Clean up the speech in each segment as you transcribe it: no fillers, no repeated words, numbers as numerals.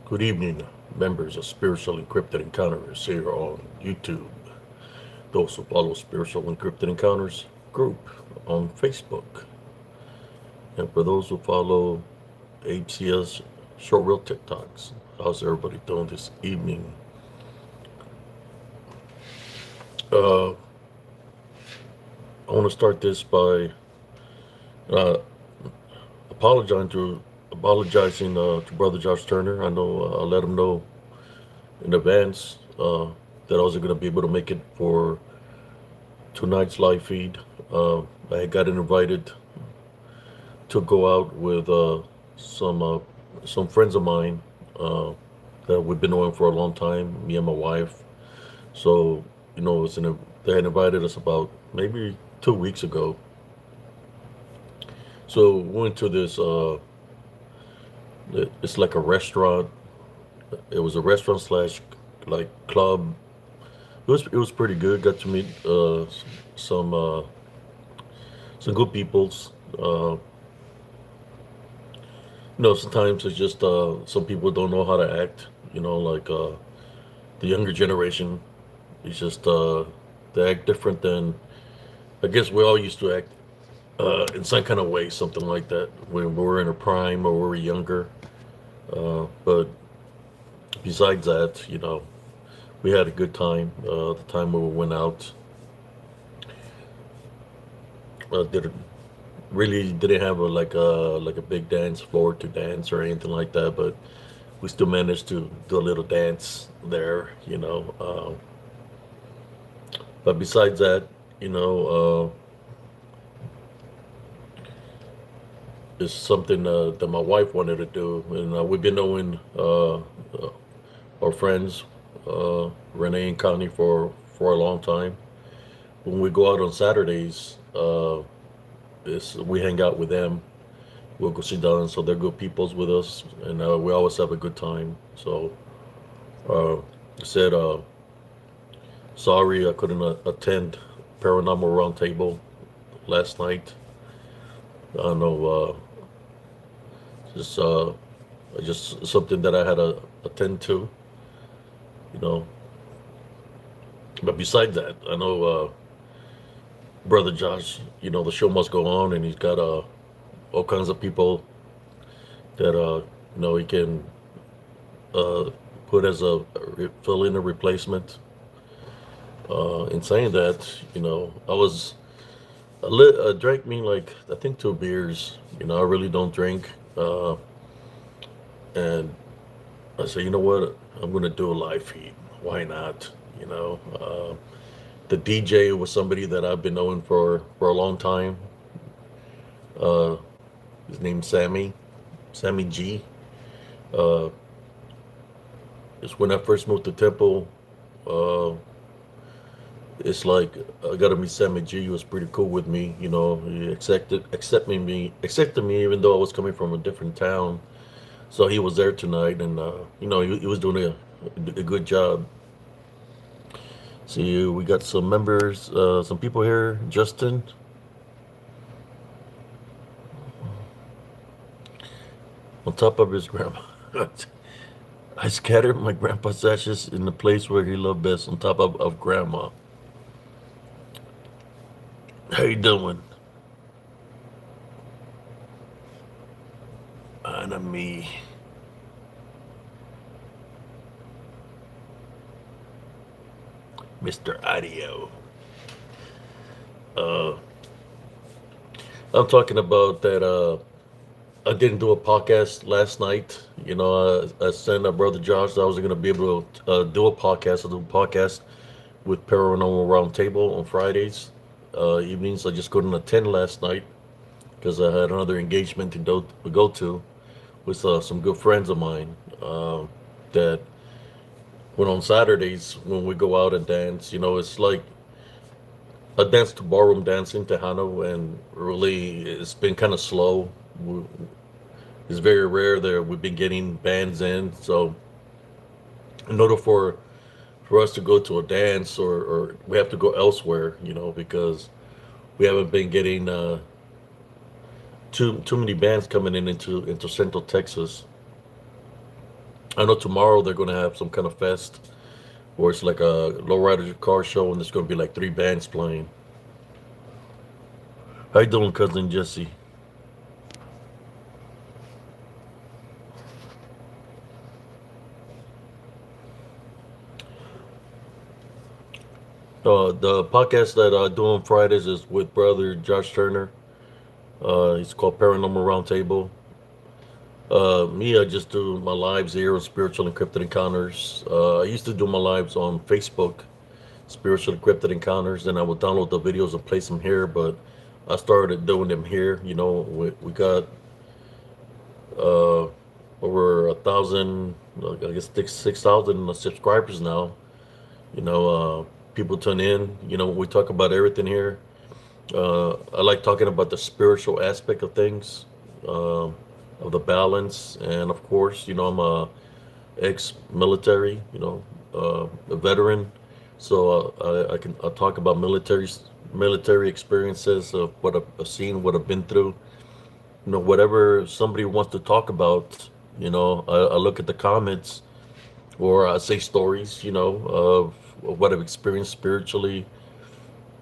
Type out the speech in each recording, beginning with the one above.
Good evening, members of Spiritual Encrypted Encounters here on YouTube. Those who follow Spiritual Encrypted Encounters group on Facebook. And for those who follow HCS Short Reel TikToks, how's everybody doing this evening? Uh, I want to start this by uh, apologizing to Brother Josh Turner. I know I let him know in advance that I wasn't going to be able to make it for tonight's live feed. I got invited to go out with some friends of mine that we've been knowing for a long time, me and my wife. So they had invited us about maybe 2 weeks ago. So we went to this. It's like a restaurant. It was a restaurant slash like club. It was pretty good. Got to meet some uh, some good peoples. Sometimes it's just some people don't know how to act. Like the younger generation is just they act different than I guess we all used to act in some kind of way, something like that when we were in our prime or we were younger. But besides that, we had a good time. The time we went out, did really didn't have a big dance floor to dance or anything like that, but we still managed to do a little dance there. But besides that, you know, it's something that my wife wanted to do, and we've been knowing our friends Renee and Connie for a long time. When we go out on Saturdays, we hang out with them. We'll go sit down, so they're good peoples with us, and we always have a good time. So I said, sorry I couldn't attend Paranormal Roundtable last night. I don't know, just just something that I had to attend to, you know. But besides that, I know brother Josh. The show must go on, and he's got all kinds of people that he can uh, put as a fill in a replacement. In saying that, I was drank me like I think 2 beers. I really don't drink, and I said, you know what, I'm gonna do a live feed. Why not? The DJ was somebody that I've been knowing for a long time. Uh, his name's Sammy G. Uh, it's when I first moved to Temple. Uh, it's like I got to meet Sammy G. He was pretty cool with me. He accepted me even though I was coming from a different town. So he was there tonight, and he was doing a good job. See, we got some members, some people here. Justin, on top of his grandma. I scattered my grandpa's ashes in the place where he loved best, on top of grandma. How you doing? Enemy. Mr. Audio. Uh, I'm talking about that. I didn't do a podcast last night. I sent a brother Josh that I wasn't going to be able to do a podcast. I do a podcast with Paranormal Roundtable on Fridays evenings. I just couldn't attend last night because I had another engagement to go to with some good friends of mine that when on Saturdays when we go out and dance, it's like I dance to ballroom dancing Tejano, and really it's been kind of slow. It's very rare that we've been getting bands in. So in order for us to go to a dance, or we have to go elsewhere, because we haven't been getting too many bands coming into Central Texas. I know tomorrow they're going to have some kind of fest where it's like a lowrider car show, and there's going to be like three bands playing. How you doing, cousin Jesse? The podcast that I do on Fridays is with brother Josh Turner. It's called Paranormal Roundtable. Me, I just do my lives here on Spiritual Encrypted Encounters. I used to do my lives on Facebook, Spiritual Encrypted Encounters, and I would download the videos and place them here. But I started doing them here. We got uh, over 1,000, I guess 6,000 subscribers now. You know, people tune in. We talk about everything here. I like talking about the spiritual aspect of things, of the balance, and of course, I'm a ex-military, a veteran, so I talk about military experiences of what I've seen, what I've been through. Whatever somebody wants to talk about, I look at the comments or I say stories, of what I've experienced spiritually,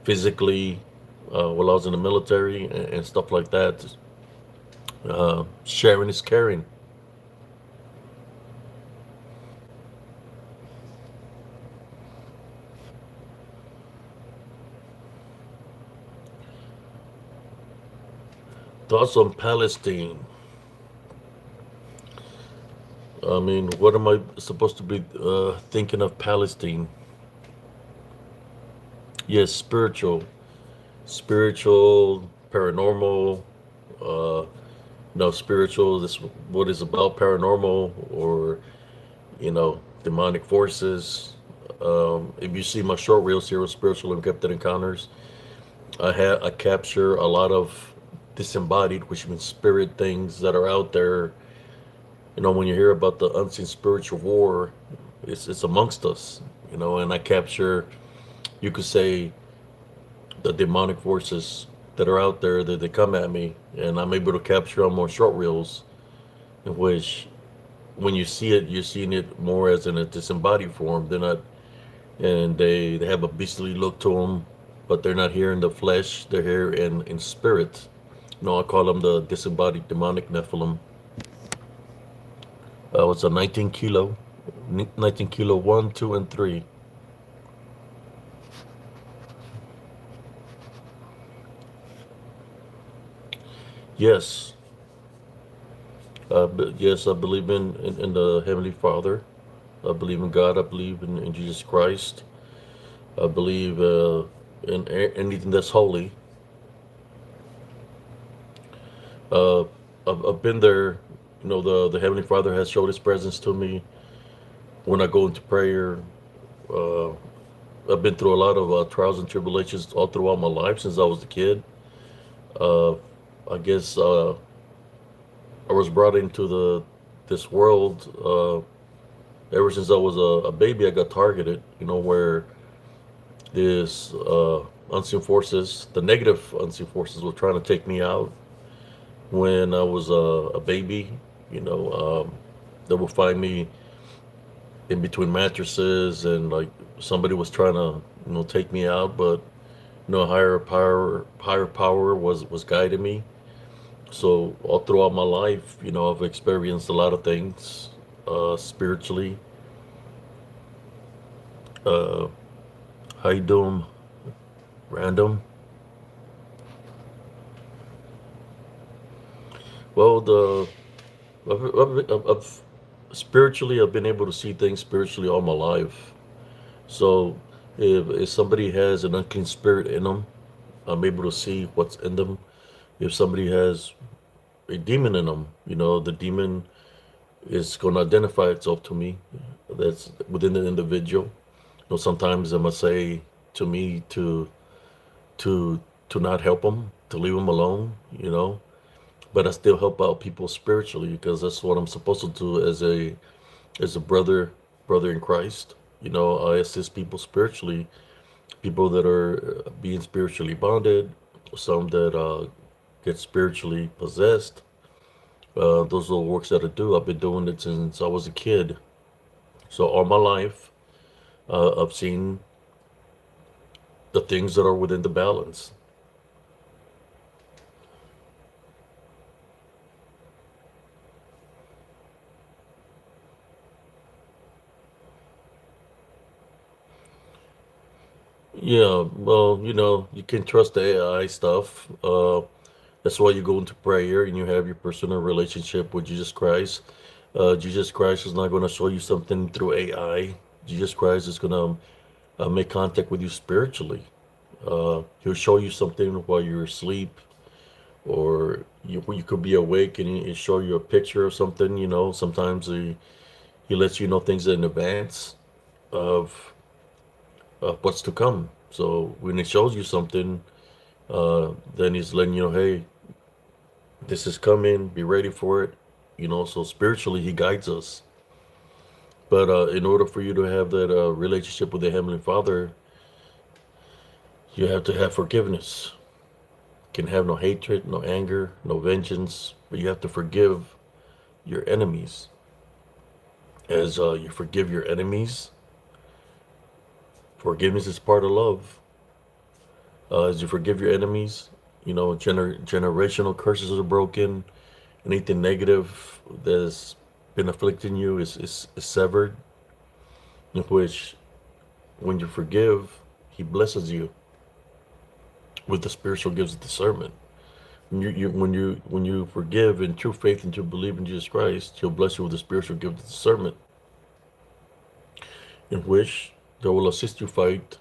physically, while I was in the military and stuff like that. Sharing is caring. Thoughts on Palestine. I mean, what am I supposed to be thinking of Palestine? Yes, spiritual, paranormal. Uh, no, spiritual. This what is about paranormal or demonic forces. If you see my short reels here with spiritual and gifted encounters, I capture a lot of disembodied, which means spirit things that are out there. When you hear about the unseen spiritual war, it's amongst us. And I capture, you could say, the demonic forces that are out there that they come at me, and I'm able to capture them on short reels, in which when you see it, you're seeing it more as in a disembodied form. They're not, and they have a beastly look to them, but they're not here in the flesh. They're here in spirit. I call them the disembodied demonic Nephilim. It's a 19 kilo, 19 kilo, one, two, and three. Yes, yes, I believe in the Heavenly Father. I believe in God. I believe in Jesus Christ. I believe in anything that's holy. Uh, I've been there. The Heavenly Father has showed His presence to me when I go into prayer. Uh, I've been through a lot of trials and tribulations all throughout my life since I was a kid. Uh, I guess I was brought into the this world ever since I was a baby. I got targeted. Where this unseen forces, the negative unseen forces, were trying to take me out when I was a baby. They would find me in between mattresses, and like somebody was trying to take me out, but higher power was guiding me. So all throughout my life, I've experienced a lot of things spiritually. uh how you doing, random? Well, spiritually, I've been able to see things spiritually all my life. So if somebody has an unclean spirit in them, I'm able to see what's in them. If somebody has a demon in them, the demon is going to identify itself to me. That's within the individual. Sometimes I'm gonna say to me to to not help them, to leave them alone. But I still help out people spiritually because that's what I'm supposed to do as a brother in Christ. I assist people spiritually, people that are being spiritually bonded, some that get spiritually possessed. Those are the works that I do. I've been doing it since I was a kid. So all my life, I've seen the things that are within the balance. Yeah, well, you can trust the AI stuff. That's why you go into prayer and you have your personal relationship with Jesus Christ. Jesus Christ is not going to show you something through AI. Jesus Christ is going to make contact with you spiritually. He'll show you something while you're asleep, or you could be awake and he'll show you a picture of something. Sometimes he lets you know things in advance of what's to come. So when he shows you something, then he's letting you know, hey, this is coming. Be ready for it. So spiritually, he guides us. But in order for you to have that relationship with the Heavenly Father, you have to have forgiveness. You can have no hatred, no anger, no vengeance, but you have to forgive your enemies. As you forgive your enemies, forgiveness is part of love. As you forgive your enemies, generational curses are broken. Anything negative that's been afflicting you is severed. In which, when you forgive, He blesses you with the spiritual gifts of discernment. When you forgive in true faith and to believe in Jesus Christ, He'll bless you with the spiritual gift of discernment, in which they will assist you fight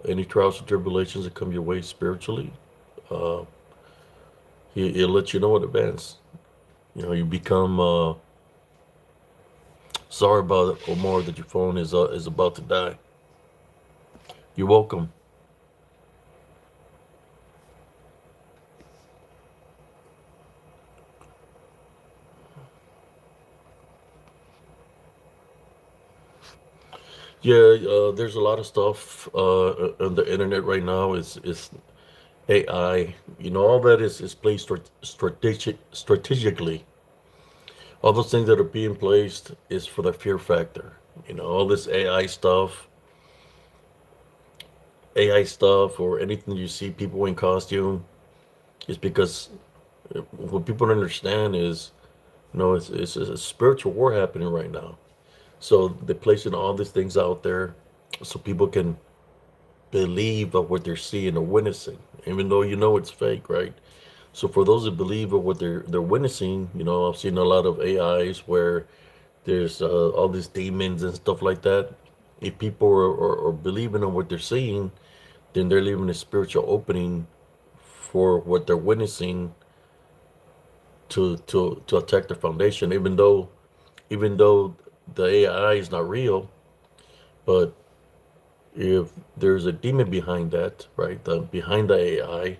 any trials and tribulations that come your way spiritually. Uh, he'll let you know in advance. You become sorry about it or more that your phone is about to die. You're welcome. Yeah, there's a lot of stuff on the internet right now. Is AI. All that is placed strategically. All those things that are being placed is for the fear factor. All this AI stuff, or anything you see people in costume, is because what people don't understand is, it's a spiritual war happening right now. So they're placing all these things out there so people can believe of what they're seeing or witnessing, even though it's fake, right? So for those that believe of what they're witnessing, I've seen a lot of AIs where there's all these demons and stuff like that. If people are believing in what they're seeing, then they're leaving a spiritual opening for what they're witnessing to attack their foundation. Even though the AI is not real, but if there's a demon behind that, right, behind the AI,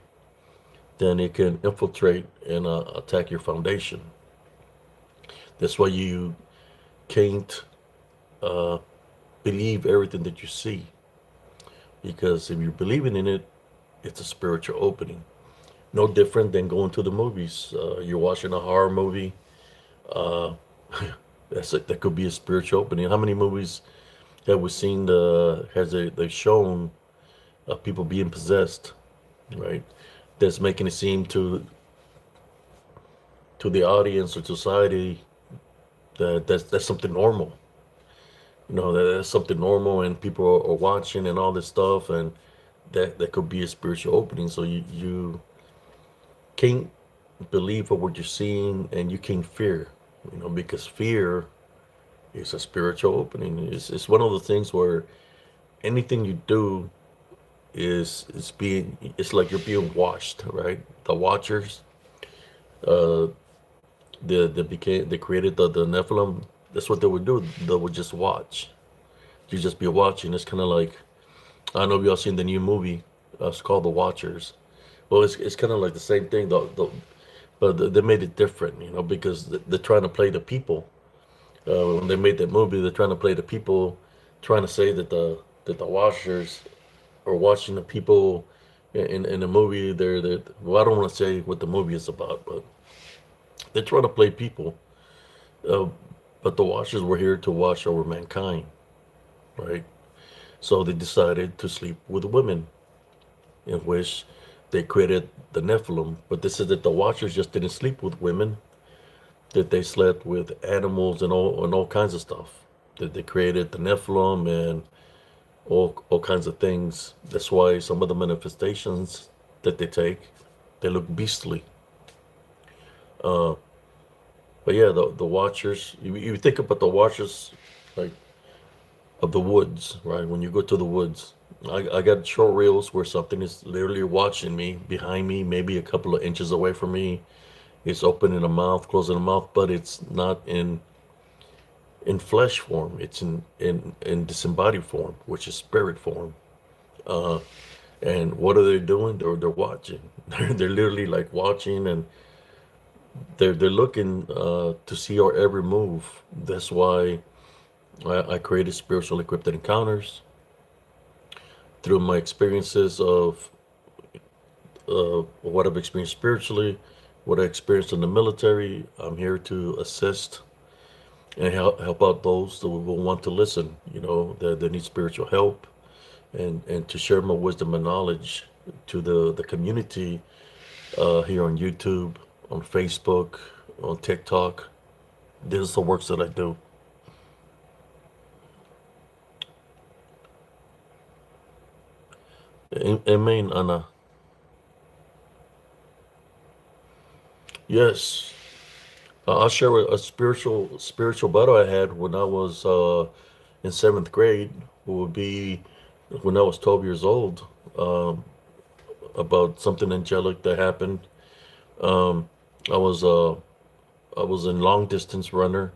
then it can infiltrate and attack your foundation. That's why you can't uh, believe everything that you see, because if you're believing in it, it's a spiritual opening. No different than going to the movies. You're watching a horror movie. Uh, that could be a spiritual opening. How many movies have we seen? They've shown people being possessed, right? That's making it seem to the audience or society that that's something normal. That's something normal, and people are watching and all this stuff, and that could be a spiritual opening. So you can't believe for what you're seeing, and you can't fear, because fear is a spiritual opening. It's one of the things where anything you do it's like you're being watched, right? The watchers, uh, they created the Nephilim. That's what they would do. They would just watch. You just be watching. It's kind of like, I don't know if y'all seen the new movie. It's called The Watchers. Well, it's kind of like the same thing, though. But they made it different, because they're trying to play the people. When they made that movie, they're trying to play the people, trying to say that the watchers are watching the people in the movie. Well, I don't want to say what the movie is about, but they're trying to play people. Uh, But the Watchers were here to watch over mankind, right? So they decided to sleep with women, in which they created the Nephilim. But this is that the Watchers just didn't sleep with women; that they slept with animals and all kinds of stuff. That they created the Nephilim and all kinds of things. That's why some of the manifestations that they take, they look beastly. Uh, but yeah, the Watchers. You think about the Watchers, like of the woods, right? When you go to the woods, I got short reels where something is literally watching me behind me, maybe a couple of inches away from me. It's opening the mouth, closing the mouth, but it's not in flesh form. It's in disembodied form, which is spirit form. Uh, and what are they doing? They're watching. They're literally like watching, and they're looking to see our every move. That's why I created spiritual encrypted encounters through my experiences of what I've experienced spiritually, what I experienced in the military. I'm here to assist and help out those that will want to listen, that need spiritual help, and to share my wisdom and knowledge to the community here on YouTube, on Facebook, on TikTok. This is the works that I do. Amen, Anna. Yes. I'll share a spiritual battle I had when I was in seventh grade. It would be when I was 12 years old. Um, about something angelic that happened. Um, I was uh, I was in long distance runner.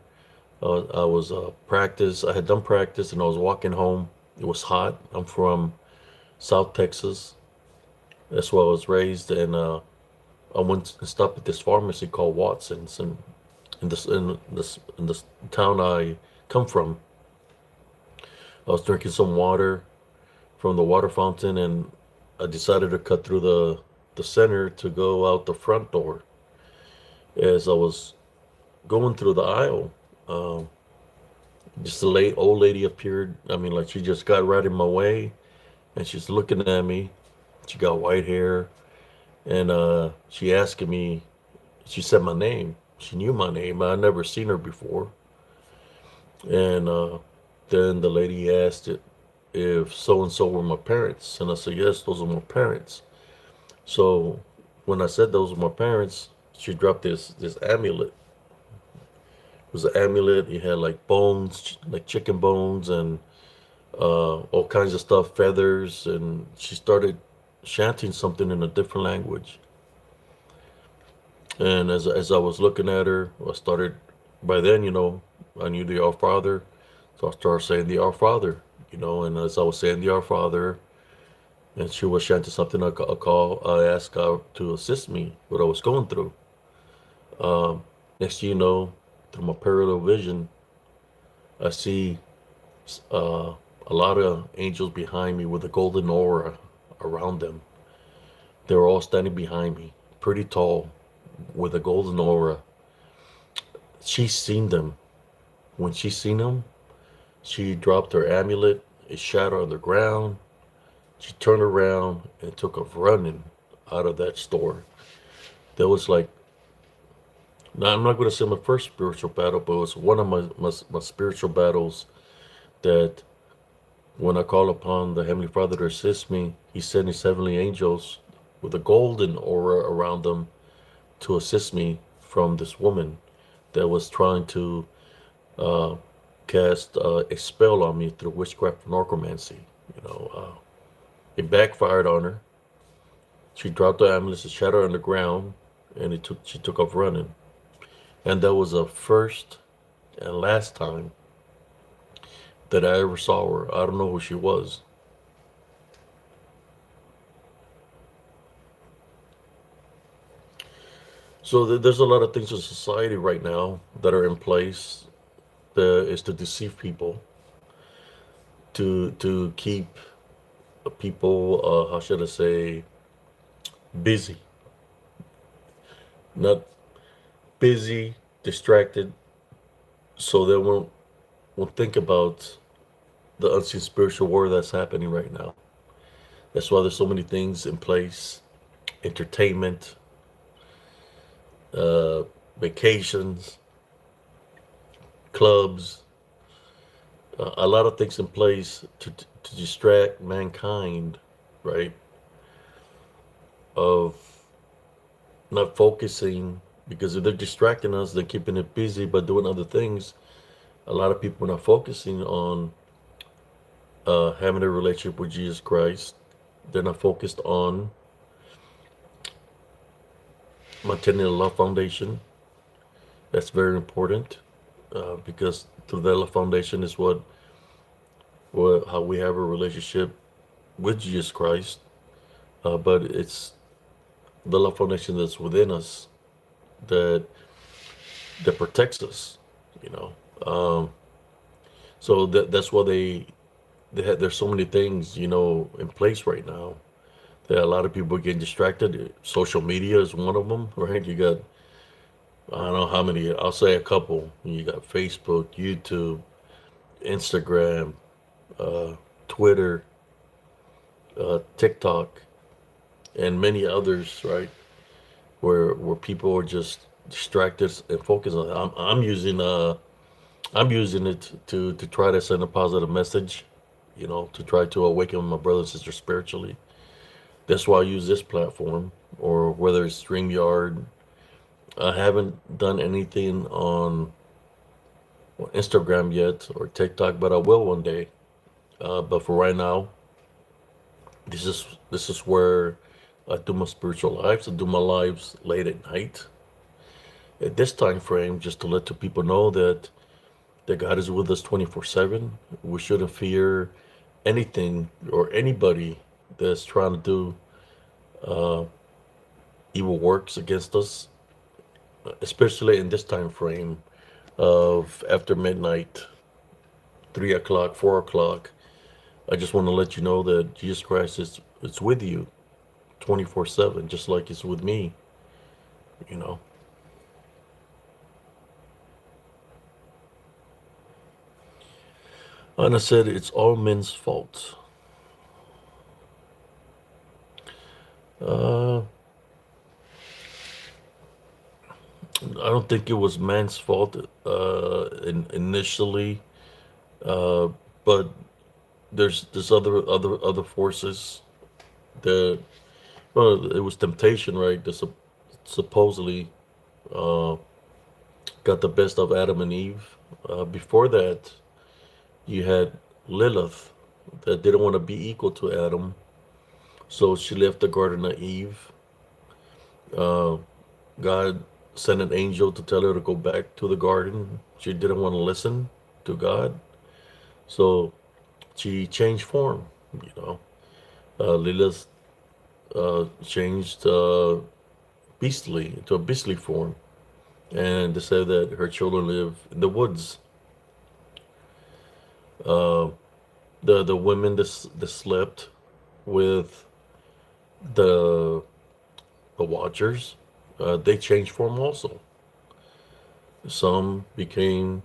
I was practice. I had done practice, and I was walking home. It was hot. I'm from South Texas. That's where I was raised, and I went and stopped at this pharmacy called Watson's, and in this town I come from. I was drinking some water from the water fountain, and I decided to cut through the center to go out the front door. As I was going through the aisle, um, just a late old lady appeared. I mean, like she just got right in my way, and she's looking at me. She got white hair, and she asking me. She said my name. She knew my name. I never seen her before, and then the lady asked it if so and so were my parents, and I said yes, those are my parents. So when I said those were my parents, she dropped this amulet. It was an amulet. It had like bones, like chicken bones, and all kinds of stuff, feathers, and she started chanting something in a different language. And as I was looking at her, I started. By then, I knew the Our Father, so I started saying the Our Father. And as I was saying the Our Father, and she was chanting something, I asked God to assist me what I was going through. Um, Next thing you know, through my parallel vision, I see uh, a lot of angels behind me with a golden aura around them. They were all standing behind me, pretty tall, with a golden aura. She's seen them. When she seen them, she dropped her amulet. It shattered on the ground. She turned around and took off running out of that store. That was like, now I'm not going to say my first spiritual battle, but it was one of my spiritual battles that when I call upon the Heavenly Father to assist me, He sent His heavenly angels with a golden aura around them to assist me from this woman that was trying to uh, cast a spell on me through witchcraft and necromancy. It backfired on her. She dropped the amulet, it shattered on the ground, and she took off running. And that was the first and last time that I ever saw her. I don't know who she was. So there's a lot of things in society right now that are in place that is to deceive people, to keep people, how should I say, busy, not busy, distracted, So then we'll think about the unseen spiritual war that's happening right now. That's why there's so many things in place: entertainment, uh, vacations, clubs, a lot of things in place to distract mankind, right? Of not focusing, because if they're distracting us, they're keeping it busy by doing other things. A lot of people are not focusing on having a relationship with Jesus Christ. They're not focused on maintaining a love foundation. That's very important, because through that love foundation is what how we have a relationship with Jesus Christ. But it's the love foundation that's within us that that protects us. You know, so that's why there's so many things in place right now that a lot of people are getting distracted. Social media is one of them, right? You got, I don't know how many. I'll say a couple. You got Facebook, YouTube, Instagram, uh, Twitter, TikTok, and many others, right? Where people are just distracted and focused on. I'm using it to try to send a positive message, to try to awaken my brother and sister spiritually. That's why I use this platform, or whether it's StreamYard. I haven't done anything on Instagram yet or TikTok, but I will one day. But for right now, this is where I do my spiritual lives. I do my lives late at night at this time frame, just to let the people know that God is with us 24/7. We shouldn't fear anything or anybody that's trying to do uh, evil works against us, especially in this time frame of after midnight, 3 o'clock, 4 o'clock. I just want to let you know that Jesus Christ is with you 24/7, just like He's with me. You know, and I said it's all men's fault. Uh, I don't think it was man's fault initially, uh, but there's other forces that, well, it was temptation, right? That supposedly uh, got the best of Adam and Eve. Before that, you had Lilith that didn't want to be equal to Adam, so she left the Garden of Eve. Uh, God sent an angel to tell her to go back to the garden. She didn't want to listen to God, so she changed form. You know, Lilith changed beastly into a beastly form, and they said that her children live in the woods. Uh, the women that slept with the the Watchers, they changed form also. Some became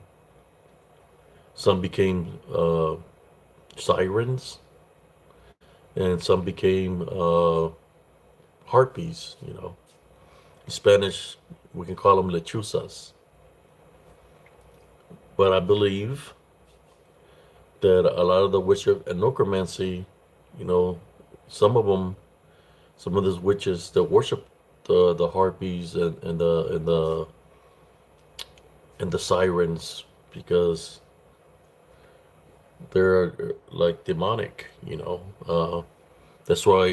some became sirens, and some became harpies. In Spanish we can call them lechuzas. But I believe that a lot of the witcher and necromancy, you know, some of them, some of those witches that worship the harpies and the sirens, because they're like demonic. That's why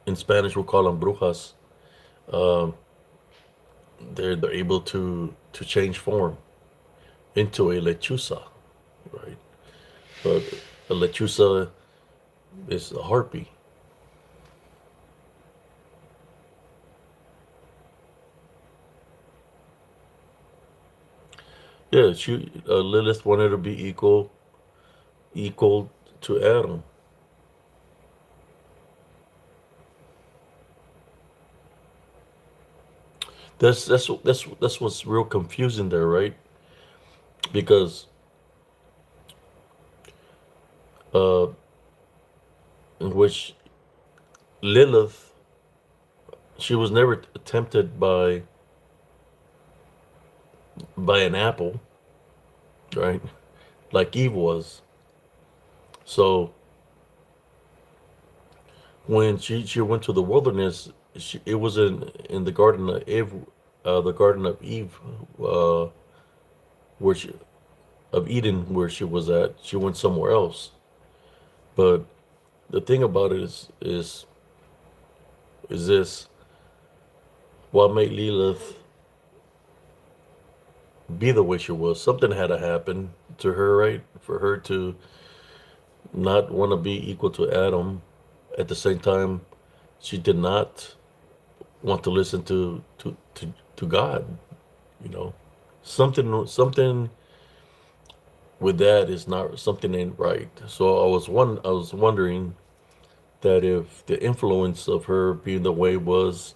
in Spanish we call them brujas. Um, they're able to change form into a lechuza, right? But a lechuza is a harpy. Yeah, Lilith wanted to be equal to Adam. That's what's real confusing there, right? Because uh, in which Lilith, she was never tempted by an apple, right? Like Eve was. So when she went to the wilderness, it was in the Garden of Eve, uh, where she of Eden, where she was at. She went somewhere else. But the thing about it is this: what made Lilith be the way she was? Something had to happen to her, right, for her to not want to be equal to Adam. At the same time, she did not want to listen to God. You know, something with that is not, something ain't right. So I was wondering that if the influence of her being the way was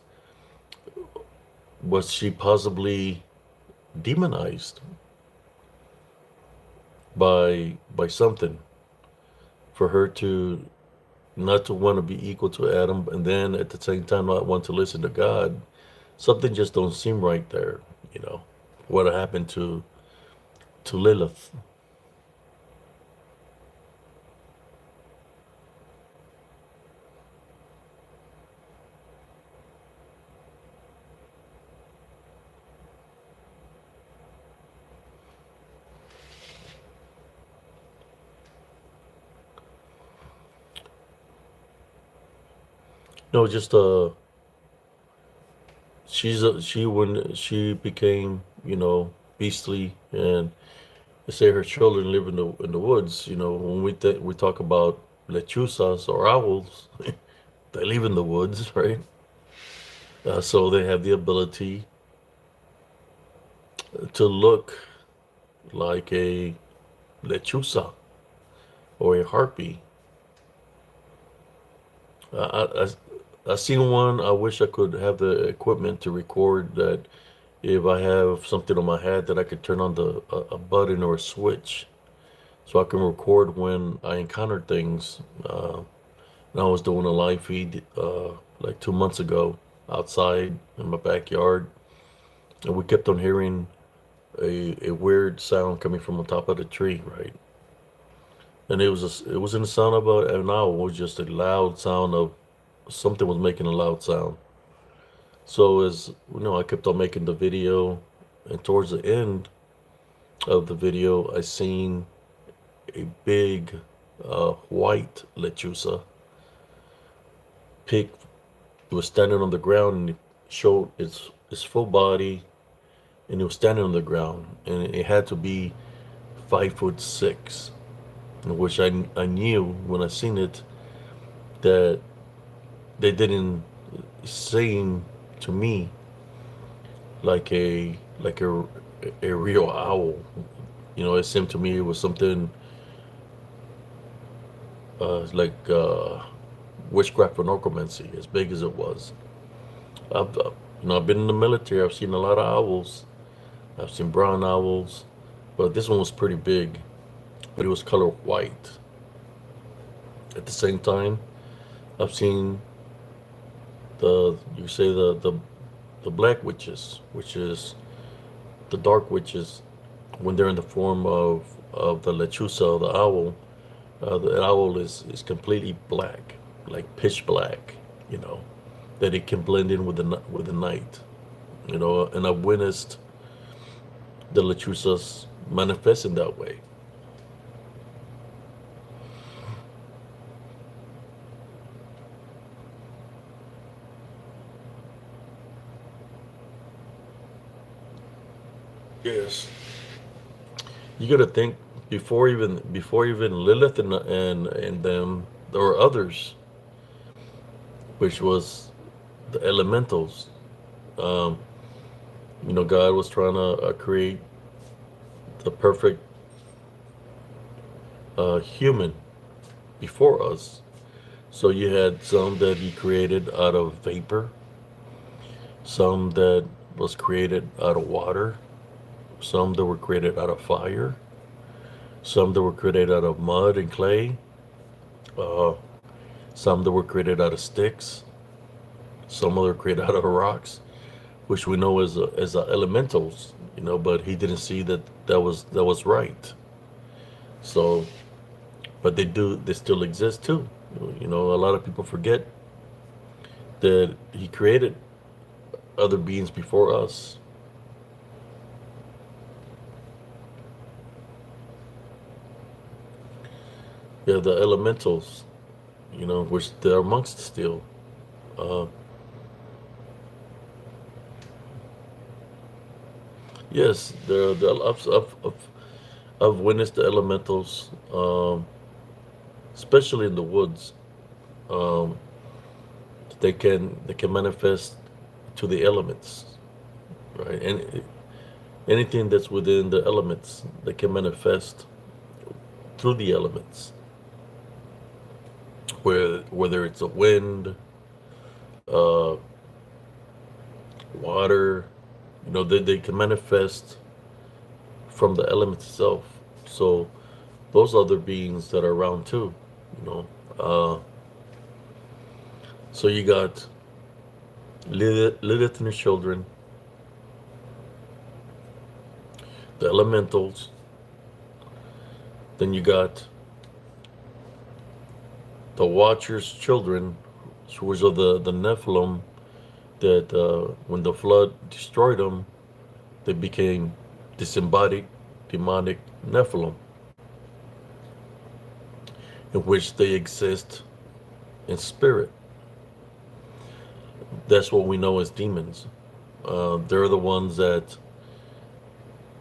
she possibly demonized by something for her to not to want to be equal to Adam, and then at the same time not want to listen to God. Something just don't seem right there. You know what happened to Lilith. No, just she when she became, beastly, and they say her children live in the woods. When we talk about lechuzas or owls, they live in the woods, right? So they have the ability to look like a lechuza or a harpy. I seen one. I wish I could have the equipment to record that. If I have something on my head that I could turn on a button or a switch, so I can record when I encounter things. And I was doing a live feed like 2 months ago outside in my backyard, and we kept on hearing a weird sound coming from on top of the tree, right? And it wasn't a sound of an owl. It was just a loud sound of something was making a loud sound. So as I kept on making the video, and towards the end of the video, I seen a big white lechuza pig. It was standing on the ground, and it showed its full body, and it was standing on the ground, and it had to be 5'6", which I knew when I seen it that they didn't seem to me like a real owl. It seemed to me it was something like witchcraft or necromancy, as big as it was. I've been in the military. I've seen a lot of owls. I've seen brown owls, but this one was pretty big. But it was color white. At the same time, I've seen the black witches, which is the dark witches, when they're in the form of the lechuza, the owl. The owl is completely black, like pitch black. You know that it can blend in with the night. And I've witnessed the lechuzas manifesting that way. Yes, you got to think before even Lilith and them, there were others, which was the elementals. Um, God was trying to create the perfect human before us. So you had some that he created out of vapor, some that was created out of water, some that were created out of fire, some that were created out of mud and clay, uh, some that were created out of sticks, some that were created out of rocks, which we know as elementals, but he didn't see that was right. So, but they still exist too. A lot of people forget that he created other beings before us. Yeah, the elementals, which they're amongst still. Uh, yes, I've witnessed the elementals, especially in the woods. Um, they can manifest to the elements, right? And anything that's within the elements, they can manifest through the elements. Whether it's a wind, uh, water, they can manifest from the element itself. So those other beings that are around too, you know. So you got Lilith and her children, the elementals. Then you got the Watcher's children, which are the Nephilim, that when the flood destroyed them, they became disembodied demonic Nephilim, in which they exist in spirit. That's what we know as demons. They're the ones that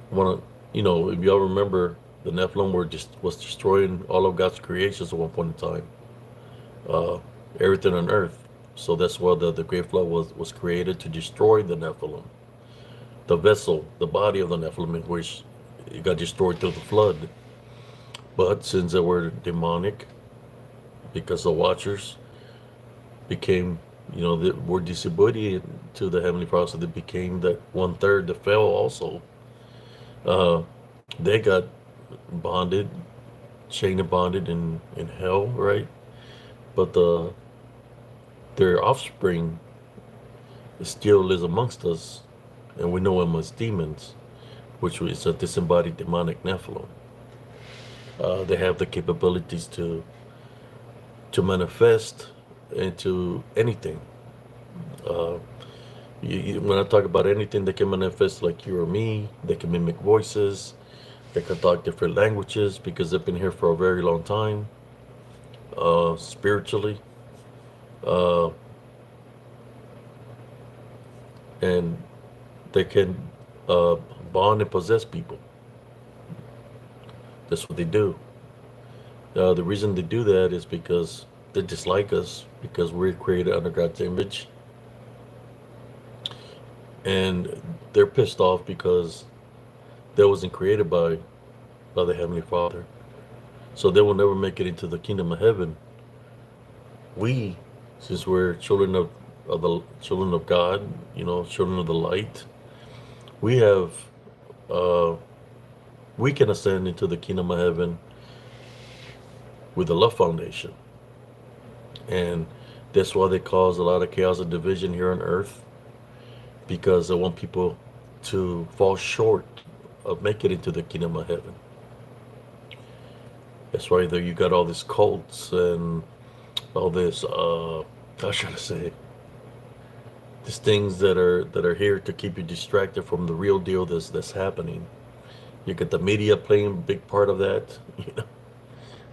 want to, if y'all remember, the Nephilim was destroying all of God's creations at one point in time, uh, everything on earth. So that's why the Great Flood was created, to destroy the Nephilim, the vessel, the body of the Nephilim, in which it got destroyed through the flood. But since they were demonic, because the Watchers became, they were disobedient to the Heavenly Father, so they became that 1/3 that fell also. Uh, they got bonded, chained and bonded in hell, right? But their offspring still lives amongst us, and we know them as demons, which is a disembodied demonic Nephilim. They have the capabilities to manifest into anything. Uh, when I talk about anything, they can manifest like you or me. They can mimic voices. They can talk different languages because they've been here for a very long time. Spiritually, uh, and they can uh, bond and possess people. That's what they do. The reason they do that is because they dislike us, because we're created under God's image, and they're pissed off because they wasn't created by the Heavenly Father. So they will never make it into the kingdom of heaven. We, since we're children of the children of God, children of the light, we have we can ascend into the kingdom of heaven with the love foundation. And that's why they cause a lot of chaos and division here on earth, because they want people to fall short of making it into the kingdom of heaven. That's why you got all these cults and all this, how should I say, these things that are here to keep you distracted from the real deal that's happening. You get the media playing a big part of that,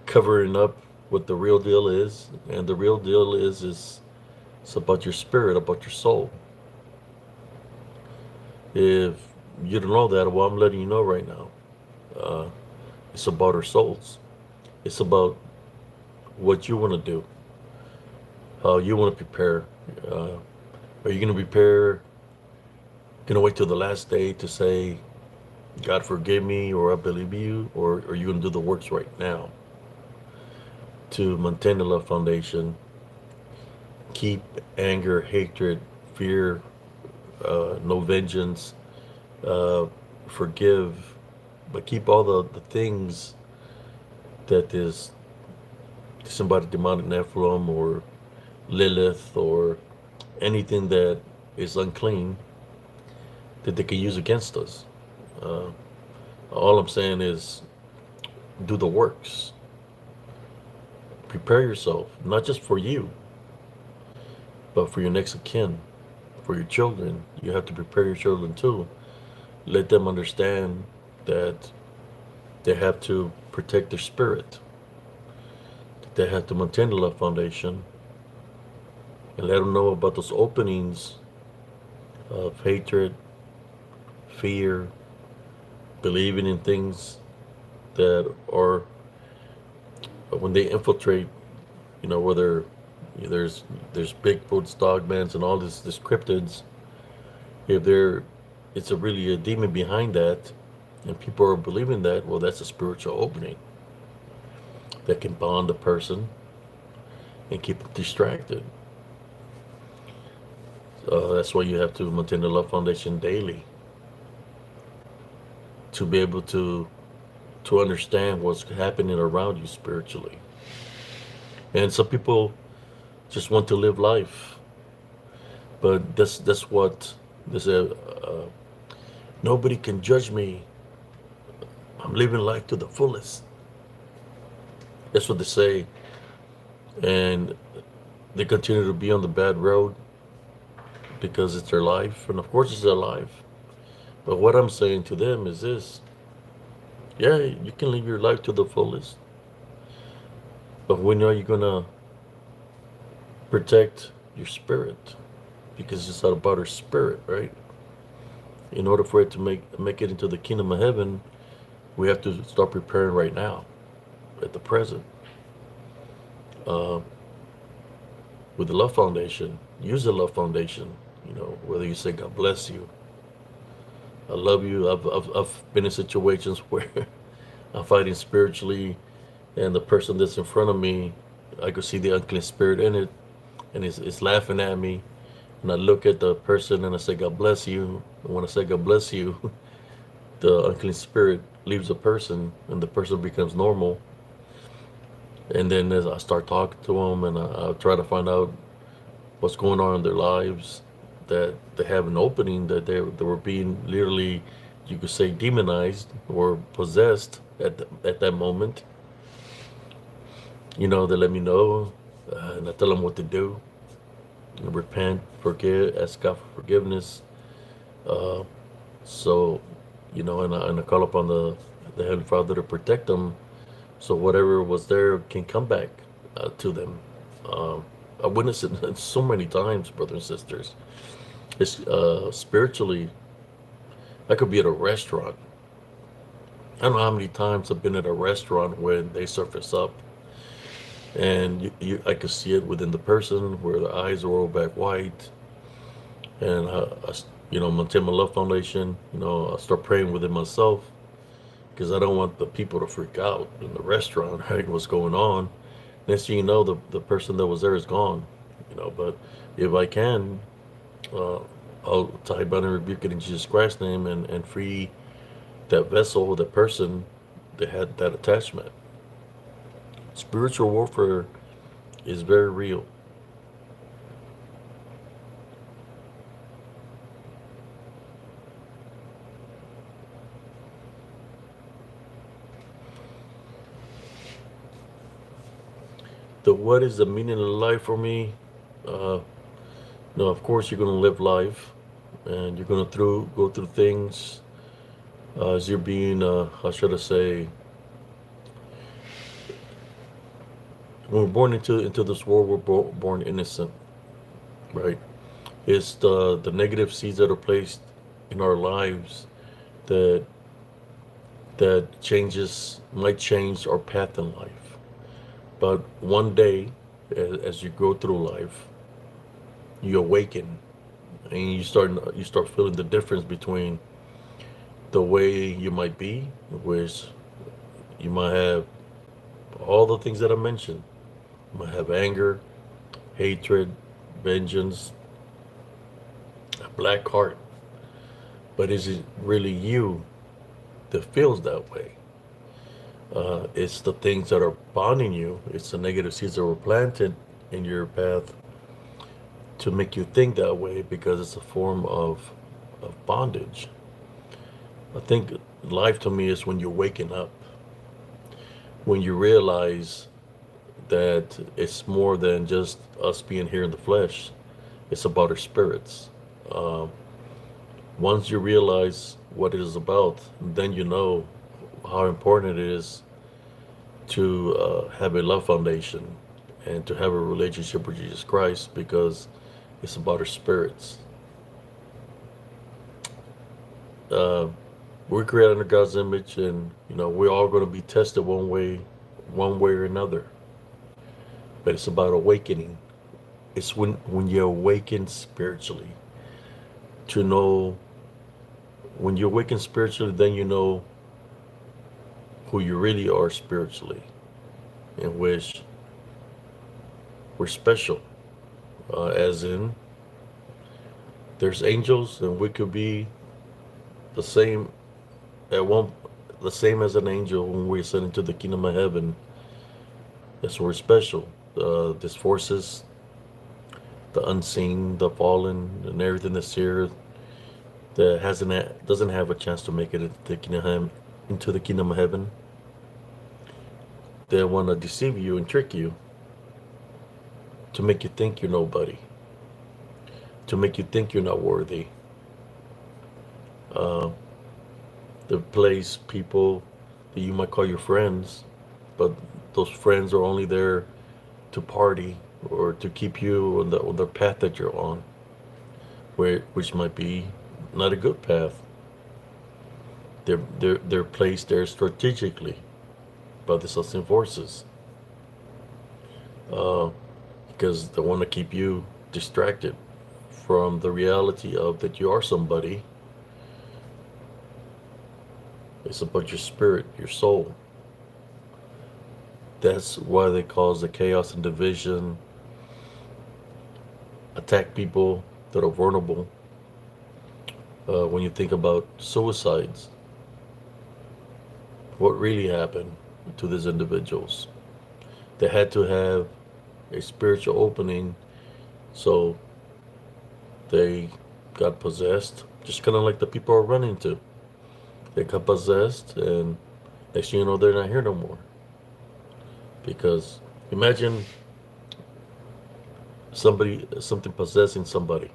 covering up what the real deal is. And the real deal is it's about your spirit, about your soul. If you don't know that, well, I'm letting you know right now. It's about our souls. It's about what you want to do, how you want to prepare. Are you going to prepare, going to wait till the last day to say, God forgive me, or I believe you, or are you going to do the works right now to maintain the love foundation, keep anger, hatred, fear no vengeance, uh, forgive, but keep all the things that is somebody demonic Nephilim or Lilith or anything that is unclean that they can use against us. Uh, all I'm saying is do the works. Prepare yourself, not just for you, but for your next of kin, for your children. You have to prepare your children too. Let them understand that they have to protect their spirit. They have to maintain the love foundation and let them know about those openings of hatred, fear, believing in things that are when they infiltrate, whether there's Bigfoots, dogmans, and all this cryptids. If there, it's a really a demon behind that, and people are believing that, well, that's a spiritual opening that can bond a person and keep them distracted. That's why you have to maintain the love foundation daily to be able to understand what's happening around you spiritually. And some people just want to live life, but that's what this nobody can judge me. I'm living life to the fullest. That's what they say, and they continue to be on the bad road because it's their life, and of course it's their life. But what I'm saying to them is this: yeah, you can live your life to the fullest, but when are you gonna protect your spirit? Because it's all about our spirit, right? In order for it to make it into the kingdom of heaven, we have to start preparing right now, at the present. Uh, with the love foundation, use the love foundation. Whether you say God bless you, I love you. I've been in situations where I'm fighting spiritually, and the person that's in front of me, I could see the unclean spirit in it, and it's laughing at me. And I look at the person and I say, God bless you. And when I say God bless you, the unclean spirit leaves the person and the person becomes normal. And then as I start talking to them and I try to find out what's going on in their lives, that they have an opening, that they were being literally, you could say, demonized or possessed at that moment. They let me know, and I tell them what to do. Repent, forgive, ask God for forgiveness. Uh, so, and I call upon the Heavenly Father to protect them, so whatever was there can come back to them. I witnessed it so many times, brothers and sisters. It's spiritually. I could be at a restaurant. I don't know how many times I've been at a restaurant when they surface up, and I could see it within the person where the eyes are all back white, and maintain my love foundation. I start praying within myself because I don't want the people to freak out in the restaurant. Right, what's going on? Next thing you know, the person that was there is gone. But if I can, uh, I'll tie, bind, and rebuke it in Jesus Christ's name and free that vessel, that person that had that attachment. Spiritual warfare is very real. What is the meaning of life for me? Uh, no, of course you're going to live life, and you're going to go through things as you're being, how should I say, when we're born into this world, we're born innocent, right? It's the negative seeds that are placed in our lives that might change our path in life. But one day, as you go through life, you awaken, and you start feeling the difference between the way you might be, which you might have all the things that I mentioned. You might have anger, hatred, vengeance, black heart. But is it really you that feels that way? It's the things that are bonding you. It's the negative seeds that were planted in your path to make you think that way because it's a form of bondage. I think life to me is when you're waking up, when you realize that it's more than just us being here in the flesh. It's about our spirits. Uh, Once you realize what it is about, then you know how important it is to have a love foundation and to have a relationship with Jesus Christ because it's about our spirits. Uh, we're created under God's image, and we're all going to be tested one way or another. But it's about awakening. It's when you awaken spiritually to know. When you awaken spiritually, then you know who you really are spiritually, in which we're special. As in, there's angels, and we could be the same at one, the same as an angel when we ascend into the kingdom of heaven. That's where we're special. These forces, the unseen, the fallen, and everything that's here that doesn't have a chance to make it into the kingdom of heaven. They want to deceive you and trick you to make you think you're nobody, to make you think you're not worthy. Uh, they place people that you might call your friends, but those friends are only there to party or to keep you on the path that you're on, which might be not a good path. They're placed there strategically by the unseen forces, uh, because they want to keep you distracted from the reality of that you are somebody. It's about your spirit, your soul. That's why they cause the chaos and division, attack people that are vulnerable. When you think about suicides, what really happened to these individuals? They had to have a spiritual opening, so they got possessed, just kind of like the people are running to. They got possessed, and next thing you know, they're not here no more. Because imagine something possessing somebody,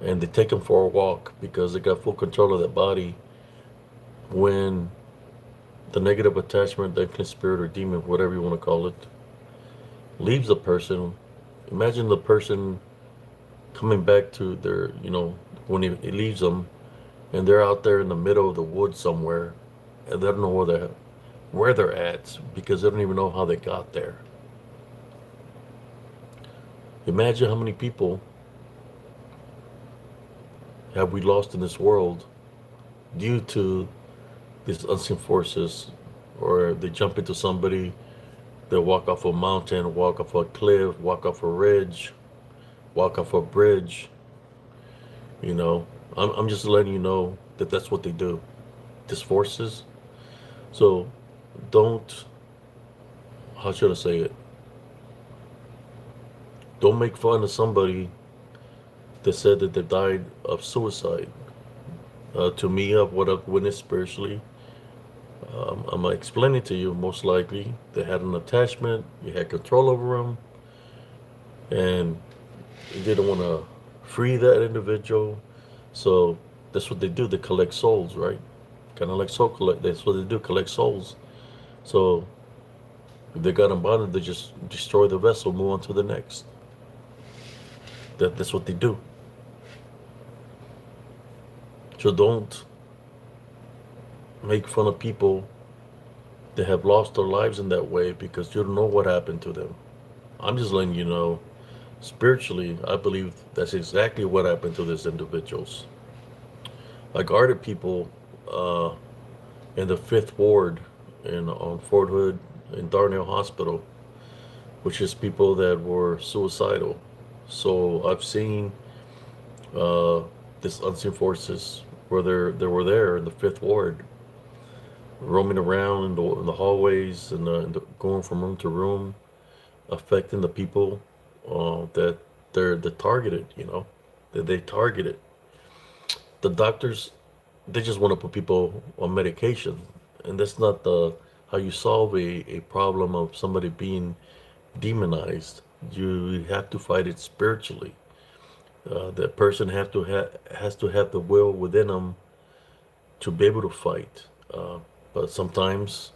and they take them for a walk because they got full control of their body. When the negative attachment, the unclean spirit or demon, whatever you want to call it, leaves the person, imagine the person coming back to their, when it leaves them, and they're out there in the middle of the woods somewhere, and they don't know where they're at because they don't even know how they got there. Imagine how many people have we lost in this world due to these unseen forces, or they jump into somebody, they walk off a mountain, walk off a cliff, walk off a ridge, walk off a bridge. I'm just letting you know that that's what they do, these forces. So don't, how should I say it? Don't make fun of somebody that said that they died of suicide. To me, of what I've witnessed spiritually, I'm explaining to you, most likely they had an attachment, you had control over them, and you didn't want to free that individual. So that's what they do. They collect souls, right? Kind of like soul collect. That's what they do, collect souls. So if they got them bonded, they just destroy the vessel, move on to the next. That's what they do. So don't make fun of people that have lost their lives in that way because you don't know what happened to them. I'm just letting you know, spiritually, I believe that's exactly what happened to these individuals. I guarded people in the Fifth Ward on Fort Hood in Darnell Hospital, which is people that were suicidal. So I've seen Uh, this unseen forces were there. They were there in the Fifth Ward, roaming around in the hallways and going from room to room, affecting the people that they're targeted. You know, that they targeted. The doctors, they just want to put people on medication, and that's not the how you solve a problem of somebody being demonized. You have to fight it spiritually. That person has to have the will within them to be able to fight. But sometimes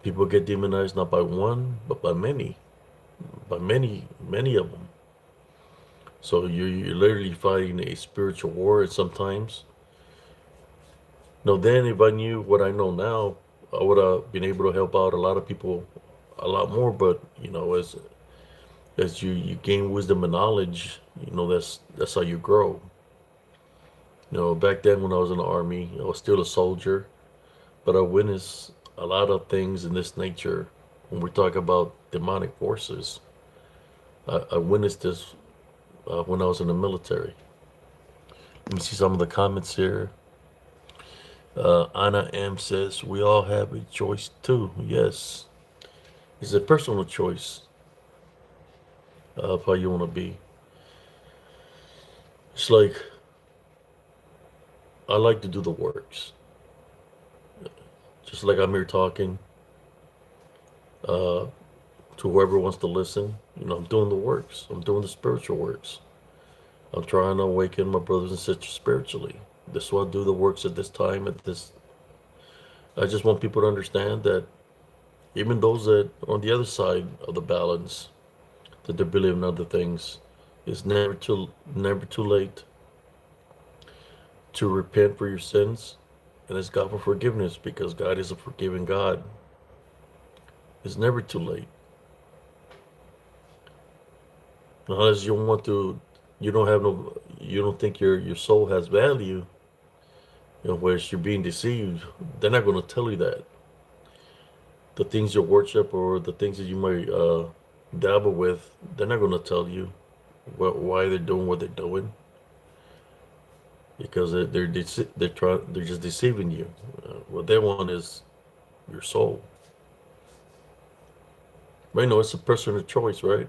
people get demonized not by one, but by many of them. So you're literally fighting a spiritual war. And sometimes, no, then if I knew what I know now, I would have been able to help out a lot of people a lot more. But as you gain wisdom and knowledge, that's how you grow. Back then when I was in the army, I was still a soldier, but I witnessed a lot of things in this nature. When we talk about demonic forces, I witnessed this when I was in the military. Let me see some of the comments here. Anna M says, we all have a choice too. Yes, it's a personal choice of how you want to be. It's like, I like to do the works. Just like I'm here talking uh, to whoever wants to listen. I'm doing the works. I'm doing the spiritual works. I'm trying to awaken my brothers and sisters spiritually. This is why I do the works at this time. I just want people to understand that even those that are on the other side of the balance, that they believe in other things, it's never too late to repent for your sins and ask God for forgiveness, because God is a forgiving God. It's never too late. Unless you want to, you don't think your soul has value, whereas you're being deceived. They're not going to tell you that. The things you worship or the things that you might dabble with, they're not going to tell you why they're doing what they're doing, because they're just deceiving you. What they want is your soul. Right? No, it's a personal choice, right?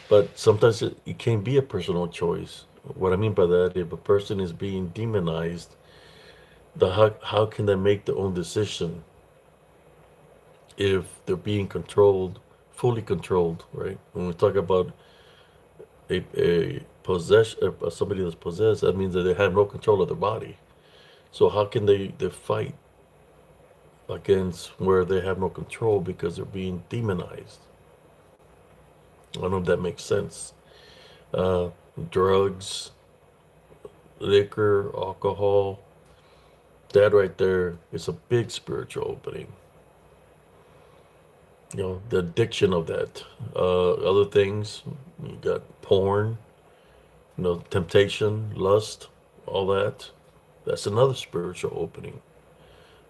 But sometimes it can't be a personal choice. What I mean by that, if a person is being demonized, how can they make their own decision if they're being controlled, fully controlled, right? When we talk about a possession, somebody that's possessed, that means that they have no control of their body. So how can they fight against where they have no control because they're being demonized? I don't know if that makes sense. Uh, Drugs, liquor, alcohol, that right there is a big spiritual opening. The addiction of that. Other things, you got porn, temptation, lust, all that. That's another spiritual opening.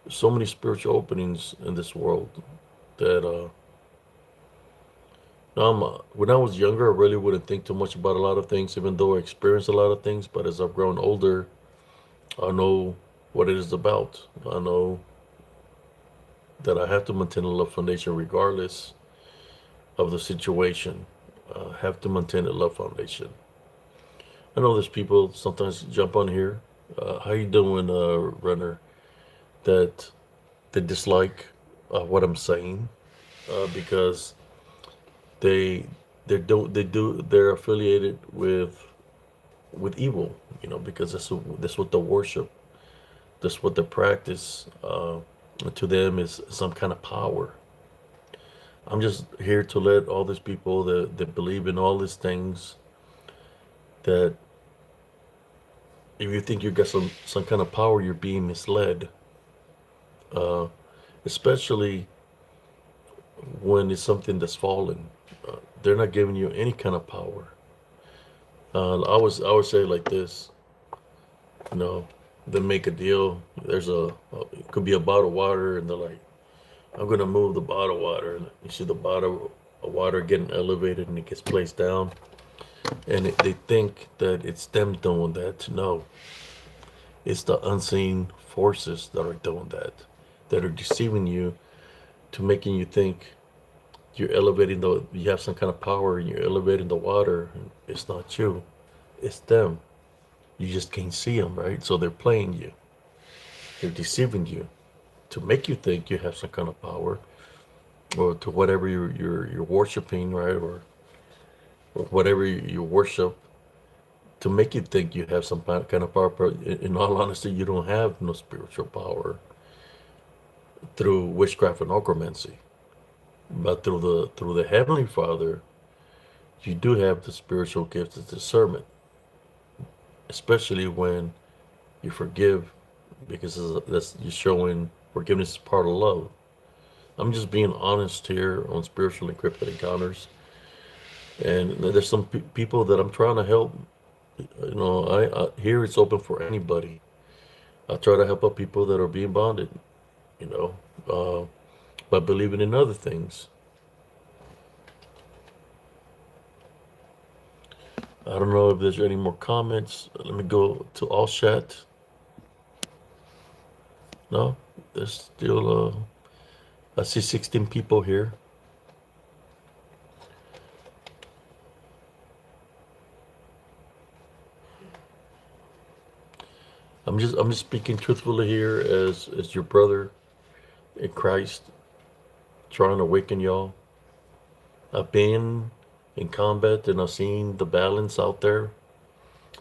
There's so many spiritual openings in this world that when I was younger, I really wouldn't think too much about a lot of things, even though I experienced a lot of things. But as I've grown older, I know what it is about. I know that I have to maintain a love foundation regardless of the situation. Have to maintain a love foundation. I know there's people sometimes jump on here. How you doing, runner? That they dislike what I'm saying because they they're affiliated with evil. Because that's what they worship. That's what they practice. To them is some kind of power. I'm just here to let all these people that believe in all these things, that if you think you got some kind of power, you're being misled. Uh, Especially when it's something that's fallen. They're not giving you any kind of power. I would say it like this. You know, they make a deal. It could be a bottle of water, and they're like, I'm gonna move the bottle of water, and you see the bottle of water getting elevated, and it gets placed down. and they think that it's them doing that. No, it's the unseen forces that are doing that, that are deceiving you to making you think you're elevating you have some kind of power and you're elevating the water. It's not you, it's them. You just can't see them, right? So they're playing you, they're deceiving you to make you think you have some kind of power, or to whatever you're worshiping, right? Or whatever you worship, to make you think you have some kind of power. But in all honesty, you don't have no spiritual power through witchcraft and necromancy. But through the Heavenly Father, you do have the spiritual gift of discernment, especially when you forgive, because that's you're showing forgiveness is part of love. I'm just being honest here on spiritual encrypted encounters, and there's some people that I'm trying to help. I here it's open for anybody. I try to help out people that are being bonded, you know, uh, by believing in other things. I don't know if there's any more comments. Let me go to all chat. No, there's still, I see 16 people here. I'm just speaking truthfully here as your brother in Christ, trying to awaken y'all. I've been in combat and I've seen the balance out there.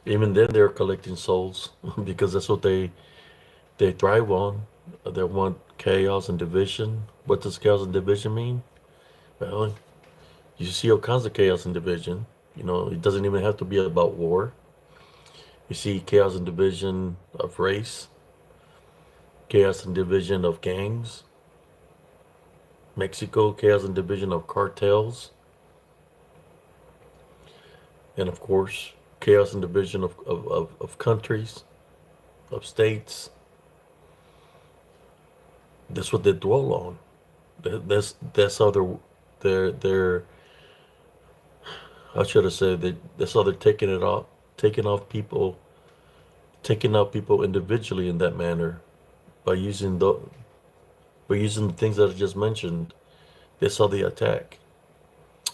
Even then, they're collecting souls because that's what they thrive on. They want chaos and division. What does chaos and division mean? Well, you see all kinds of chaos and division. It doesn't even have to be about war. You see chaos and division of race, chaos and division of gangs, Mexico, chaos and division of cartels, and of course, chaos and division of countries, of states. That's what they dwell on. That's how they're how should I say, that's how they're taking taking out people individually in that manner by using the things that I just mentioned. That's how they attack.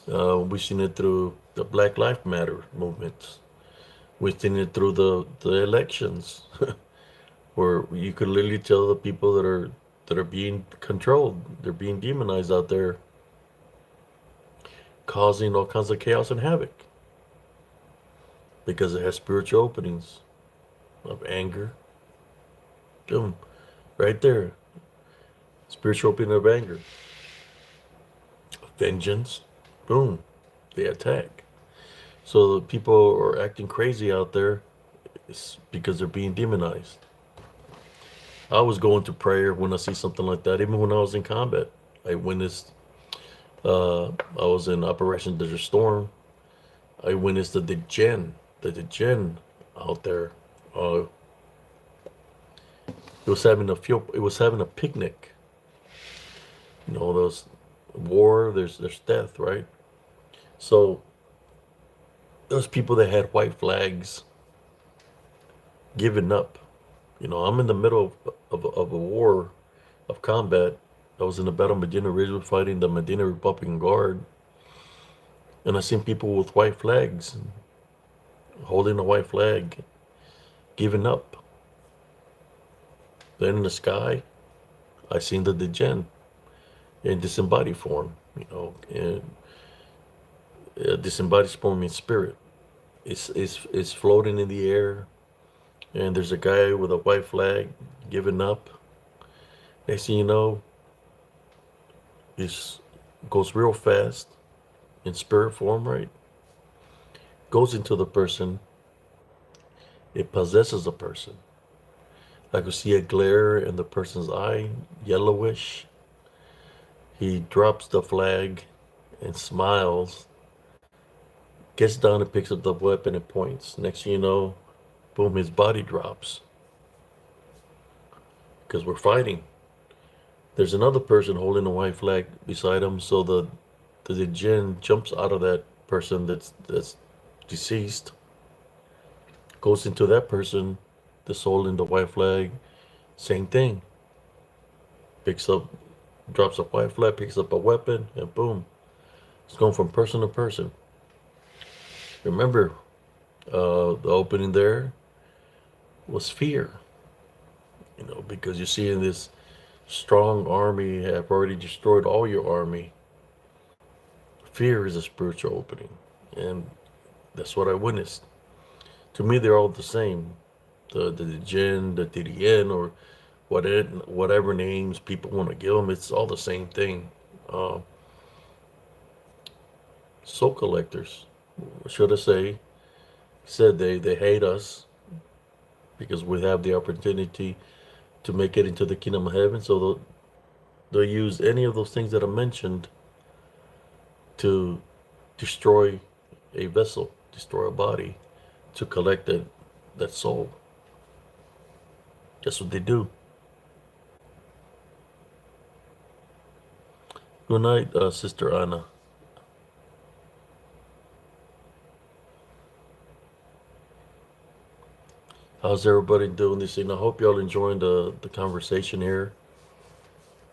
We've seen it through the Black Lives Matter movement. We've seen it through the elections, where you could literally tell the people that are being controlled, they're being demonized out there, causing all kinds of chaos and havoc because it has spiritual openings of anger. Boom, right there, spiritual opening of anger, vengeance. Boom, they attack. So the people are acting crazy out there. It's because they're being demonized. I always go into prayer when I see something like that. Even when I was in combat, I witnessed. I was in Operation Desert Storm. I witnessed the degen out there. Uh, it was having a picnic. Those war. There's death, right? So those people that had white flags giving up. I'm in the middle of a war, of combat. I was in the Battle of Medina Ridge fighting the Medina Republican Guard, and I seen people with white flags, holding a white flag, giving up. Then in the sky, I seen the degen in disembodied form, and disembodied form in spirit. It's floating in the air, and there's a guy with a white flag giving up. Next thing you know, it goes real fast in spirit form, right? Goes into the person. It possesses a person. I could see a glare in the person's eye, yellowish. He drops the flag and smiles, gets down and picks up the weapon and points. Next thing you know, boom, his body drops because we're fighting. There's another person holding a white flag beside him, so the djinn jumps out of that person that's deceased, goes into that person, the soul in the white flag, same thing. Picks up, drops a white flag, picks up a weapon, and boom, it's going from person to person. Remember, the opening there was fear, because you see in this strong army have already destroyed all your army. Fear is a spiritual opening, and that's what I witnessed. To me, they're all the same. The jinn, the DDN, or whatever names people want to give them, it's all the same thing. Uh, Soul collectors, should I say, said they hate us because we have the opportunity to make it into the kingdom of heaven. So they'll use any of those things that I mentioned to destroy a vessel, destroy a body, to collect that soul. That's what they do. Good night, Sister Anna. How's everybody doing this evening? I hope y'all enjoying the conversation here.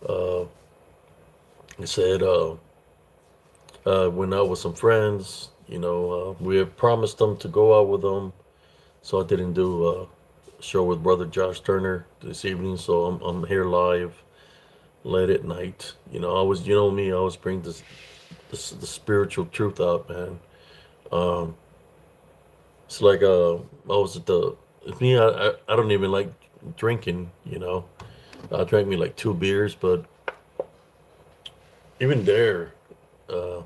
Uh, I said, went out with some friends. We had promised them to go out with them, so I didn't do a show with Brother Josh Turner this evening. So I'm here live, late at night. I was, me, I always bring the spiritual truth out, man. Um, it's like I was at the it's me. I don't even like drinking. I drank me like 2 beers, but even there, uh,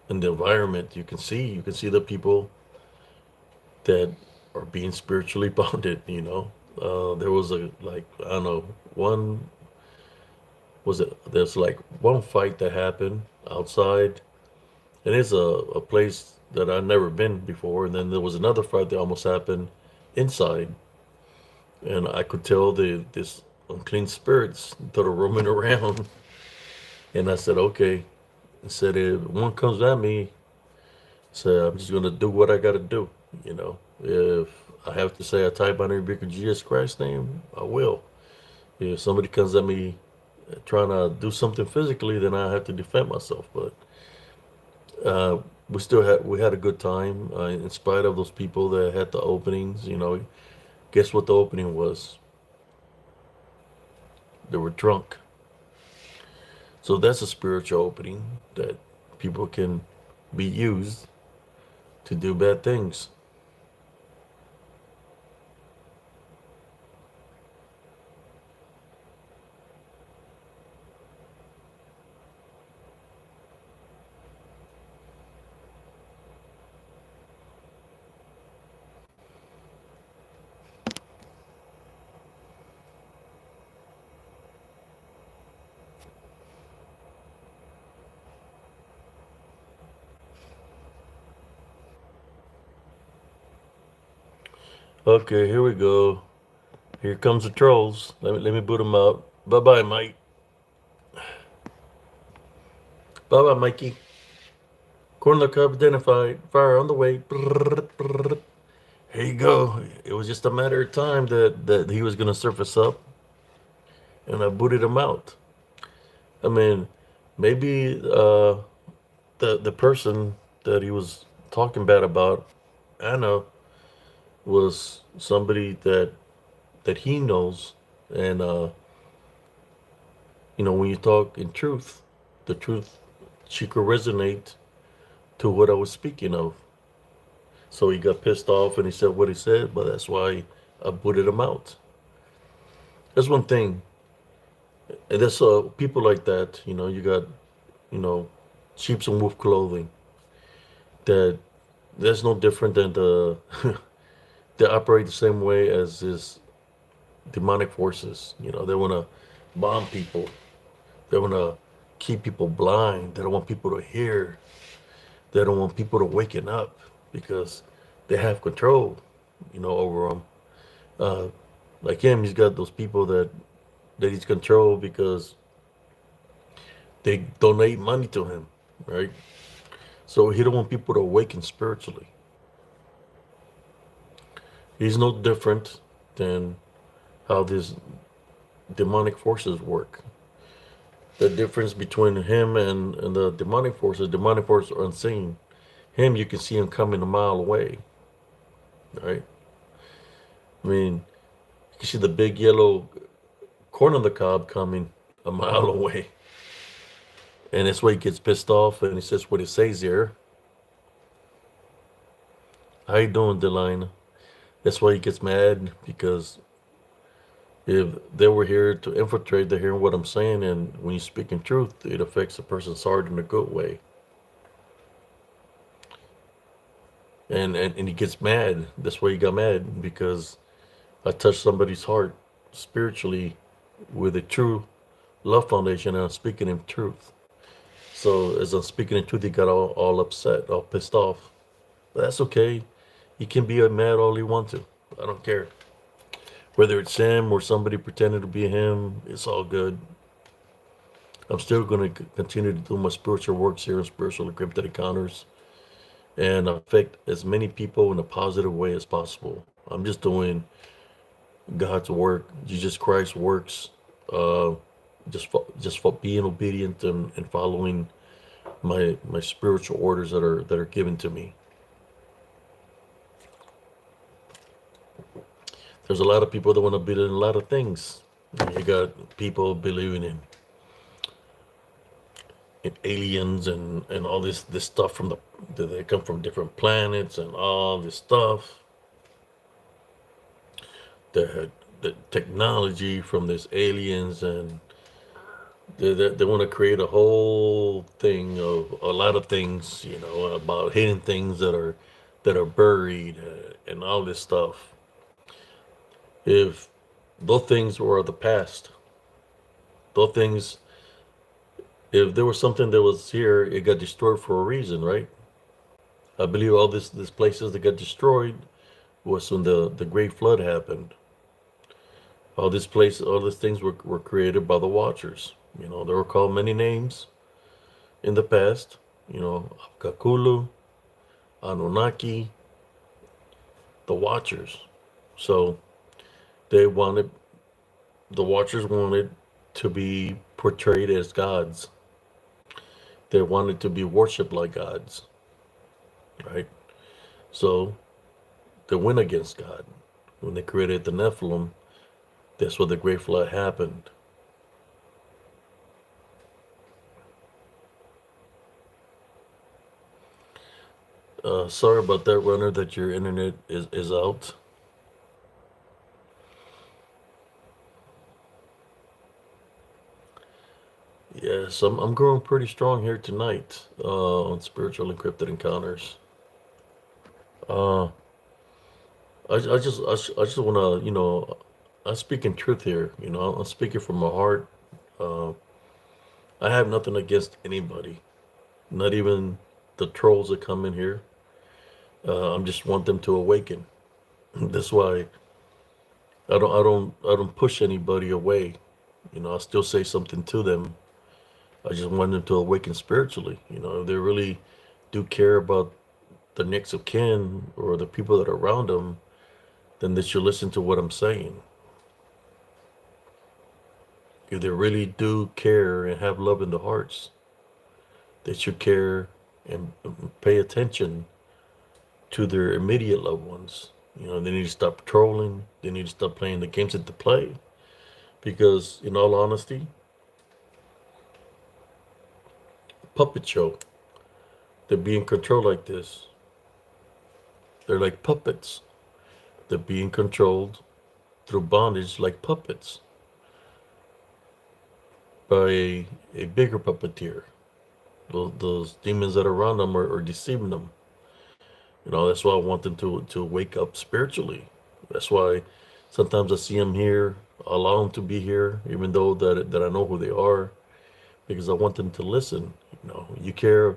in the environment, you can see the people that are being spiritually bonded. There was a like I don't know one was it there's like one fight that happened outside, and it's a place that I've never been before, and then there was another fight that almost happened inside, and I could tell this unclean spirits that are roaming around, and I said, okay. I said, if one comes at me, so I'm just gonna do what I gotta do. If I have to say a type on every big Jesus Christ name, I will. If somebody comes at me trying to do something physically, then I have to defend myself. But uh, we had a good time in spite of those people that had the openings. Guess what the opening was? They were drunk. So that's a spiritual opening that people can be used to do bad things. Okay, here we go. Here comes the trolls. Let me boot them out. Bye bye, Mike. Bye bye, Mikey. Corner Cub identified. Fire on the way. Here you go. It was just a matter of time that he was gonna surface up, and I booted him out. I mean, maybe the person that he was talking bad about, Anna, was somebody that he knows, and when you talk in truth, the truth, she could resonate to what I was speaking of. So he got pissed off and he said what he said, but that's why I booted him out. That's one thing. And there's people like that, you got, you know, sheeps and wolf clothing that that's no different than they operate the same way as this demonic forces. They want to bomb people. They want to keep people blind. They don't want people to hear. They don't want people to waken up because they have control, over them. Uh, like him, he's got those people that he's control because they donate money to him, right? So he don't want people to awaken spiritually. He's no different than how these demonic forces work. The difference between him and the demonic forces are unseen. Him, you can see him coming a mile away, right? I mean, you can see the big yellow corn on the cob coming a mile away. And that's why he gets pissed off and he says what he says there. How you doing, Delina? That's why he gets mad because if they were here to infiltrate, they're hearing what I'm saying, and when you speak in truth, it affects a person's heart in a good way. And he gets mad. That's why he got mad because I touched somebody's heart spiritually with a true love foundation, and I'm speaking in truth. So as I'm speaking in truth, he got all upset, all pissed off. But that's okay. He can be mad all he wants to. I don't care. Whether it's him or somebody pretending to be him, it's all good. I'm still going to continue to do my spiritual works here in Spiritual Encrypted Encounters and affect as many people in a positive way as possible. I'm just doing God's work, Jesus Christ's works, uh, just for being obedient and following my spiritual orders that are given to me. There's a lot of people that want to believe in a lot of things. You got people believing in aliens and all this stuff from that they come from different planets and all this stuff. The technology from these aliens, and they want to create a whole thing of a lot of things, about hidden things that are buried, and all this stuff. If those things were the past, those things, if there was something that was here, it got destroyed for a reason, right? I believe all these places that got destroyed was when the Great Flood happened. All these things were created by the Watchers. They were called many names in the past. Kakulu, Anunnaki, the Watchers. So they wanted, the Watchers wanted to be portrayed as gods. They wanted to be worshipped like gods, right? So they went against God. When they created the Nephilim, that's where the Great Flood happened. Sorry about that, runner, that your internet is out. Yes, I'm growing pretty strong here tonight on Spiritual Encrypted Encounters. Uh, I just want to, I speak in truth here. I'm speaking from my heart. Uh, I have nothing against anybody, not even the trolls that come in here. I'm just want them to awaken. That's why I don't push anybody away. I still say something to them. I just want them to awaken spiritually. If they really do care about the next of kin or the people that are around them, then they should listen to what I'm saying. If they really do care and have love in their hearts, they should care and pay attention to their immediate loved ones. They need to stop trolling. They need to stop playing the games that they play. Because, in all honesty, puppet show, they're being controlled like this. They're like puppets. They're being controlled through bondage like puppets by a bigger puppeteer. Those demons that are around them are deceiving them. That's why I want them to wake up spiritually. That's why sometimes I see them here, allow them to be here, even though that I know who they are, because I want them to listen. You care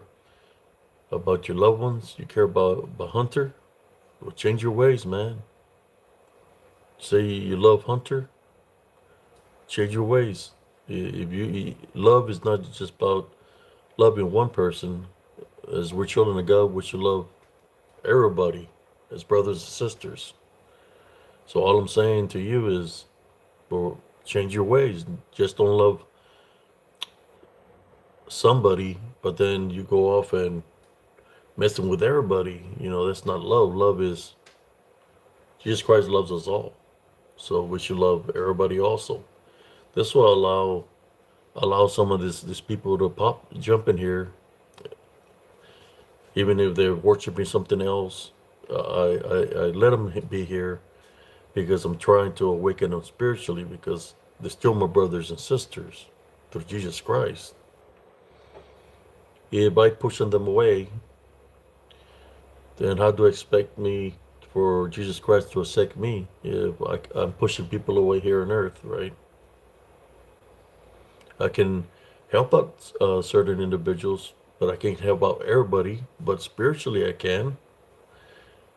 about your loved ones, you care about Hunter, well, change your ways, man. Say you love Hunter, change your ways. If you love is not just about loving one person. As we're children of God, we should love everybody as brothers and sisters. So all I'm saying to you is, well, change your ways. Just don't love somebody, but then you go off and messing with everybody. That's not love. Love is Jesus Christ loves us all. So we should love everybody also. This will allow some of this people to jump in here, even if they're worshiping something else. I let them be here because I'm trying to awaken them spiritually, because they're still my brothers and sisters through Jesus Christ. If by pushing them away, then how do I expect me for Jesus Christ to accept me if I'm pushing people away here on earth, right? I can help out certain individuals, but I can't help out everybody. But spiritually, I can,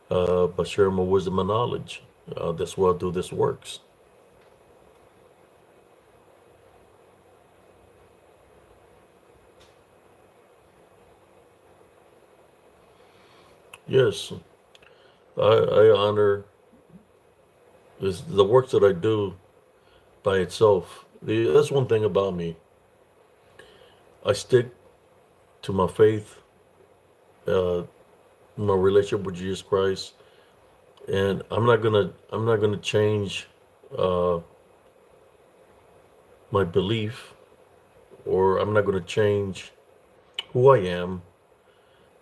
by sharing my wisdom and knowledge. That's why I do this works. Yes, I honor the works that I do by itself. That's one thing about me. I stick to my faith, uh, my relationship with Jesus Christ, and I'm not gonna change uh, my belief, or I'm not gonna change who I am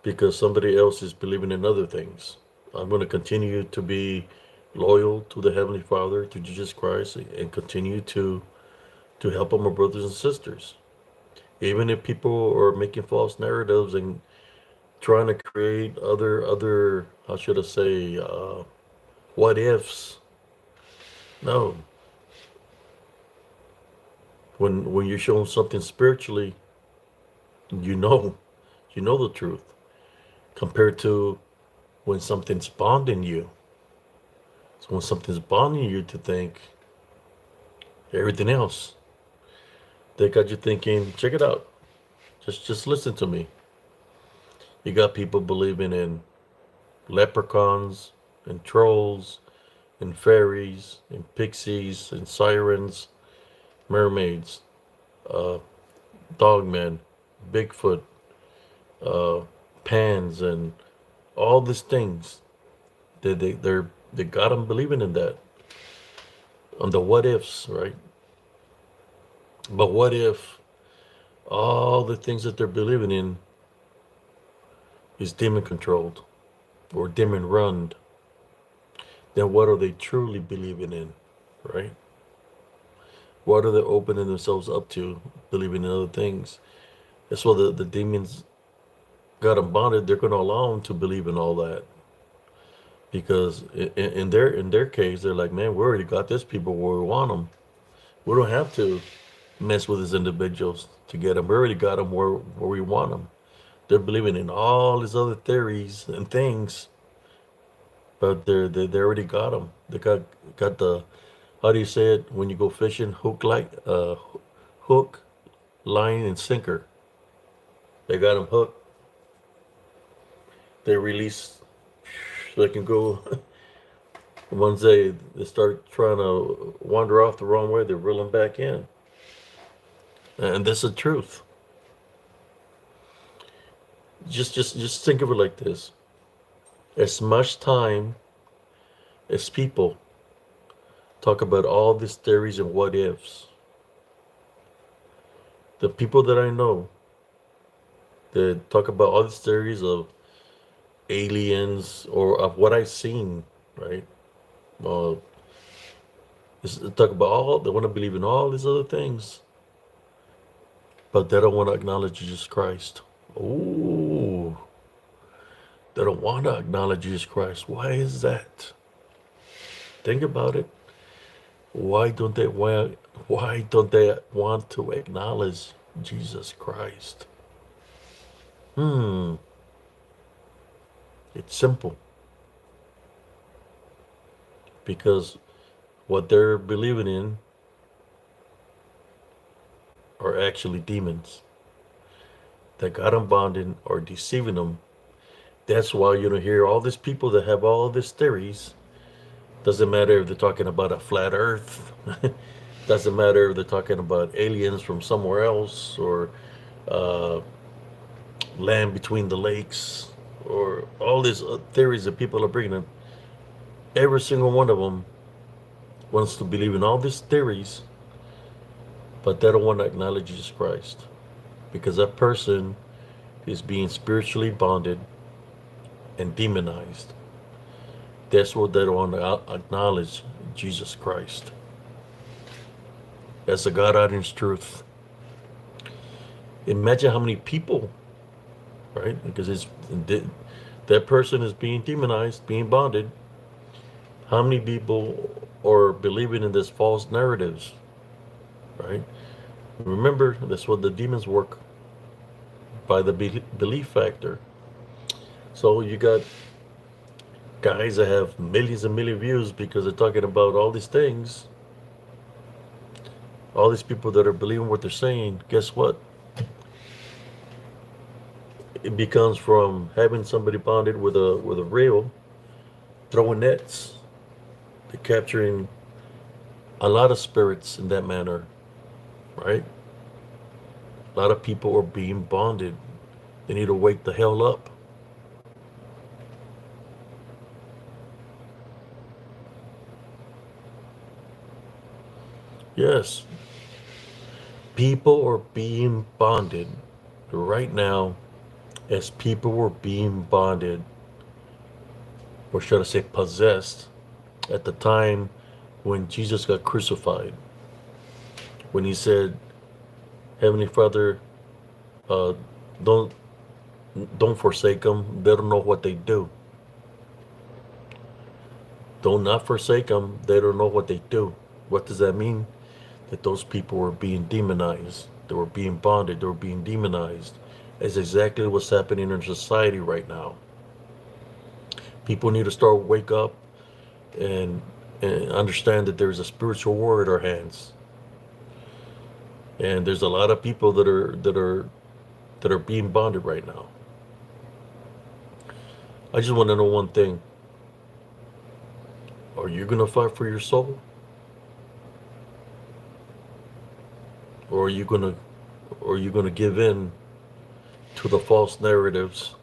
because somebody else is believing in other things. I'm gonna continue to be loyal to the Heavenly Father, to Jesus Christ, and continue to help my brothers and sisters. Even if people are making false narratives and trying to create other how should I say what ifs. No, when you're shown something spiritually, you know you know the truth, compared to when something's bonding you. So when something's bonding you to think everything else, they got you thinking, check it out, just listen to me. You got people believing in leprechauns and trolls and fairies and pixies and sirens, mermaids, uh, dogmen, Bigfoot, uh, pans, and all these things. They got them believing in that, on the what ifs, right? But what if all the things that they're believing in is demon controlled or demon run? Then what are they truly believing in, right? What are they opening themselves up to, believing in other things? That's why the demons got them bonded. They're going to allow them to believe in all that, because in their case, they're like, man, we already got this people where we want them. We don't have to mess with these individuals to get them. We already got them where we want them. They're believing in all these other theories and things, but they already got them. They got the, how do you say it when you go fishing? Hook, line, and sinker. They got them hooked. They release, so they can go. Once they start trying to wander off the wrong way, they reel them back in. And that's the truth. Just think of it like this: as much time as people talk about all these theories and what ifs, the people that I know that talk about all these theories of aliens or of what I've seen, right? Uh, talk about all, they want to believe in all these other things, but they don't want to acknowledge Jesus Christ. Ooh, they don't want to acknowledge Jesus Christ. Why is that? Think about it. Why don't they want to acknowledge Jesus Christ? Hmm, it's simple. Because what they're believing in are actually demons that got them bonded or deceiving them. That's why you don't hear all these people that have all these theories. Doesn't matter if they're talking about a flat Earth. Doesn't matter if they're talking about aliens from somewhere else, or uh, land between the lakes, or all these theories that people are bringing in. Every single one of them wants to believe in all these theories, but they don't want to acknowledge Jesus Christ, because that person is being spiritually bonded and demonized. That's what they don't want to acknowledge, Jesus Christ. That's the God honest truth. Imagine how many people, right? Because that person is being demonized, being bonded. How many people are believing in this false narratives, right? Remember, that's what the demons work, by the belief factor. So you got guys that have millions and million views because they're talking about all these things. All these people that are believing what they're saying, guess what? It becomes from having somebody bonded with a reel, throwing nets, to capturing a lot of spirits in that manner, right? A lot of people are being bonded. They need to wake the hell up. Yes, people are being bonded right now, as people were being bonded, or should I say possessed, at the time when Jesus got crucified. When he said, Heavenly Father, uh, don't don't forsake them. They don't know what they do. Don't not forsake them. They don't know what they do. What does that mean? That those people were being demonized. They were being bonded. They were being demonized. It's exactly what's happening in society right now. People need to start wake up and and understand that there's a spiritual war at our hands. And there's a lot of people that are being bonded right now. I just want to know one thing. Are you gonna fight for your soul? Or are you gonna give in to the false narratives,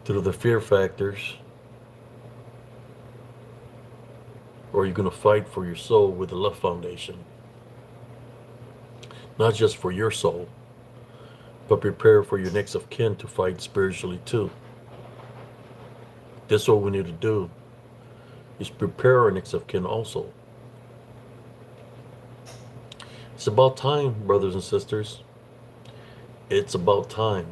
to the fear factors? Or are you gonna fight for your soul with the love foundation? Not just for your soul, but prepare for your next of kin to fight spiritually too. That's what we need to do, is prepare our next of kin also. It's about time, brothers and sisters. It's about time.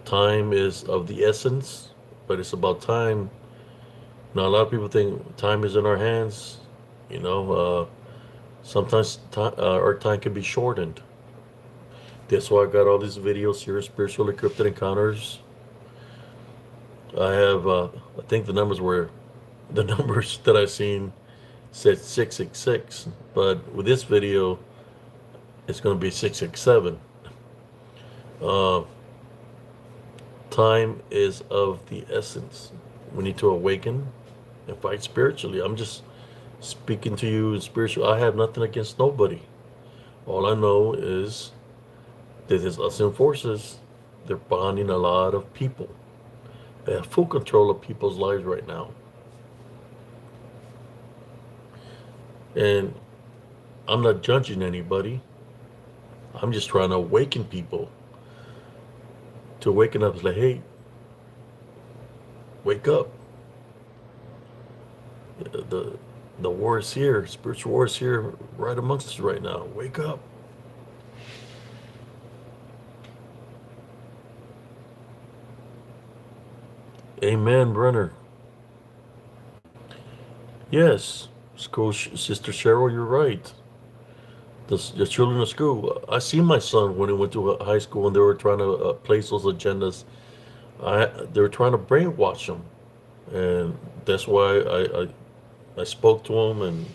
Time is of the essence, but it's about time. Now, a lot of people think time is in our hands. You know, sometimes our time can be shortened. That's why I got all these videos here, spiritual encrypted encounters. I have, I think the numbers that I've seen said 666, but with this video, it's going to be 667. Uh, Time is of the essence. We need to awaken and fight spiritually. I'm just speaking to you in spiritual. I have nothing against nobody. All I know is that there's unseen forces. They're bonding a lot of people. They have full control of people's lives right now. And I'm not judging anybody. I'm just trying to awaken people. To waken up is like, hey, wake up. The the war is here. Spiritual war is here right amongst us right now. Wake up. Amen, Brenner. Yes, school, Sister Cheryl, you're right. The children of school. I see my son when he went to high school and they were trying to place those agendas. They were trying to brainwash him, and that's why I spoke to him and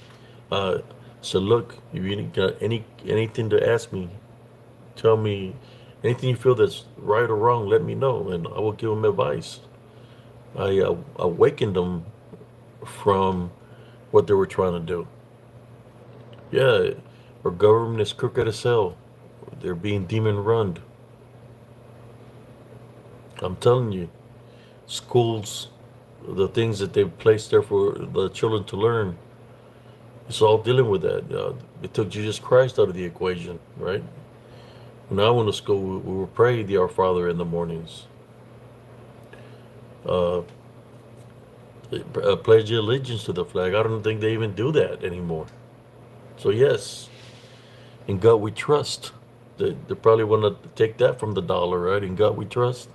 said, "Look, if you got anything to ask me, tell me anything you feel that's right or wrong. Let me know, and I will give him advice." I awakened them from what they were trying to do. Yeah, our government is crooked as hell. They're being demon run. I'm telling you, schools, the things that they've placed there for the children to learn, it's all dealing with that. It took Jesus Christ out of the equation, right? When I went to school, we were praying the Our Father in the mornings. Uh, pledge allegiance to the flag. I don't think they even do that anymore. So yes, in God we trust. They probably want to take that from the dollar, right? In God we trust.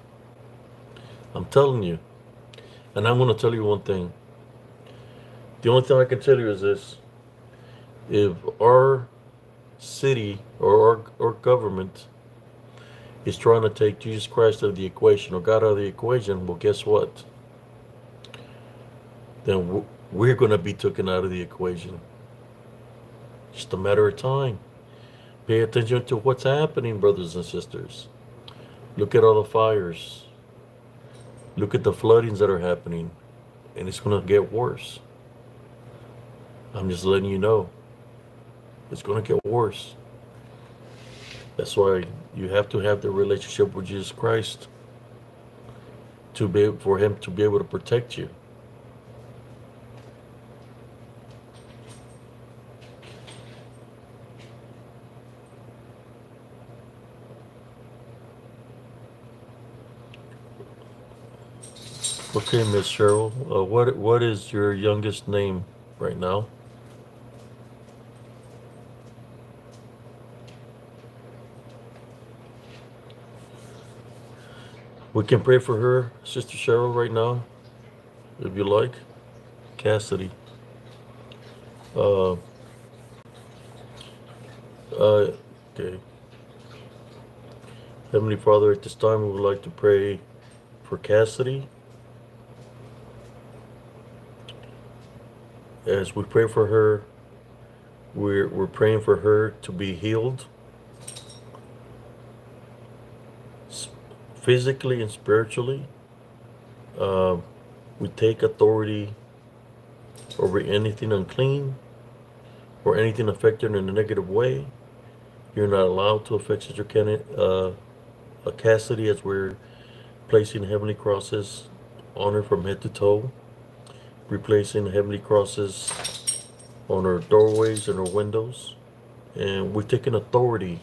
I'm telling you. And I'm going to tell you one thing. The only thing I can tell you is this. If our city or our government is trying to take Jesus Christ out of the equation or God out of the equation, well, guess what? Then we're going to be taken out of the equation. Just a matter of time. Pay attention to what's happening, brothers and sisters. Look at all the fires. Look at the floodings that are happening. And it's going to get worse. I'm just letting you know. It's going to get worse. That's why you have to have the relationship with Jesus Christ for him to be able to protect you. Okay, Miss Cheryl, what is your youngest name right now? We can pray for her, Sister Cheryl, right now, if you like. Cassidy. Uh, uh, okay. Heavenly Father, at this time we would like to pray for Cassidy. As we pray for her, we're praying for her to be healed physically and spiritually. Uh, we take authority over anything unclean or anything affected in a negative way. You're not allowed to affect Sister Cassidy as we're placing heavenly crosses on her from head to toe, replacing heavenly crosses on her doorways and her windows. And we're taking authority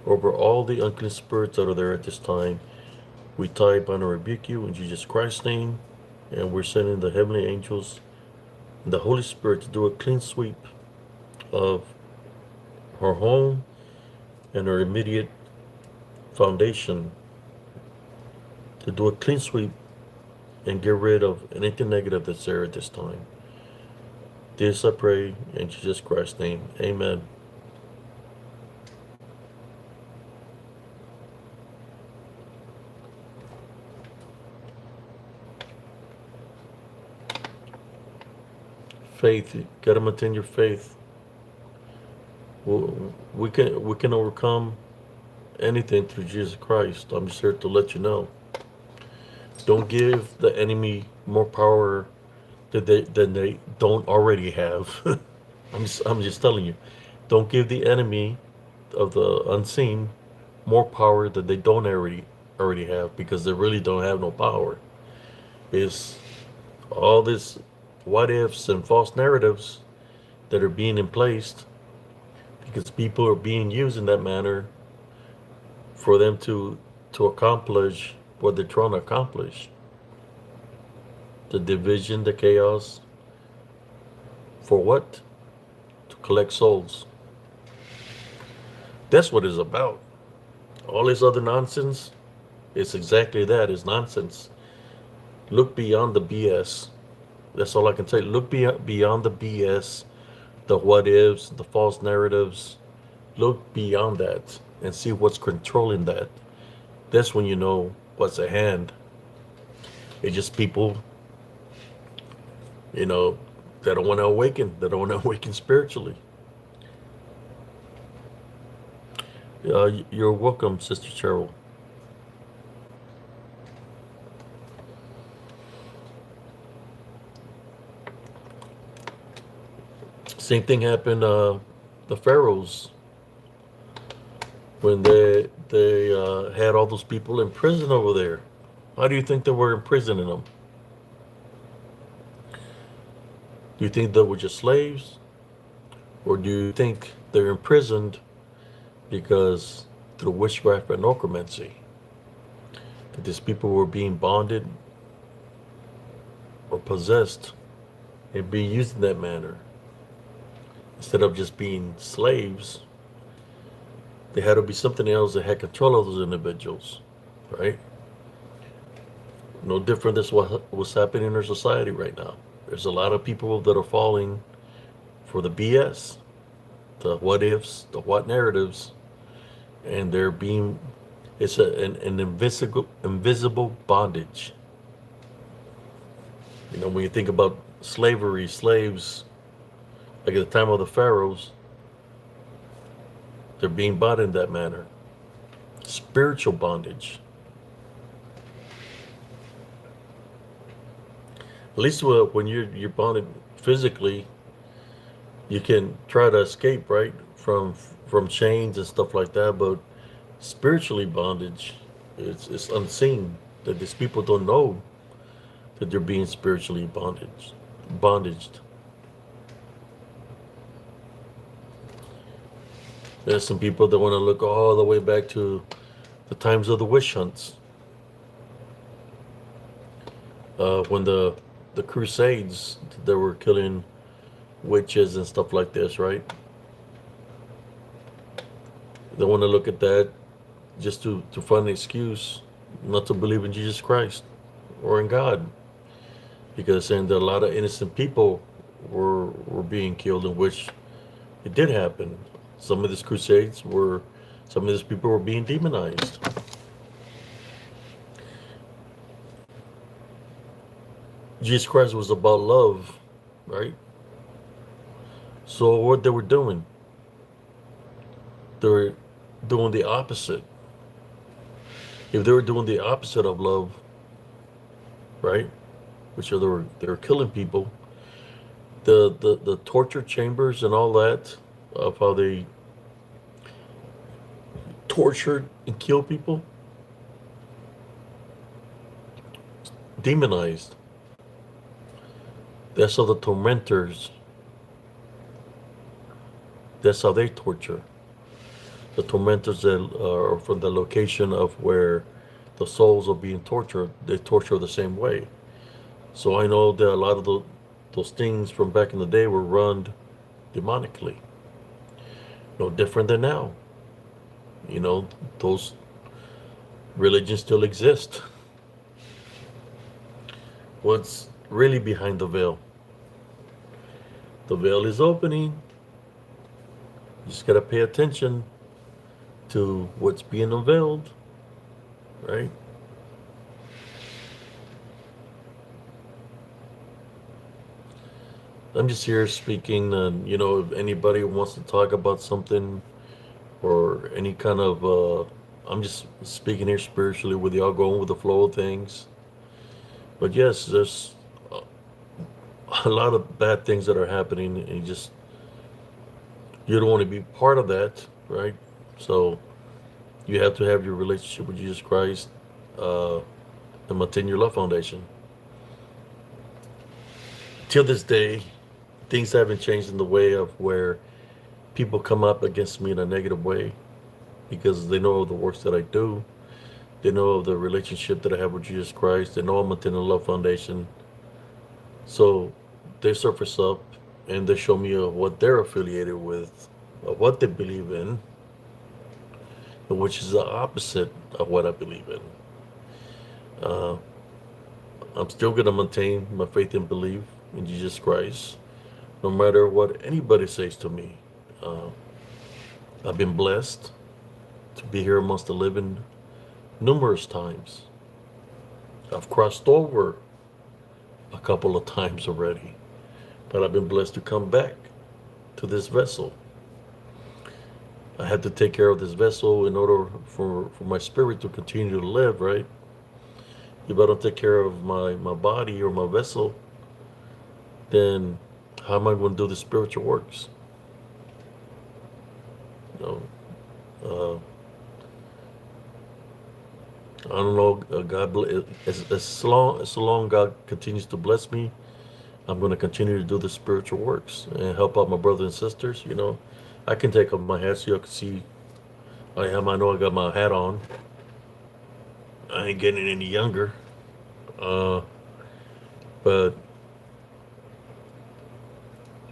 over all the unclean spirits that are there at this time. We tie, bind, and rebuke you in Jesus Christ's name. And we're sending the heavenly angels and the Holy Spirit to do a clean sweep of her home and her immediate foundation, to do a clean sweep and get rid of anything negative that's there at this time. This I pray in Jesus Christ's name. Amen. Faith, you gotta maintain your faith. We can overcome anything through Jesus Christ. I'm just here to let you know. Don't give the enemy more power than they don't already have. I'm just telling you. Don't give the enemy of the unseen more power that they don't already have, because they really don't have no power. It's all this what ifs and false narratives that are being emplaced because people are being used in that manner for them to accomplish what they're trying to accomplish. The division, the chaos. For what? To collect souls. That's what it's about. All this other nonsense, it's exactly that. It's nonsense. Look beyond the BS. That's all I can say. Look beyond the BS, the what ifs, the false narratives. Look beyond that and see what's controlling that. That's when you know what's at hand. It's just people, you know, that don't want to awaken. That don't want to awaken spiritually. You're welcome, Sister Cheryl. Same thing happened. The pharaohs, when they had all those people in prison over there. How do you think they were imprisoning them? Do you think they were just slaves, or do you think they're imprisoned because through witchcraft and necromancy, that these people were being bonded or possessed and being used in that manner? Instead of just being slaves, there had to be something else that had control of those individuals, right? No different than what's happening in our society right now. There's a lot of people that are falling for the BS, the what ifs, the what narratives, and they're being, it's an invisible bondage. You know, when you think about slavery, slaves, like at the time of the pharaohs, they're being bought in that manner. Spiritual bondage. At least when you're bonded physically, you can try to escape, right, from chains and stuff like that. But spiritually bondage, it's unseen. That these people don't know that they're being spiritually bondaged. There's some people that want to look all the way back to the times of the witch hunts, when the Crusades, they were killing witches and stuff like this, right? They want to look at that just to find an excuse not to believe in Jesus Christ or in God, because saying that a lot of innocent people were being killed, in which it did happen. Some of these crusades were, some of these people were being demonized. Jesus Christ was about love, right? So what they were doing, they were doing the opposite. If they were doing the opposite of love, right, which are they were killing people, the torture chambers and all that, of how they tortured and killed people, demonized. That's how the tormentors, that's how they torture. The tormentors that are from the location of where the souls are being tortured, they torture the same way. So I know that a lot of those things from back in the day were run demonically. No different than now. You know, those religions still exist. What's really behind the veil? The veil is opening. You just gotta pay attention to what's being unveiled, right? I'm just here speaking, and you know, if anybody wants to talk about something or any kind of, I'm just speaking here spiritually with y'all, going with the flow of things. But yes, there's a lot of bad things that are happening, and you don't want to be part of that, right? So you have to have your relationship with Jesus Christ, and maintain your love foundation. Till this day, things haven't changed in the way of where people come up against me in a negative way, because they know of the works that I do. They know of the relationship that I have with Jesus Christ. They know I'm within the love foundation. So they surface up and they show me what they're affiliated with, what they believe in, which is the opposite of what I believe in. Uh, I'm still going to maintain my faith and belief in Jesus Christ, no matter what anybody says to me. Uh, I've been blessed to be here amongst the living numerous times. I've crossed over a couple of times already, but I've been blessed to come back to this vessel. I had to take care of this vessel in order for my spirit to continue to live, right? If I don't take care of my body or my vessel, then How am I going to do the spiritual works? You know, uh, I don't know. God, as long God continues to bless me, I'm going to continue to do the spiritual works and help out my brothers and sisters. I can take off my hat so you can see I am. I know I got my hat on. I ain't getting any younger. Uh, but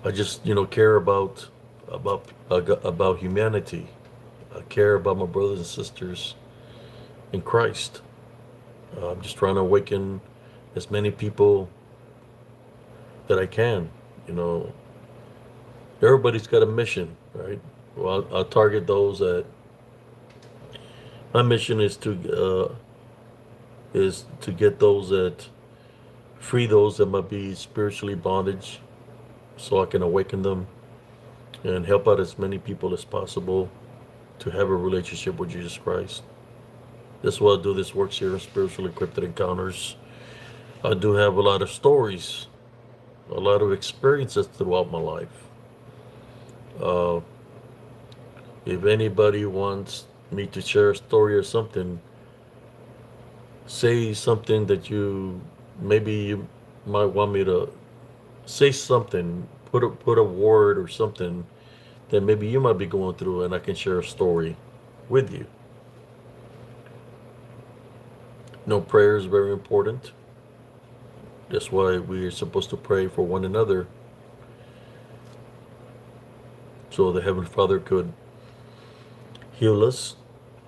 I just, care about humanity. I care about my brothers and sisters in Christ. I'm just trying to awaken as many people that I can. You know, everybody's got a mission, right? Well, I'll target those that my mission is to get those that free those that might be spiritually bondage, so I can awaken them and help out as many people as possible to have a relationship with Jesus Christ. That's why I do this works here in Spiritually Encrypted Encounters. I do have a lot of stories, a lot of experiences throughout my life. Uh, if anybody wants me to share a story or something, say something that maybe you might want me to say something, put a word or something that maybe you might be going through, and I can share a story with you. No, prayer is very important. That's why we are supposed to pray for one another, so the Heavenly Father could heal us,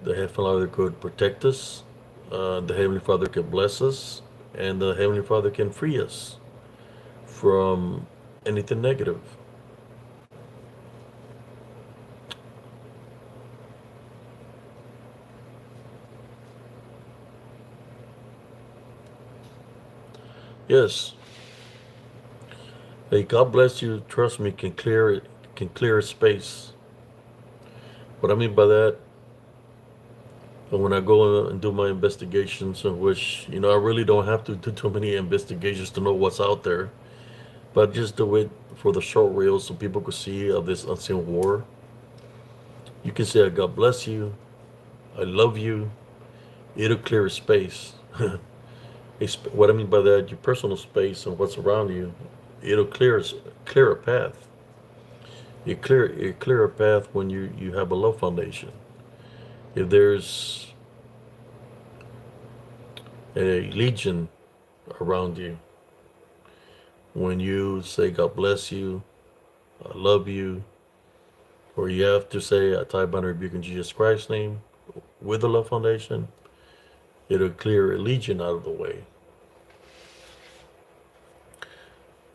the Heavenly Father could protect us, the Heavenly Father could bless us, and the Heavenly Father can free us from anything negative. Yes, hey, God bless you. Trust me, can clear a space. What I mean by that, when I go and do my investigations, in which I really don't have to do too many investigations to know what's out there, but just do it for the short reels so people could see of this unseen war. You can say, "God bless you. I love you." It'll clear a space. What I mean by that, your personal space and what's around you, it'll clear a path. You clear a path when you have a love foundation. If there's a legion around you, when you say God bless you, I love you, or you have to say I tie bind and rebuke in Jesus Christ's name with the love foundation, it'll clear a legion out of the way.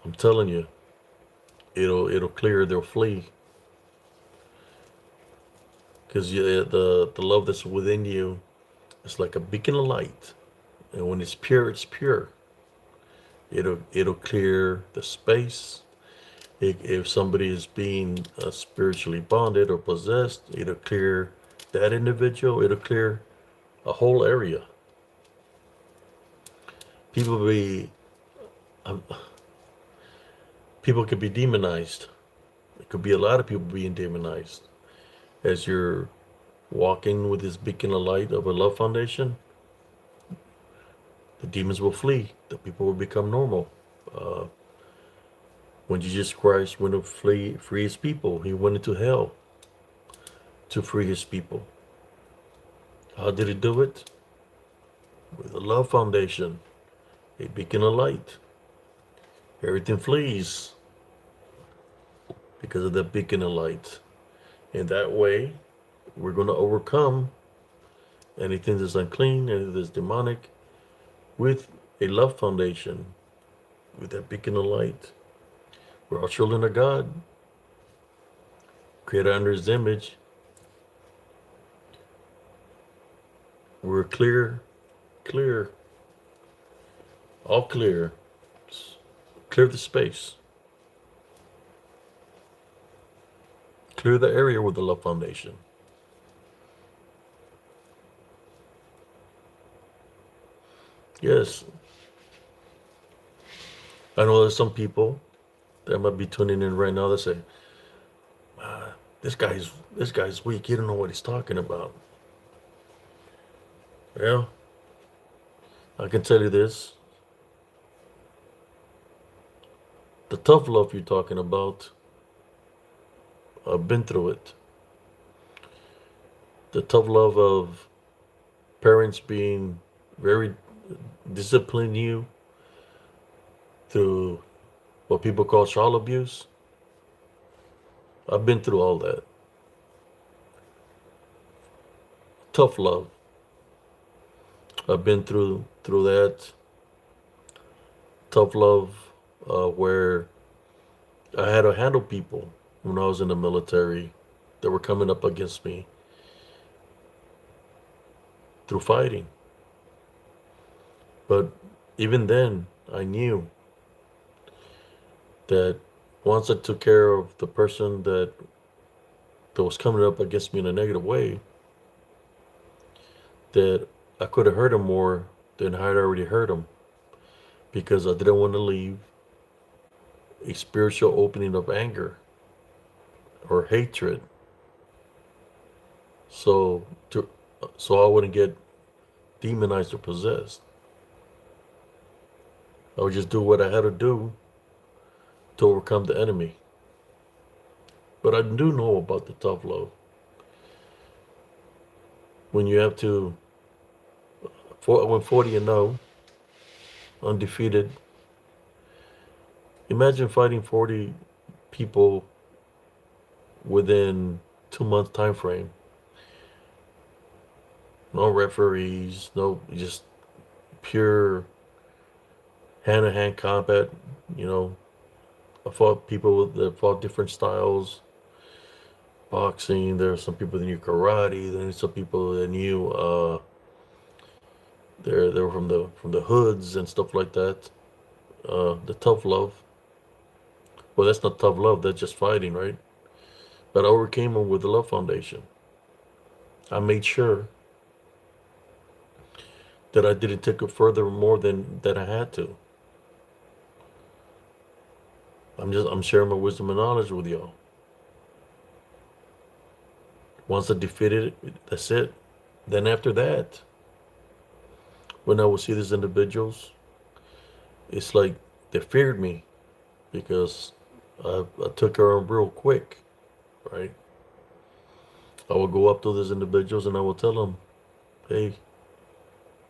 I'm telling you, it'll clear. They'll flee because the love that's within you is like a beacon of light, and when it's pure, it's pure. It'll clear the space. If somebody is being spiritually bonded or possessed, it'll clear that individual. It'll clear a whole area. People be um, people could be demonized. It could be a lot of people being demonized as you're walking with this beacon of light of a love foundation. The demons will flee. The people will become normal. Uh, when Jesus Christ went to free his people, he went into hell to free his people. How did he do it? With a love foundation, a beacon of light. Everything flees because of that beacon of light. And that way, we're going to overcome anything that's unclean, anything that's demonic, with a love foundation, with that beacon of light. We're all children of God, created under his image. We're clear, all clear. Clear the space. Clear the area with the love foundation. Yes, I know there's some people that might be tuning in right now. They say, this guy's weak. He don't know what he's talking about. Well, I can tell you this: the tough love you're talking about, I've been through it. The tough love of parents being very discipline you through what people call child abuse. I've been through all that. Tough love. I've been through that. Tough love, where I had to handle people when I was in the military that were coming up against me through fighting. But even then, I knew that once I took care of the person that was coming up against me in a negative way, that I could have hurt him more than I had already hurt him, because I didn't want to leave a spiritual opening of anger or hatred. So to so I wouldn't get demonized or possessed. I would just do what I had to do to overcome the enemy. But I do know about the tough love. When you have to, when 40 and 0, undefeated, imagine fighting 40 people within 2 month time frame. No referees, no, just pure hand-to-hand combat. You know, I fought people that fought different styles. Boxing. There are some people that knew karate. There's some people that knew they were from the hoods and stuff like that. The tough love. Well, that's not tough love. That's just fighting, right? But I overcame them with the Love Foundation. I made sure that I didn't take it further more than I had to. I'm sharing my wisdom and knowledge with y'all. Once I defeated it, that's it. Then after that, when I would see these individuals, it's like they feared me because I took care of them real quick, right? I would go up to these individuals and I would tell them, hey,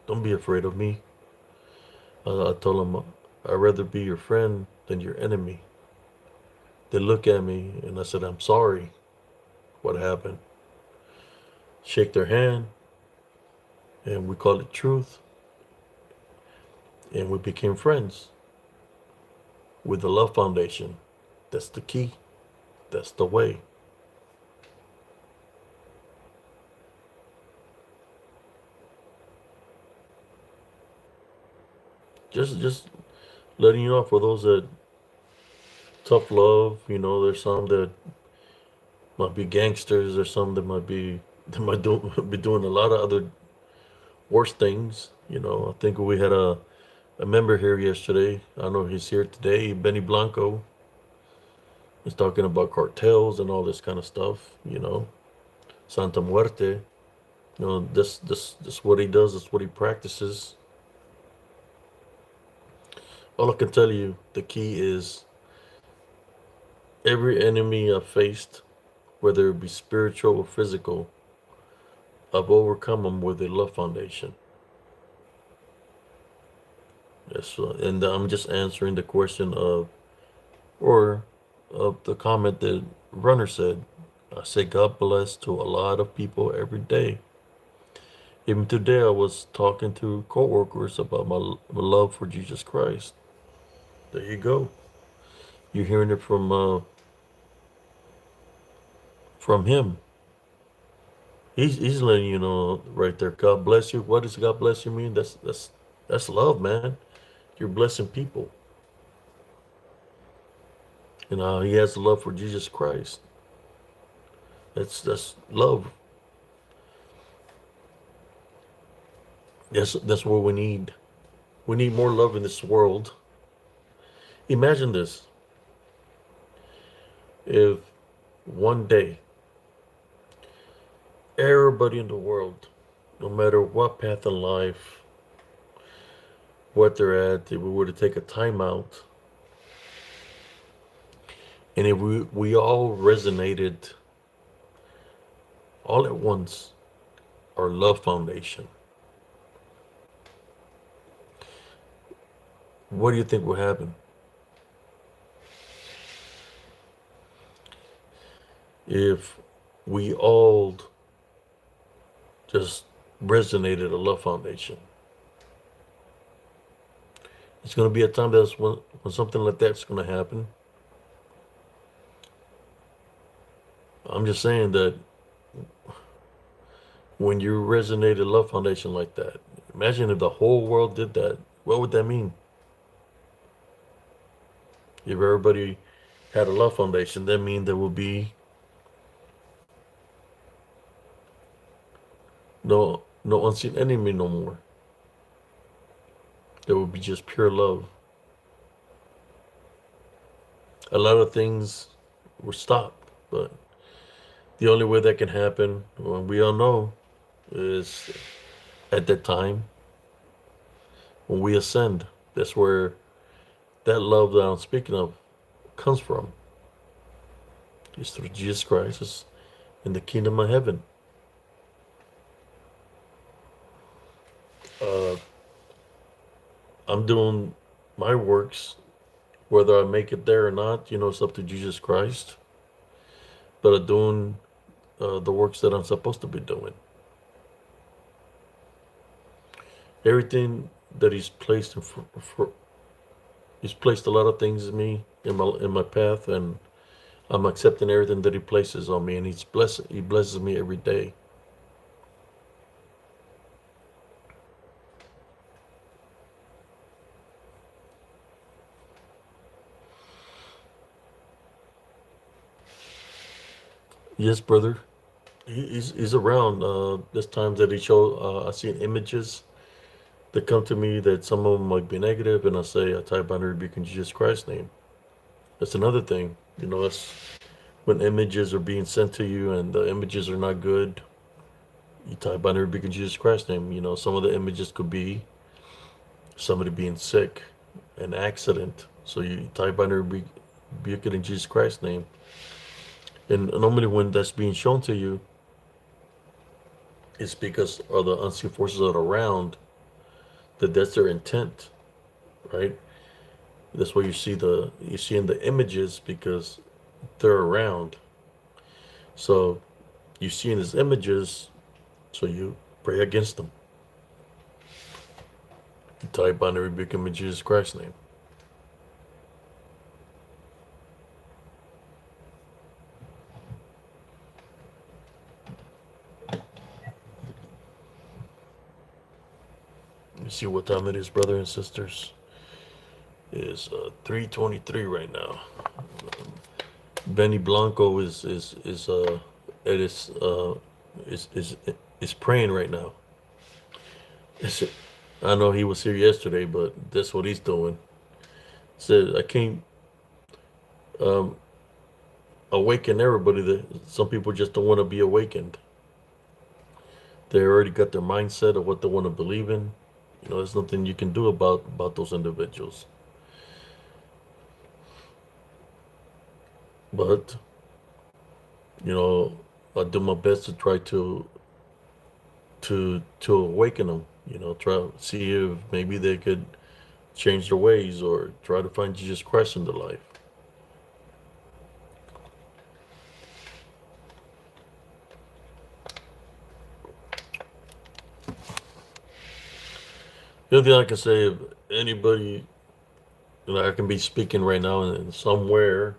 don't be afraid of me. I told them, I'd rather be your friend than your enemy. They look at me and I said, I'm sorry. What happened? Shake their hand, and we call it truth. And we became friends with the Love Foundation. That's the key. That's the way. Just letting you know, for those that tough love, there's some that might be gangsters, there's some that be doing a lot of other worse things. I think we had a member here yesterday. I don't know if he's here today. Benny Blanco is talking about cartels and all this kind of stuff. Santa Muerte. This what he does. That's what he practices. All I can tell you, the key is every enemy I've faced, whether it be spiritual or physical, I've overcome them with a Love Foundation. Yes, and I'm just answering the question or of the comment that Runner said. I say God bless to a lot of people every day. Even today, I was talking to coworkers about my love for Jesus Christ. There you go. You're hearing it from him. He's letting you know right there. God bless you. What does God bless you mean? That's love, man. You're blessing people. He has love for Jesus Christ. That's love. That's what we need. We need more love in this world. Imagine this. If one day everybody in the world, no matter what path in life, what they're at, if we were to take a time out, and if we all resonated all at once, our love foundation, what do you think will happen? If we all just resonated a love foundation, it's going to be a time that's when something like that's going to happen. I'm just saying that when you resonate a love foundation like that, imagine if the whole world did that. What would that mean? If everybody had a love foundation, that means there would be no unseen enemy no more. There would be just pure love. A lot of things were stopped, but the only way that can happen, well, we all know, is at that time when we ascend. That's where that love that I'm speaking of comes from. It's through Jesus Christ. It's in the kingdom of heaven. Uh, I'm doing my works, whether I make it there or not. It's up to Jesus Christ. But I'm doing the works that I'm supposed to be doing. Everything that He's placed He's placed a lot of things in me in my path, and I'm accepting everything that He places on me, and He blesses me every day. Yes, brother. He's around. There's times that I see images that come to me that some of them might be negative, and I say, I type binary rebuke in Jesus Christ's name. That's another thing. That's when images are being sent to you and the images are not good. You type binary rebuke in Jesus Christ's name. Some of the images could be somebody being sick, an accident. So you type binary rebuke it in Jesus Christ's name. And normally when that's being shown to you, it's because of the unseen forces that are around, that's their intent, right? That's why you see in the images because they're around. So you see in these images, so you pray against them. You type binary rebuke them in Jesus Christ's name. You see what time it is, brothers and sisters. It is 3:23 right now. Benny Blanco it is praying right now. It's, I know he was here yesterday, but that's what he's doing. Said I can't um, awaken everybody. That some people just don't want to be awakened. They already got their mindset of what they want to believe in. There's nothing you can do about those individuals. But I do my best to try to awaken them. Try to see if maybe they could change their ways or try to find Jesus Christ in their life. The other thing I can say, if anybody, I can be speaking right now, and somewhere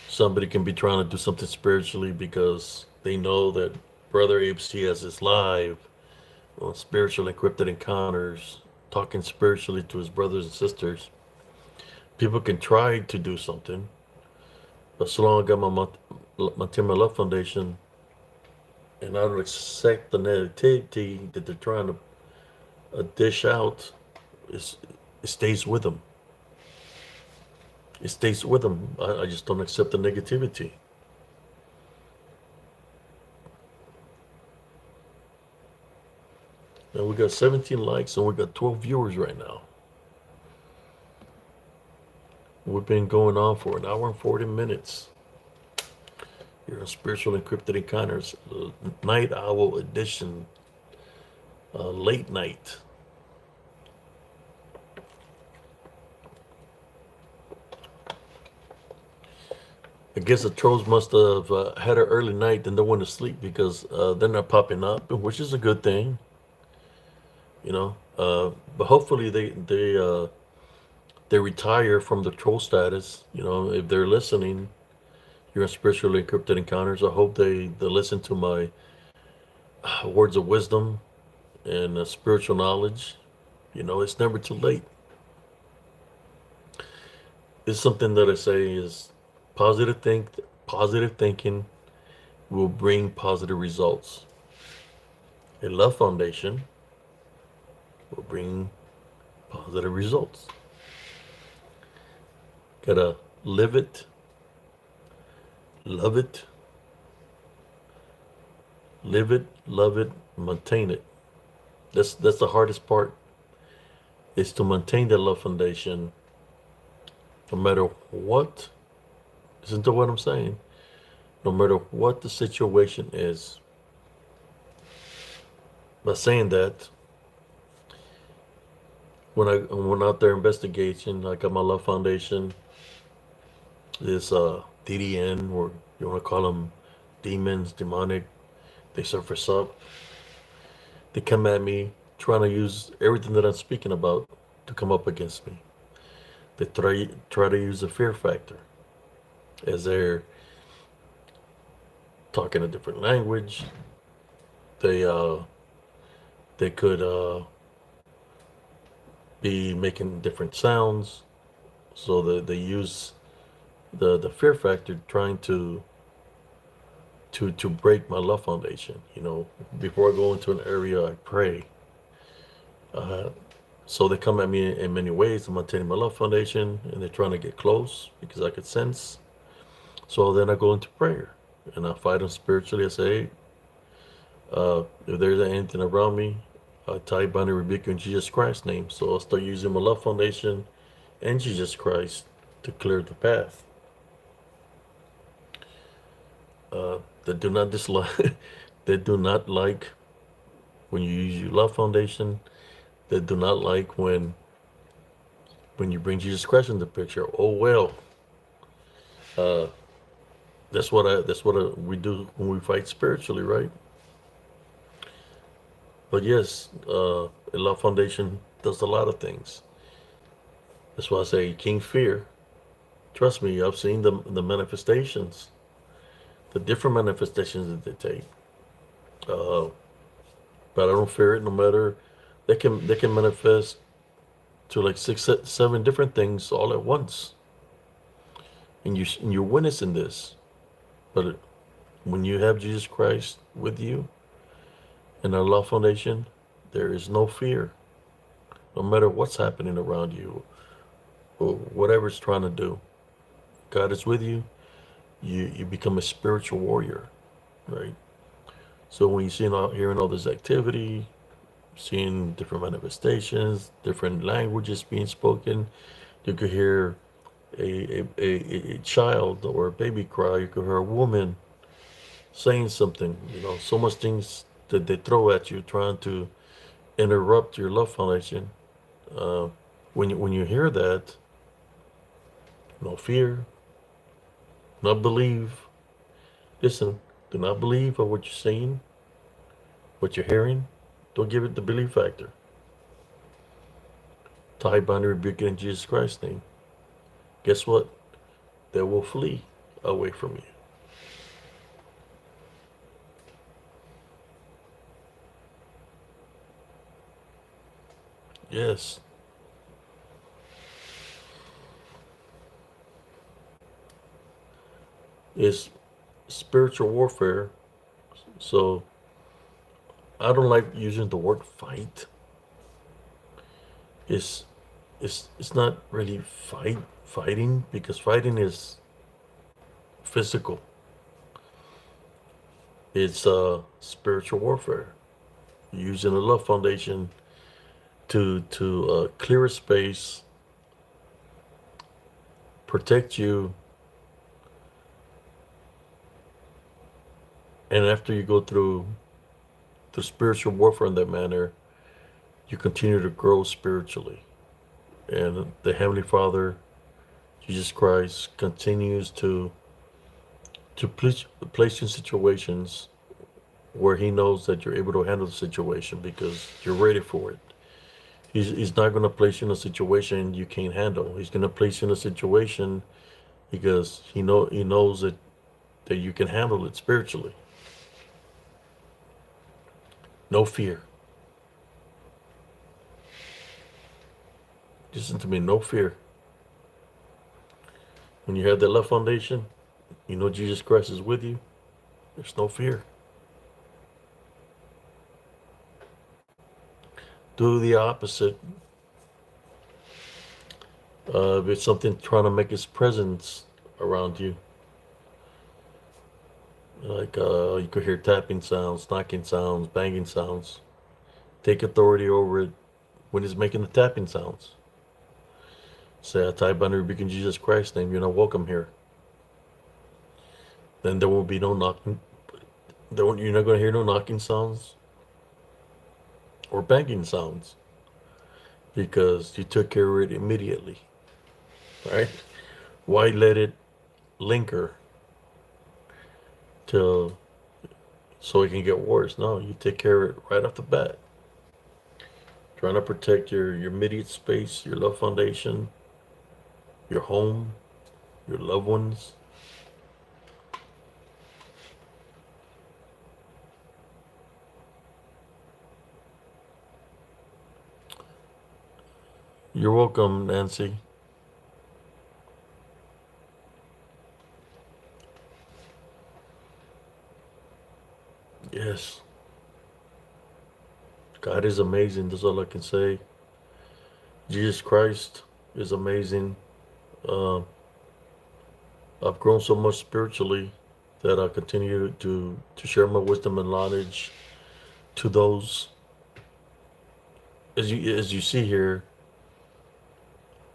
somebody can be trying to do something spiritually because they know that Brother ABC has his live on spiritual encrypted encounters, talking spiritually to his brothers and sisters. People can try to do something, but so long I got my Timber Love Foundation, and I don't accept the negativity that they're trying to dish out, it stays with them. it stays with them. I just don't accept the negativity. And we got 17 likes and we got 12 viewers right now. We've been going on for an hour and 40 minutes. You're on Spiritual Encrypted Encounters, Night Owl Edition, late night. I guess the trolls must have had an early night and they went to sleep because they're not popping up, which is a good thing, you know. But hopefully they retire from the troll status. You know, if they're listening, you're on Spiritually Encrypted Encounters. I hope they listen to my words of wisdom and spiritual knowledge. You know, it's never too late. It's something that I say is positive thinking will bring positive results. A love foundation will bring positive results. Gotta live it, love it, live it, love it, maintain it. That's the hardest part, is to maintain that love foundation no matter what. Listen to what I'm saying. No matter what the situation is. By saying that, when I went out there investigation, I got my love foundation. This DDN, or you want to call them demons, demonic, they surface up. They come at me trying to use everything that I'm speaking about to come up against me. They try to use the fear factor as they're talking a different language. They could be making different sounds, so that they use the fear factor trying to break my love foundation. You know, before I go into an area, I pray. Uh, so they come at me in many ways. I'm maintaining my love foundation, and they're trying to get close because I could sense. So then I go into prayer, and I fight them spiritually. I say, if there's anything around me, I tie, bind, and rebuke you in Jesus Christ's name. So I'll start using my love foundation and Jesus Christ to clear the path. They do not dislike, they do not like when you use your love foundation. They do not like when you bring Jesus Christ in the picture. Oh well, uh, that's what we do when we fight spiritually, right? But yes, a love foundation does a lot of things. That's why I say King Fear. Trust me, I've seen the manifestations, the different manifestations that they take. Uh, but I don't fear it. No matter, they can manifest to like six, seven different things all at once, and you're witnessing this. But when you have Jesus Christ with you and our love foundation, there is no fear, no matter what's happening around you or whatever it's trying to do. God is with you. You become a spiritual warrior, right? So when you're hearing all this activity, seeing different manifestations, different languages being spoken, you could hear a child or a baby cry. You could hear a woman saying something. You know, so much things that they throw at you, trying to interrupt your love foundation. Uh, when you hear that, no fear, not believe. Listen, do not believe of what you're seeing, what you're hearing. Don't give it the belief factor. Tie, bind, and rebuke it in Jesus Christ's name. Guess what? They will flee away from you. Yes. It's spiritual warfare. So I don't like using the word fight. It's it's not really fighting, because fighting is physical. It's spiritual warfare. Using the love foundation to clear a space, protect you, and after you go through the spiritual warfare in that manner, you continue to grow spiritually. And the Heavenly Father, Jesus Christ, continues to place you in situations where He knows that you're able to handle the situation because you're ready for it. He's not going to place you in a situation you can't handle. He's going to place you in a situation because he knows that you can handle it spiritually. No fear. Listen to me, no fear. When you have that love foundation, you know Jesus Christ is with you. There's no fear. Do the opposite. If it's something trying to make His presence around you, like you could hear tapping sounds, knocking sounds, banging sounds. Take authority over it when it's making the tapping sounds. Say, I tie bind and rebuke in Jesus Christ's name. You're not welcome here. Then there will be no knocking. You're not going to hear no knocking sounds or banging sounds because you took care of it immediately. Right? Why let it linger till so it can get worse? No, you take care of it right off the bat. Trying to protect your immediate space, your love foundation, your home, your loved ones. You're welcome, Nancy. Yes. God is amazing. That's all I can say. Jesus Christ is amazing. Uh, I've grown so much spiritually that I continue to share my wisdom and knowledge to those. As you see here,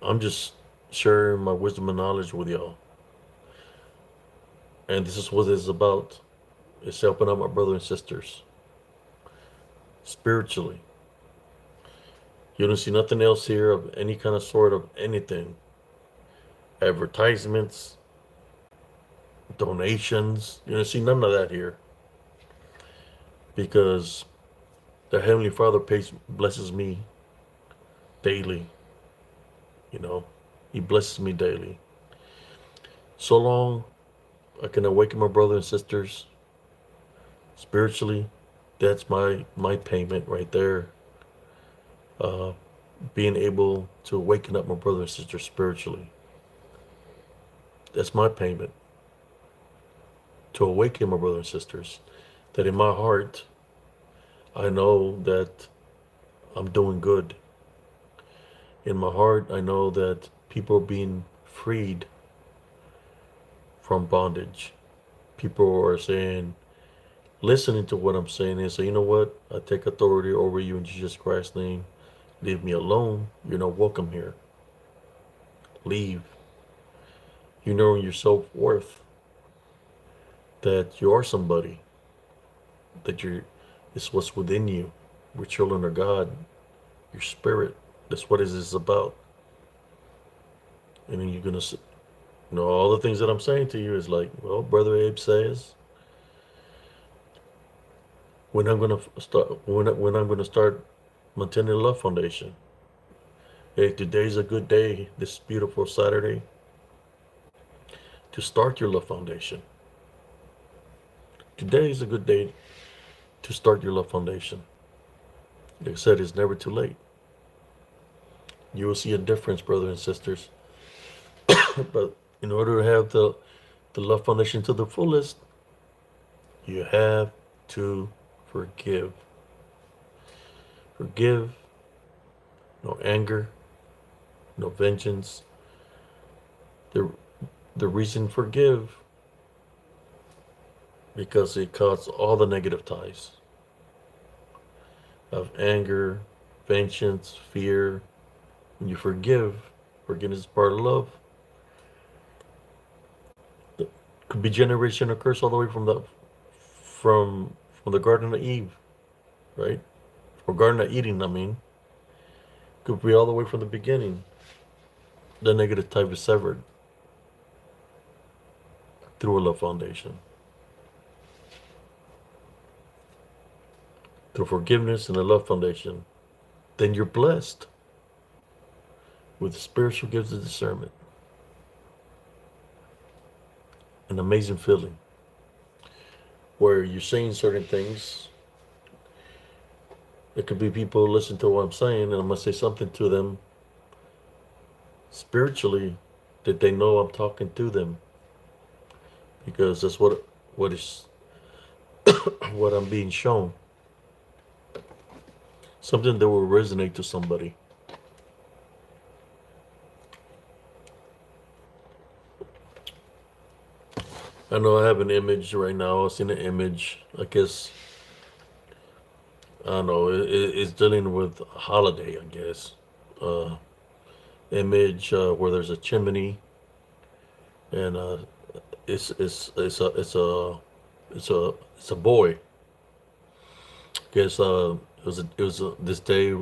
I'm just sharing my wisdom and knowledge with y'all. And this is what it's about. It's helping out my brothers and sisters spiritually. You don't see nothing else here of any kind of sort of anything. Advertisements, donations. You don't see none of that here. Because the Heavenly Father blesses me daily. You know, He blesses me daily. So long I can awaken my brothers and sisters spiritually. That's my payment right there. Uh, being able to awaken up my brothers and sisters spiritually. That's my payment. To awaken my brothers and sisters. That in my heart, I know that I'm doing good. In my heart, I know that people are being freed from bondage. People are saying, listening to what I'm saying and say, you know what? I take authority over you in Jesus Christ's name. Leave me alone. You're not welcome here. Leave. You know your self-worth. That you are somebody. That it's what's within you. We're children of God. Your spirit. That's what it is about. And then you're going to, all the things that I'm saying to you is like, well, Brother Abe says, when I'm going to start maintaining the Love Foundation. Hey, today's a good day, this beautiful Saturday, to start your Love Foundation. Today is a good day to start your Love Foundation. Like I said, it's never too late. You will see a difference, brothers and sisters. But in order to have the Love Foundation to the fullest, you have to forgive. Forgive. No anger. No vengeance. The the reason forgive because it cuts all the negative ties of anger, vengeance, fear. When you forgive, forgiveness is part of love. It could be generational curse all the way from the Garden of Eve, right? Or Garden of Eden, I mean. Could be all the way from the beginning. The negative type is severed through a love foundation. Through forgiveness and a love foundation. Then you're blessed with the spiritual gifts of discernment. An amazing feeling where you're saying certain things. It could be people listen to what I'm saying, and I'm gonna say something to them spiritually that they know I'm talking to them because that's what is what I'm being shown. Something that will resonate to somebody. I know I have an image right now. I've seen an image. I guess I don't know. It's dealing with a holiday. I guess. Uh, Image where there's a chimney and it's a boy. Guess this day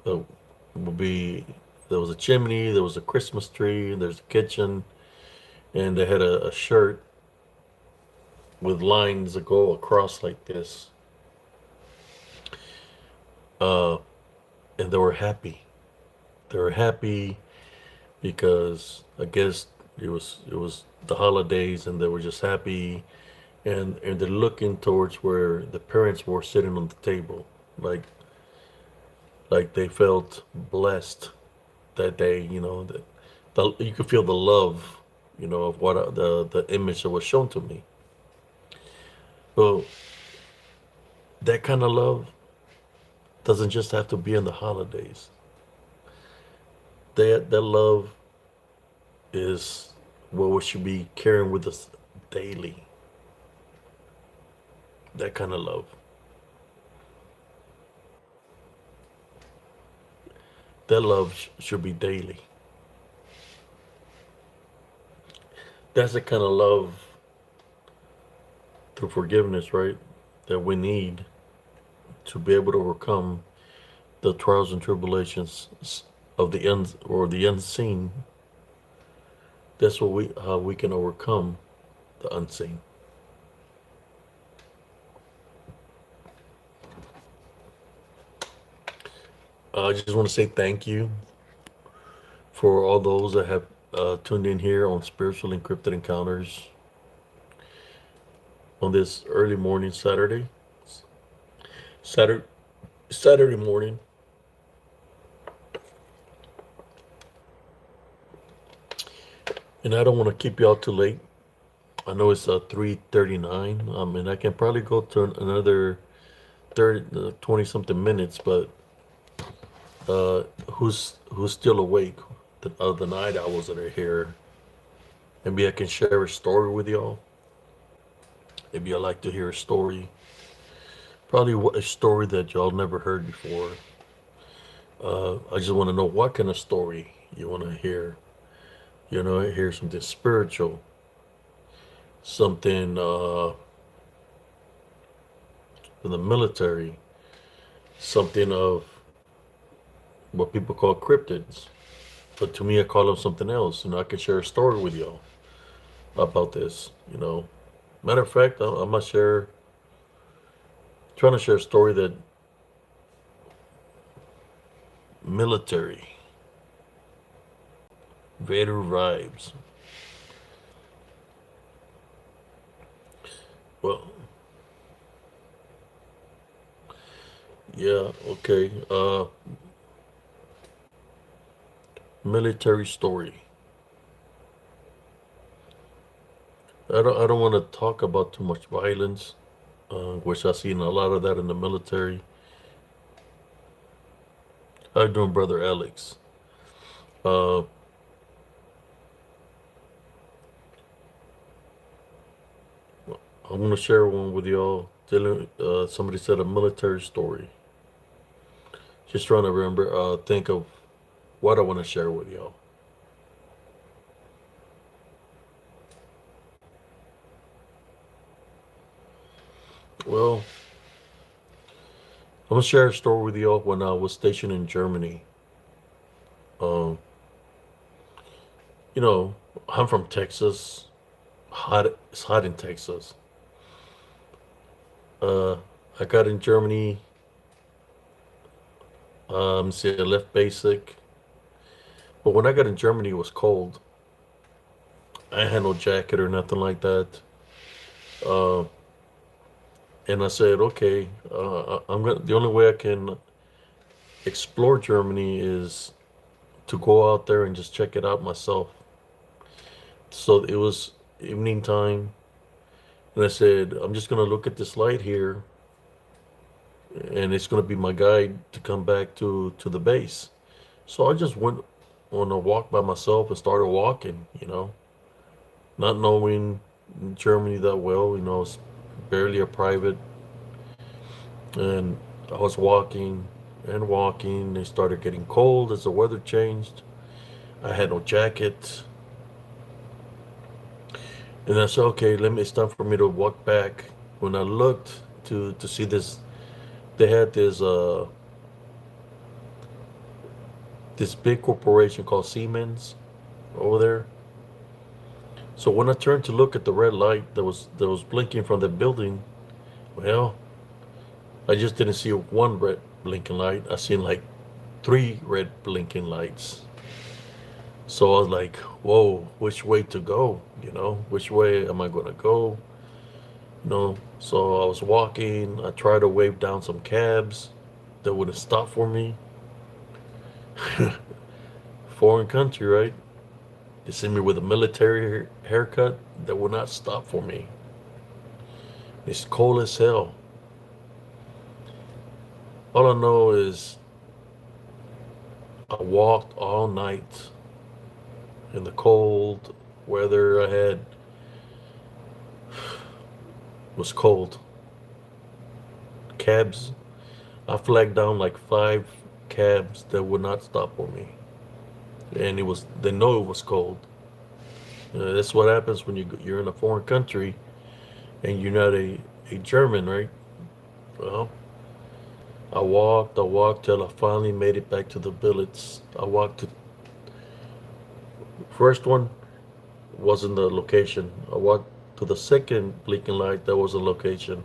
will be there was a chimney, there was a Christmas tree, and there's a kitchen, and they had a shirt with lines that go across like this, uh, and they were happy. They were happy because I guess it was the holidays, and they were just happy, and they're looking towards where the parents were sitting on the table, like they felt blessed that day. You could feel the love, of what the image that was shown to me. Well, that kind of love doesn't just have to be in the holidays. That love is what we should be carrying with us daily. That kind of love. That love should be daily. That's the kind of love through forgiveness, right? That we need to be able to overcome the trials and tribulations of the unseen. That's how we can overcome the unseen. I just want to say thank you for all those that have tuned in here on Spiritual Encrypted Encounters on this early morning Saturday, Saturday morning. And I don't want to keep you all too late. I know it's 3:39. And I can probably go to another 20 something minutes, but who's still awake? The night owls that are here. Maybe I can share a story with y'all. Maybe I'd like to hear a story. Probably a story that y'all never heard before. I just want to know what kind of story you want to hear. Hear something spiritual, something in the military, something of what people call cryptids. But to me, I call them something else. I can share a story with y'all about this. Matter of fact, I'm gonna trying to share a story that military, Vader vibes. Well, yeah, okay. Military story. I don't want to talk about too much violence, which I've seen a lot of that in the military. How you doing, brother Alex? Uh, I'm gonna share one with y'all. Somebody said a military story. Just trying to remember, think of what I want to share with y'all. Well, I'm gonna share a story with y'all when I was stationed in Germany. Um, you know, I'm from Texas. Hot, it's hot in Texas. Uh, I got in Germany. See, I left basic, but when I got in Germany, it was cold. I had no jacket or nothing like that. Uh, and I said, okay, I'm gonna. The only way I can explore Germany is to go out there and just check it out myself. So it was evening time, and I said, I'm just gonna look at this light here, and it's gonna be my guide to come back to the base. So I just went on a walk by myself and started walking. Not knowing Germany that well. It's barely a private, and I was walking and walking. It started getting cold as the weather changed. I had no jacket. And I said, okay, it's time for me to walk back. When I looked to see this, they had this big corporation called Siemens over there. So when I turned to look at the red light that was blinking from the building, well, I just didn't see one red blinking light. I seen like three red blinking lights. So I was like, whoa, which way to go? Which way am I gonna go? So I was walking. I tried to wave down some cabs that wouldn't stop for me. Foreign country, right? They see me with a military haircut that would not stop for me. It's cold as hell. All I know is I walked all night in the cold weather. I had was cold. Cabs. I flagged down like five cabs that would not stop for me, and they know it was cold. That's what happens when you're in a foreign country and you're not a German, right? Well, I walked till I finally made it back to the village. I walked to first one wasn't the location. I walked to the second blinking light. That was a location.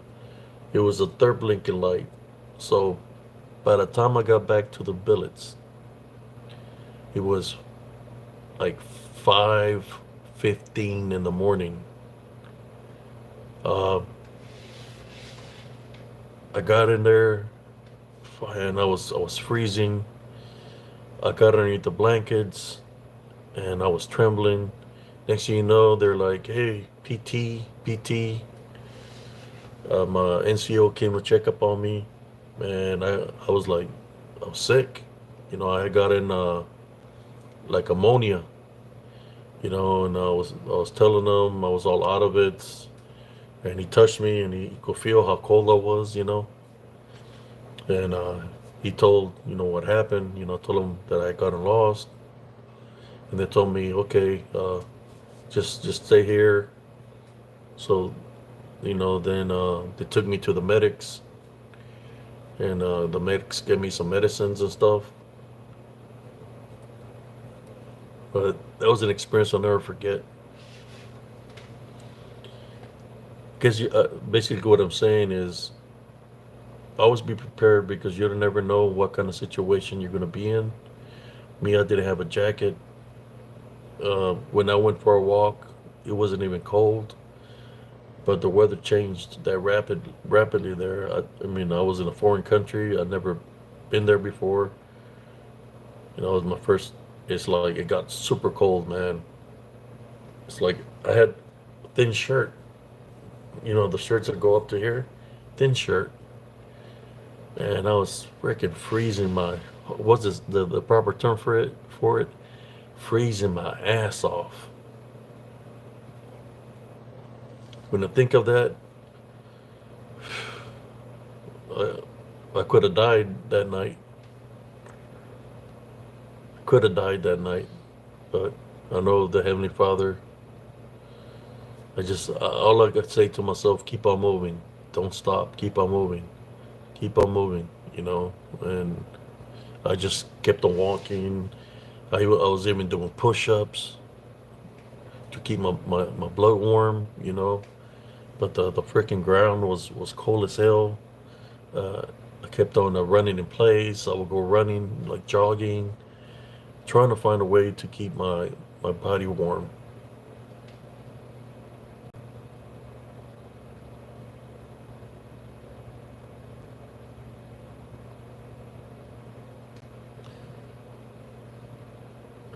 It was the third blinking light. So by the time I got back to the village, it was like 5:15 in the morning. Uh, I got in there and I was freezing. I got underneath the blankets and I was trembling. Next thing you know, they're like, "Hey, PT, PT." My NCO came to check up on me, and I was like, I was sick. I got in like ammonia. And I was telling him I was all out of it, and he touched me, and he could feel how cold I was. And he told what happened. Told him that I gotten lost, and they told me, okay, just stay here. So then they took me to the medics, and the medics gave me some medicines and stuff. But that was an experience I'll never forget. Because basically what I'm saying is always be prepared because you'll never know what kind of situation you're going to be in. Me, I didn't have a jacket. When I went for a walk, it wasn't even cold, but the weather changed that rapidly there. I mean, I was in a foreign country. I'd never been there before. It was my first. It's like it got super cold, man. It's like I had a thin shirt. The shirts that go up to here, thin shirt, and I was freaking freezing my. What's this the proper term for it? Freezing my ass off. When I think of that, I could have died that night. Could have died that night, but I know the Heavenly Father. All I could say to myself, keep on moving, don't stop, keep on moving, you know. And I just kept on walking. I was even doing push-ups to keep my blood warm, you know. But the freaking ground was cold as hell. Uh, I kept on running in place. I would go running, like jogging, trying to find a way to keep my body warm.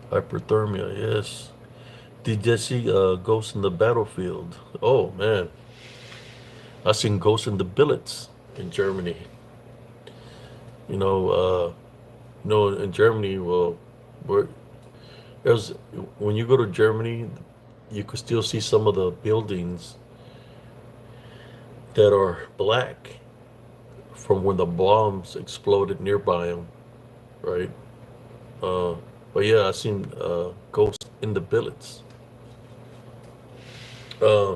Hyperthermia, yes. Did you see Ghosts in the Battlefield? Oh man, I seen Ghosts in the Billets in Germany. You know, in Germany, well, where there's when you go to Germany, you could still see some of the buildings that are black from when the bombs exploded nearby them, right? Uh, but yeah, I seen Ghosts in the Billets. Uh,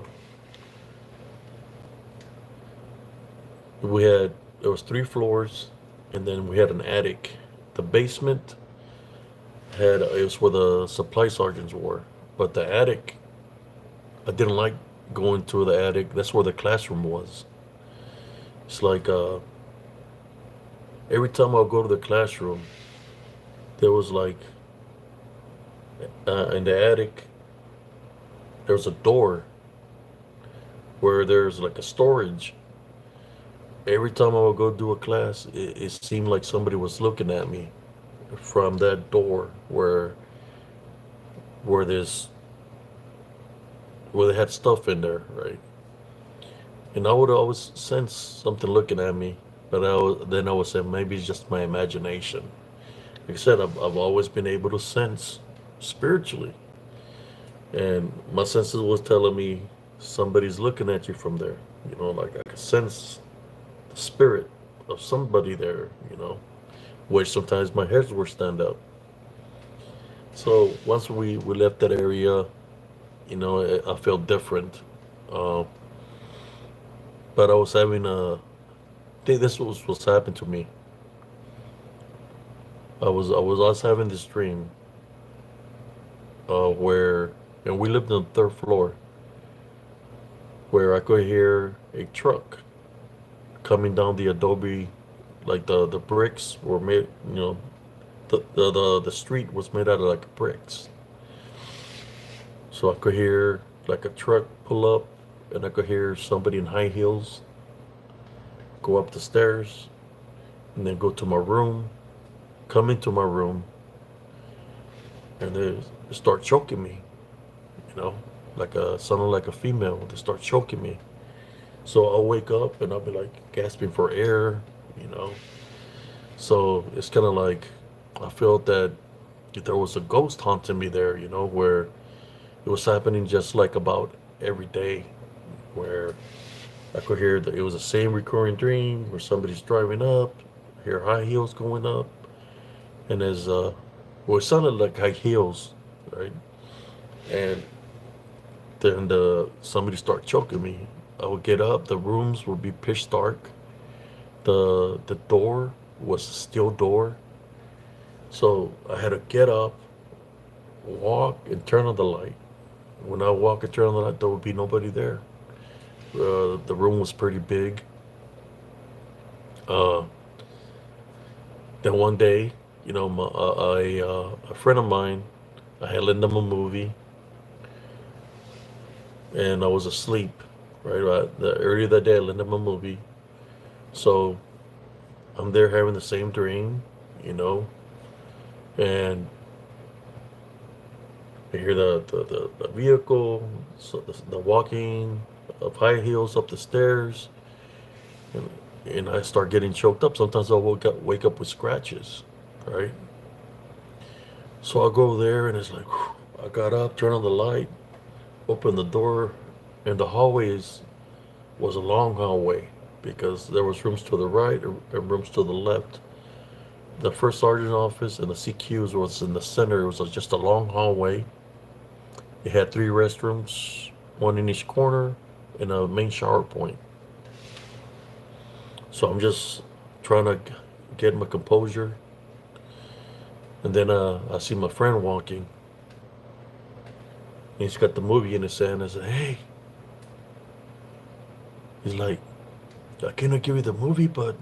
we had there was 3 floors, and then we had an attic. The basement had it was where the supply sergeants were, but the attic I didn't like going to the attic. That's where the classroom was. It's like every time I would go to the classroom, there was like in the attic there was a door where there's like a storage. Every time I would go do a class, it seemed like somebody was looking at me from that door where there's where they had stuff in there, right? And I would always sense something looking at me, but then I would say maybe it's just my imagination. Like I said, I've always been able to sense spiritually, and my senses was telling me somebody's looking at you from there. You know, like I could sense the spirit of somebody there. You know, which sometimes my hairs would stand up. So once we left that area, you know, I felt different. Uh, but I was having a, I think this was happening to me. I was having this dream where, and we lived on the 3rd floor, where I could hear a truck coming down the adobe, like the bricks were made, you know, the street was made out of like bricks. So I could hear like a truck pull up, and I could hear somebody in high heels go up the stairs, and then go to my room, come into my room, and they start choking me, you know, like a sounding like a female. They start choking me. So I'll wake up and I'll be like gasping for air, you know. So it's kind of like I felt that there was a ghost haunting me there, you know, where it was happening just like about every day, where I could hear that it was the same recurring dream where somebody's driving up, hear high heels going up, and as well, it sounded like high heels, right? And then somebody start choking me. I would get up, the rooms would be pitch dark, the door was a steel door, so I had to get up, walk, and turn on the light. When I walk and turn on the light, there would be nobody there. The room was pretty big. Uh, then one day, you know, a friend of mine, I had lent him a movie, and I was asleep. Earlier that day, I lent him a movie, so I'm there having the same dream, you know, and I hear the vehicle, so the walking of high heels up the stairs, and, and I start getting choked up. Sometimes I'll wake up with scratches, right? So I'll go there, and it's like, whew, I got up, turn on the light, open the door, and the hallway was a long hallway. because there was rooms to the right and rooms to the left. The first sergeant office and the CQs was in the center. It was just a long hallway. It had three restrooms, one in each corner, and a main shower point. So I'm just trying to get my composure, and then I see my friend walking. And he's got the movie in his hand. I said, "Hey," he's like, "I cannot give you the movie, but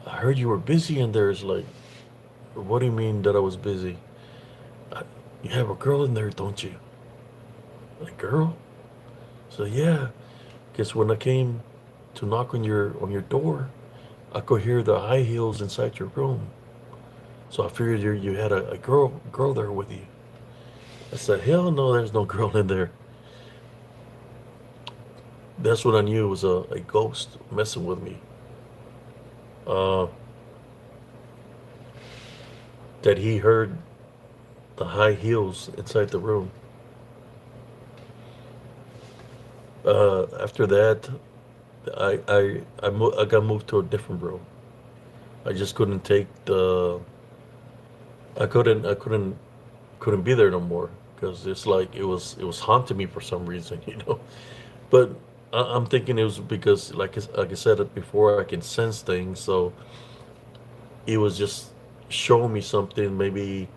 I heard you were busy in there." It's like, "What do you mean that I was busy? I, you have a girl in there, don't you?" Like, girl? So yeah. Guess when I came to knock on your door, I could hear the high heels inside your room. So I figured you had a girl there with you. I said, hell no, there's no girl in there. That's when I knew it was a ghost messing with me. Uh, that he heard the high heels inside the room. After that, I got moved to a different room. I just couldn't take the I couldn't be there no more because it's like it was haunting me for some reason, you know. But I'm thinking it was because like I said it before, I can sense things, so it was just showing me something. Maybe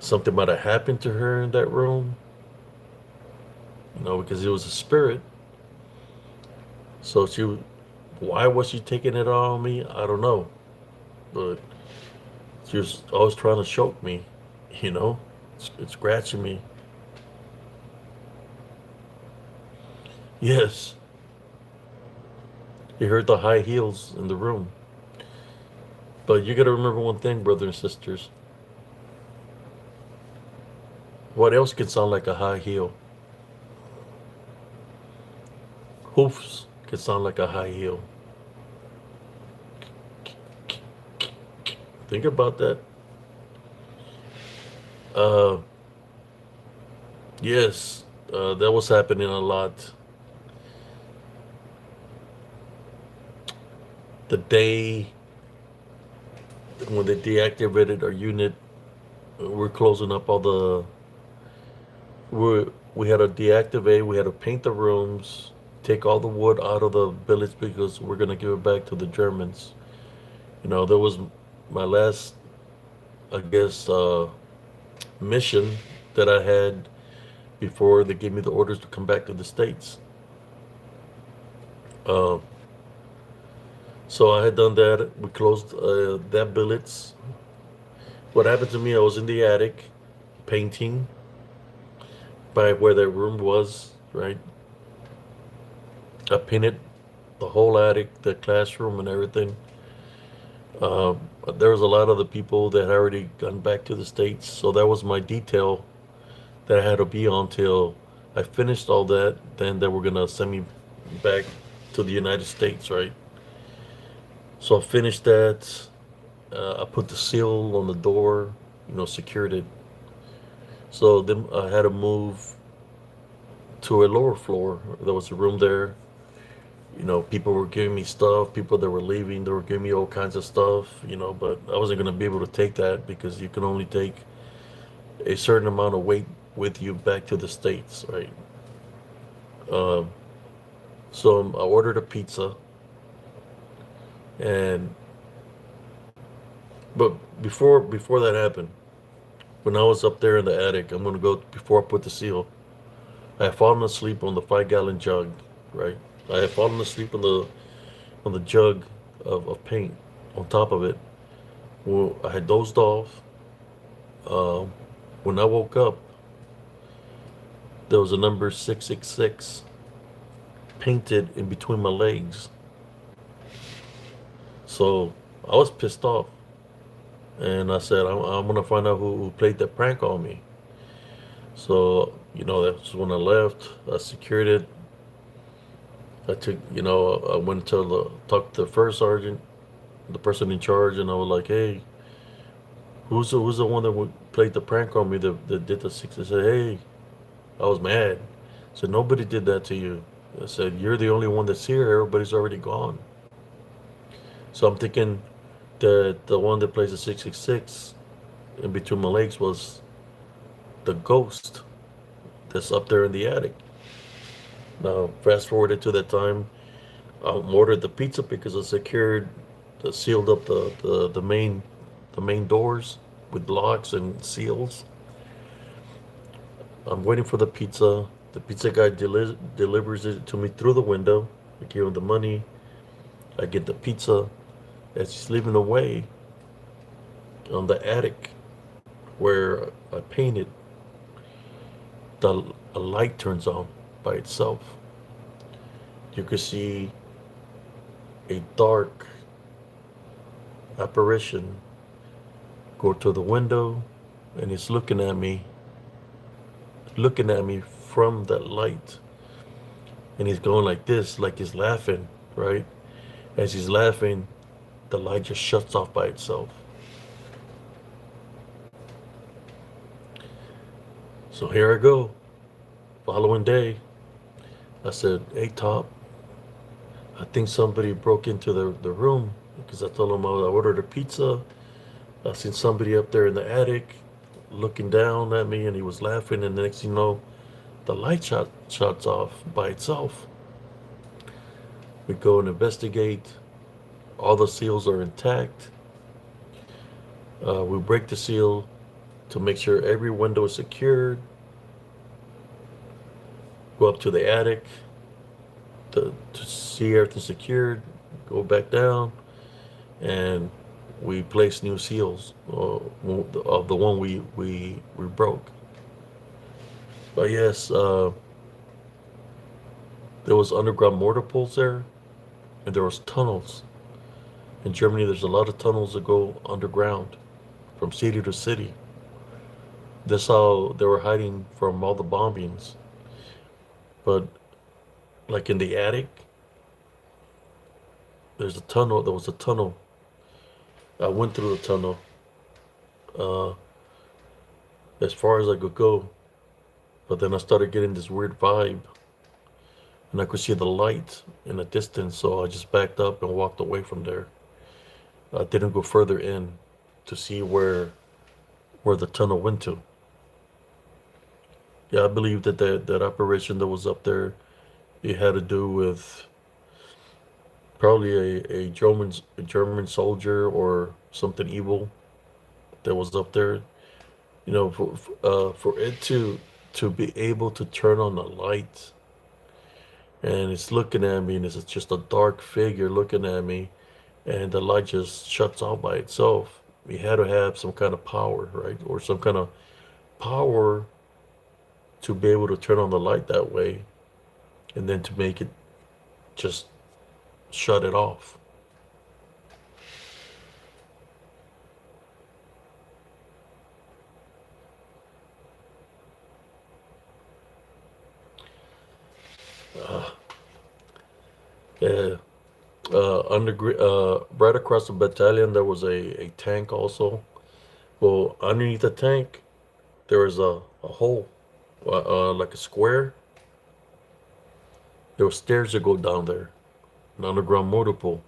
something might have happened to her in that room, you know, because it was a spirit. So why was she taking it on me? I don't know, but she was always trying to choke me, you know, it's scratching me. Yes, he heard the high heels in the room. But you got to remember one thing, brothers and sisters. What else can sound like a high heel? Hoofs can sound like a high heel. Think about that. Uh, yes, that was happening a lot. The day when they deactivated our unit, we're closing up all the. We had to deactivate. We had to paint the rooms, take all the wood out of the village because we're gonna give it back to the Germans. You know, that was my last, I guess, mission that I had before they gave me the orders to come back to the States. Uh, so I had done that. We closed that billets. What happened to me? I was in the attic painting by where that room was. Right, I painted the whole attic, the classroom, and everything. Uh, there was a lot of the people that had already gone back to the States, so that was my detail that I had to be on till I finished all that. Then they were gonna send me back to the United States, right? So I finished that. I put the seal on the door, you know, secured it. So then I had to move to a lower floor. There was a room there. You know, people were giving me stuff. People that were leaving, they were giving me all kinds of stuff. You know, but I wasn't gonna be able to take that because you can only take a certain amount of weight with you back to the States, right? Um, so I ordered a pizza, and but before that happened, when I was up there in the attic, I'm gonna go before I put the seal. I had fallen asleep on the 5 gallon jug, right? I had fallen asleep on the jug of paint on top of it. Well, I had dozed off. Um, when I woke up, there was a number 666 painted in between my legs. So I was pissed off, and I said, I'm gonna find out who played that prank on me. So you know, that's when I left. I secured it. I took, you know, I went to talk to the first sergeant, the person in charge, and I was like, "Hey, who's the one that played the prank on me that did the six?" I said, "Hey," I was mad. So nobody did that to you. I said, "You're the only one that's here. Everybody's already gone." So I'm thinking that the one that plays the 666 in between my legs was the ghost that's up there in the attic. Now, fast forwarded to that time, I ordered the pizza because I secured, sealed up the main doors with locks and seals. I'm waiting for the pizza. The pizza guy delivers it to me through the window. I give him the money. I get the pizza. As he's leaving away on the attic where I painted, the a light turns on by itself. You can see a dark apparition go to the window, and he's looking at me from that light, and he's going like this, like he's laughing, right? As he's laughing, the light just shuts off by itself. So here I go. Following day, I said, "Hey, Top, I think somebody broke into the room because I told him I ordered a pizza. I seen somebody up there in the attic looking down at me, and he was laughing. And the next thing you know, the light shuts off by itself." We go and investigate. All the seals are intact. We break the seal to make sure every window is secured. Go up to the attic to see everything secured. Go back down, and we place new seals of the one we broke. But yes, there was underground mortar pools there, and there was tunnels. In Germany, there's a lot of tunnels that go underground from city to city. That's how they were hiding from all the bombings. But like in the attic, there's a tunnel. There was a tunnel. I went through the tunnel uh, as far as I could go. But then I started getting this weird vibe, and I could see the light in the distance. So I just backed up and walked away from there. I didn't go further in to see where the tunnel went to. Yeah, I believe that apparition that was up there, it had to do with probably a German soldier or something evil that was up there. For it to be able to turn on the light, and it's looking at me, and it's just a dark figure looking at me, and the light just shuts off by itself. We had to have some kind of power, right? Or some kind of power to be able to turn on the light that way, and then to make it just shut it off. Uh, yeah. Right across the battalion, there was a tank also. Well, underneath the tank, there was a hole, like a square. There were stairs that go down there, an underground motor pool.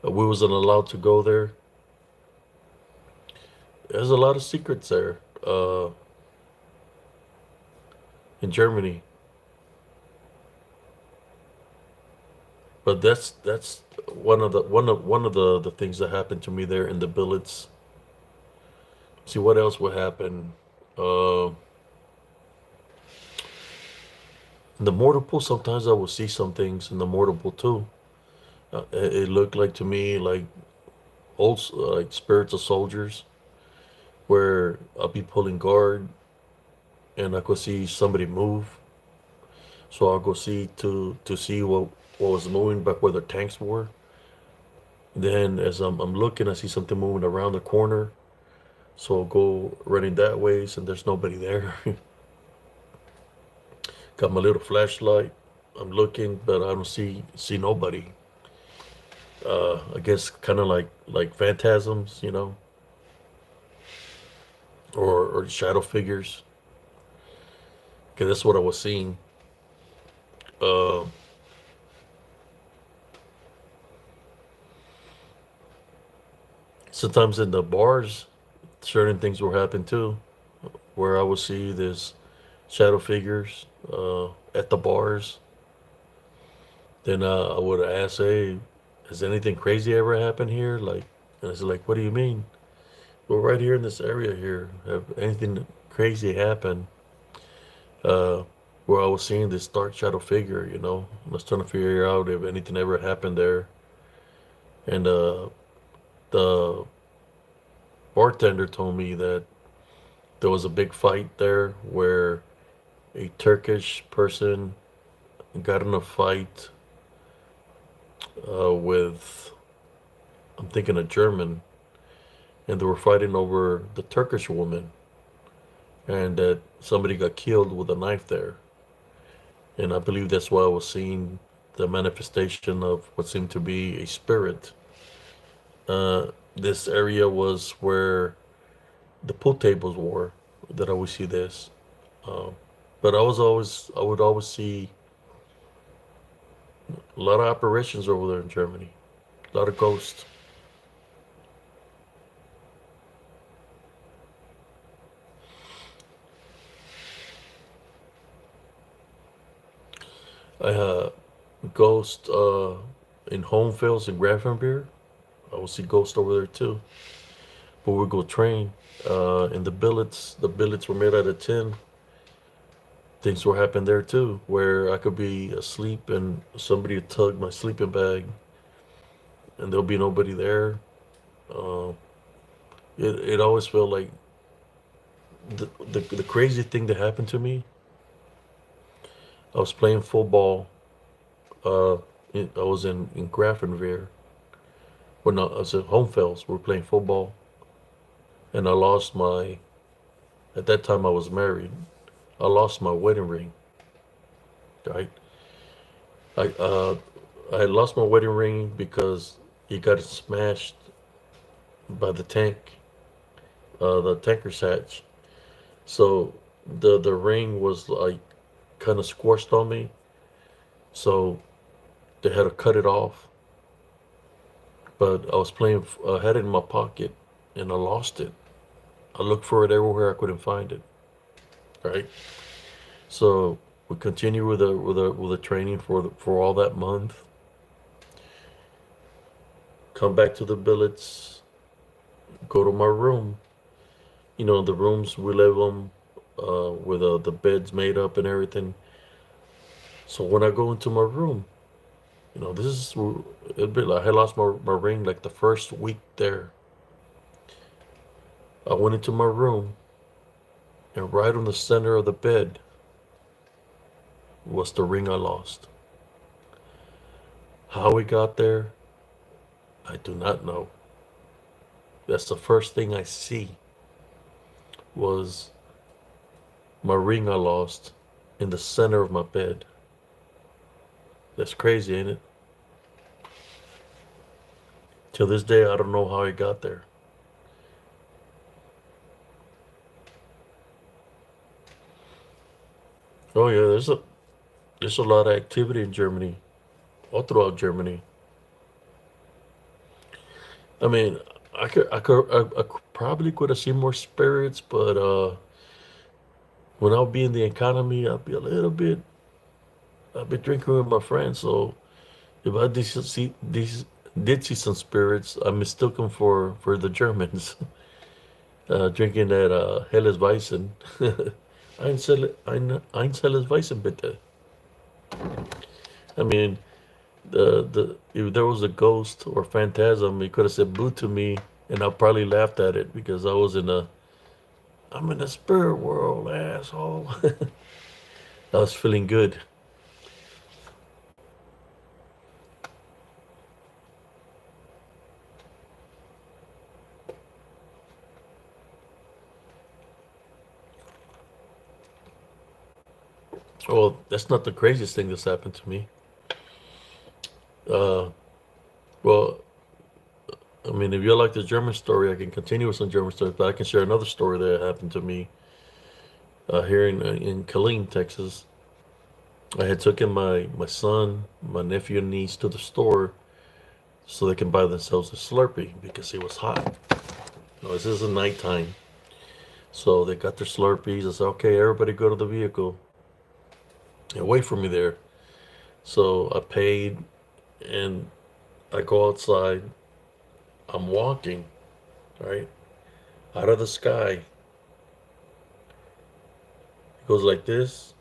We wasn't allowed to go there. There's a lot of secrets there, in Germany. But that's one of the things that happened to me there in the billets. See what else would happen. Uh, in the mortar pool, sometimes I would see some things in the mortar pool too. It looked like to me like like spirits of soldiers, where I'll be pulling guard and I could see somebody move. So I'll go see to see what was moving back where the tanks were. Then as I'm looking, I see something moving around the corner. So I'll go running that way, and there's nobody there. Got my little flashlight. I'm looking, but I don't see nobody. I guess kind of like phantasms, or shadow figures. Okay, that's what I was seeing. Uh, Sometimes in the bars, certain things will happen too, where I will see this shadow figures at the bars. Then I would ask, "Hey, has anything crazy ever happened here?" Like, and it's like, "What do you mean?" Well, right here in this area here, have anything crazy happened? Uh, where I was seeing this dark shadow figure, I was trying to figure out if anything ever happened there. And the bartender told me that there was a big fight there where a Turkish person got in a fight with, I'm thinking, a German, and they were fighting over the Turkish woman, and that somebody got killed with a knife there. And I believe that's why I was seeing the manifestation of what seemed to be a spirit. This area was where the pool tables were that I would see this. Um, but I would always see a lot of apparitions over there in Germany, a lot of ghosts. I had ghosts in Homefields and Grafenbeer. I would see ghosts over there too. But we go train in the billets. The billets were made out of tin. Things will happen there too, where I could be asleep and somebody would tug my sleeping bag, and there'll be nobody there. Uh, it always felt like the crazy thing that happened to me. I was playing football. Uh, I was in Grafenwehr. Well, no, I was at Homefelds. We were playing football, and I lost my. At that time, I was married. I lost my wedding ring. Right. I I had lost my wedding ring because it got smashed by the tank, the tanker's hatch. So the ring was like kind of squished on me. So they had to cut it off. But I was playing. I had it in my pocket, and I lost it. I looked for it everywhere. I couldn't find it. Right. So we continue with the training for all that month. Come back to the billets. Go to my room. The rooms we live on, with the beds made up and everything. So when I go into my room, this is a bit like I lost my ring like the first week there. I went into my room, and right on the center of the bed was the ring I lost. How it got there, I do not know. That's the first thing I see was my ring I lost in the center of my bed. That's crazy, ain't it? Till this day, I don't know how it got there. Oh yeah, there's a lot of activity in Germany, all throughout Germany. I mean, I probably could have seen more spirits, but when I'll be in the economy, I'll be a little bit. I'll be drinking with my friends, so if I did see some spirits, I mistook them for the Germans, drinking that Helles Weissen. Eins Helles Weissen bitte. I mean, the if there was a ghost or phantasm, he could have said boo to me, and I probably laughed at it because I'm in the spirit world, asshole. I was feeling good. Well, that's not the craziest thing that's happened to me. Uh, well, I mean, if you like the German story, I can continue with some German stories, but I can share another story that happened to me here in Killeen, Texas. I had taken my son, my nephew, and niece to the store so they can buy themselves a Slurpee because it was hot. This is a nighttime. So they got their Slurpees. I said, okay, everybody go to the vehicle and wait for me there. So I paid and I go outside. I'm walking, right? Out of the sky. It goes like this,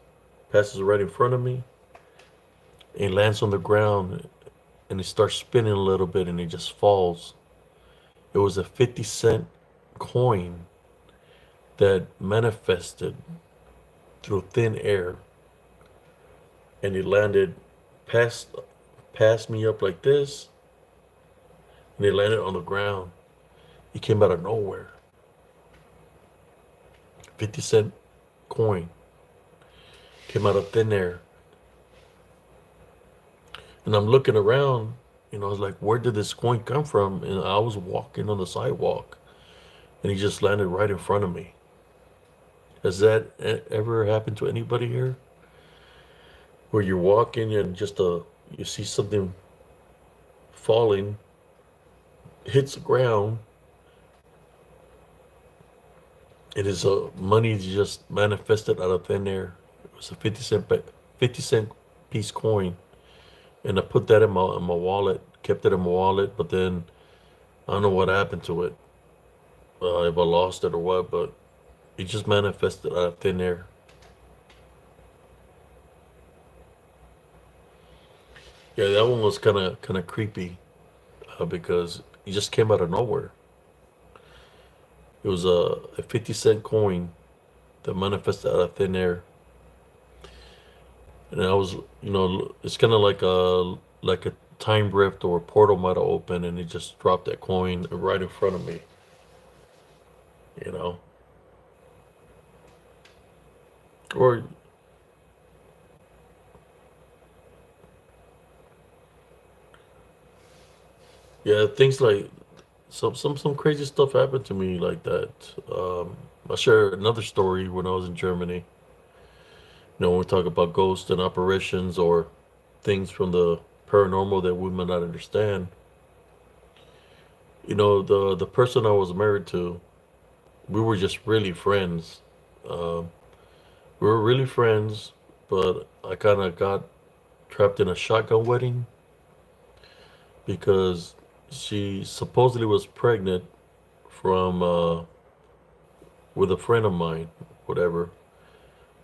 passes right in front of me, and lands on the ground and it starts spinning a little bit and it just falls. It was a 50-cent coin that manifested through thin air and it landed past past me up like this and it landed on the ground. It came out of nowhere. 50-cent coin came out of thin air. And I'm looking around, I was like, where did this coin come from? And I was walking on the sidewalk and he just landed right in front of me. Has that ever happened to anybody here? Where you're walking and you see something falling, hits the ground, it is money just manifested out of thin air. It was a 50 cent piece coin. And I put that in my wallet, kept it in my wallet, but then I don't know what happened to it. If I lost it or what, but it just manifested out of thin air. Yeah, that one was kind of creepy because it just came out of nowhere. It was a 50-cent coin that manifested out of thin air, and I was, it's kind of like a time rift or a portal might have opened, and it just dropped that coin right in front of me. You know, or yeah, things like some crazy stuff happened to me like that. I share another story when I was in Germany. When we talk about ghosts and apparitions or things from the paranormal that we might not understand. The person I was married to, we were just really friends. Um, we were really friends, but I kind of got trapped in a shotgun wedding because she supposedly was pregnant from with a friend of mine, whatever.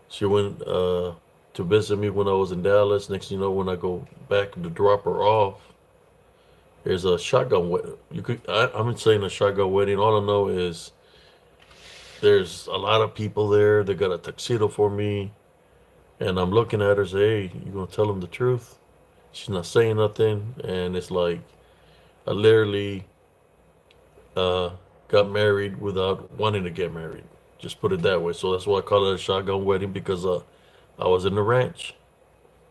She went to visit me when I was in Dallas. Next thing you know, when I go back to drop her off, there's a shotgun wedding. I'm saying a shotgun wedding. All I know is there's a lot of people there. They got a tuxedo for me, and I'm looking at her. Say, "Hey, you gonna tell them the truth?" She's not saying nothing, and it's like I literally uh, got married without wanting to get married. Just put it that way. So that's why I call it a shotgun wedding because I was in the ranch.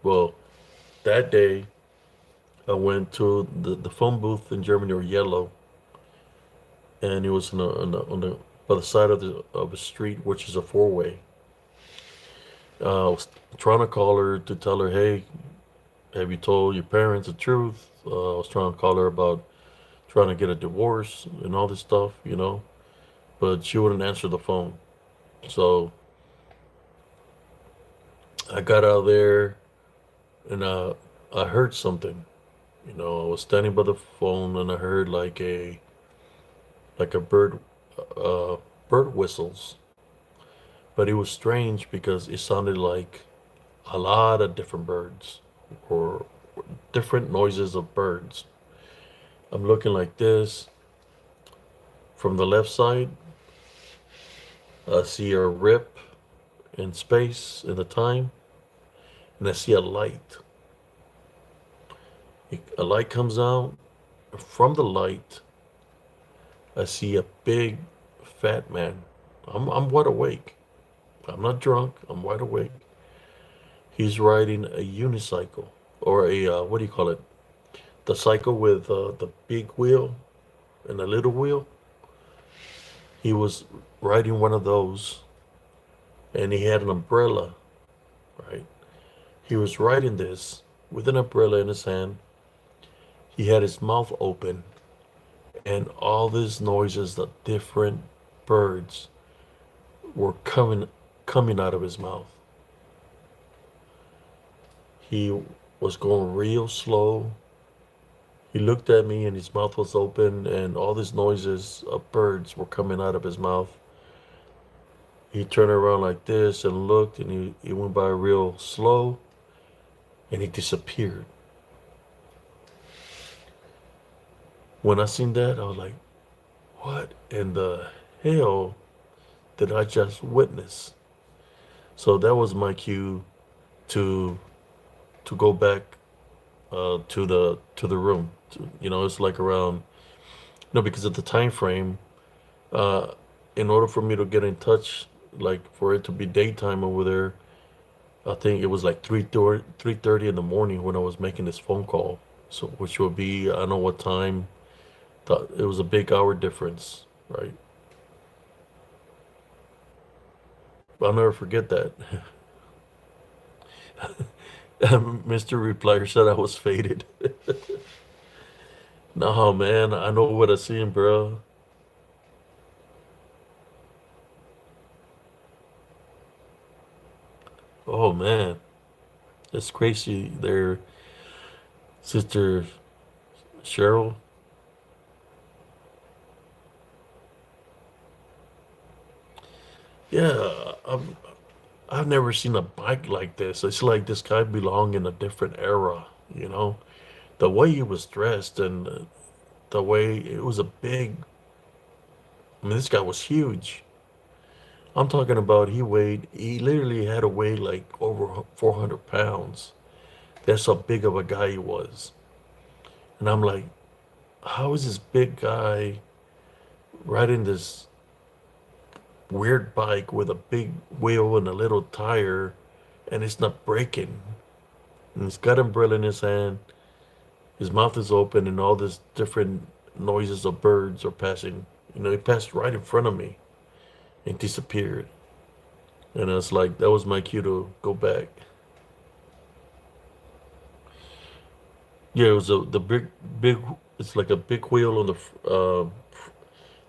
Well, that day I went to the phone booth in Germany or Yellow, and it was on the by the side of a street, which is a four-way. I was trying to call her to tell her, hey, have you told your parents the truth? I was trying to call her about trying to get a divorce and all this stuff, but she wouldn't answer the phone. So I got out there and I heard something. I was standing by the phone and I heard like a bird whistles, but it was strange because it sounded like a lot of different birds or different noises of birds. I'm looking like this from the left side. I see a rip in space in the time, and I see a light. A light comes out. From the light, I see a big, fat man. I'm wide awake. I'm not drunk. I'm wide awake. He's riding a unicycle or a what do you call it? The cycle with the big wheel and a little wheel. He was riding one of those, and he had an umbrella, right? He was riding this with an umbrella in his hand. He had his mouth open, and all these noises of different birds were coming out of his mouth. He was going real slow. He looked at me and his mouth was open and all these noises of birds were coming out of his mouth. He turned around like this and looked and he went by real slow and he disappeared. When I seen that, I was like, what in the hell did I just witness? So that was my cue to go back to the room. It's like around because of the time frame. Uh, in order for me to get in touch, like for it to be daytime over there, I think it was like 3:30 in the morning when I was making this phone call. So which would be I don't know what time. It was a big hour difference, right? I'll never forget that. Mr. Replier said I was faded. No, man, I know what I seen, bro. Oh man, it's crazy. There, Sister Cheryl. Yeah, I've never seen a bike like this. It's like this guy belonged in a different era, you know? The way he was dressed and the way it was a big, I mean, this guy was huge. I'm talking about he literally had to weigh like over 400 pounds. That's how big of a guy he was. And I'm like, how is this big guy riding this weird bike with a big wheel and a little tire and it's not breaking? And he's got an umbrella in his hand. His mouth is open and all this different noises of birds are passing. He passed right in front of me and disappeared. And it's like that was my cue to go back. Yeah, it was the big. It's like a big wheel on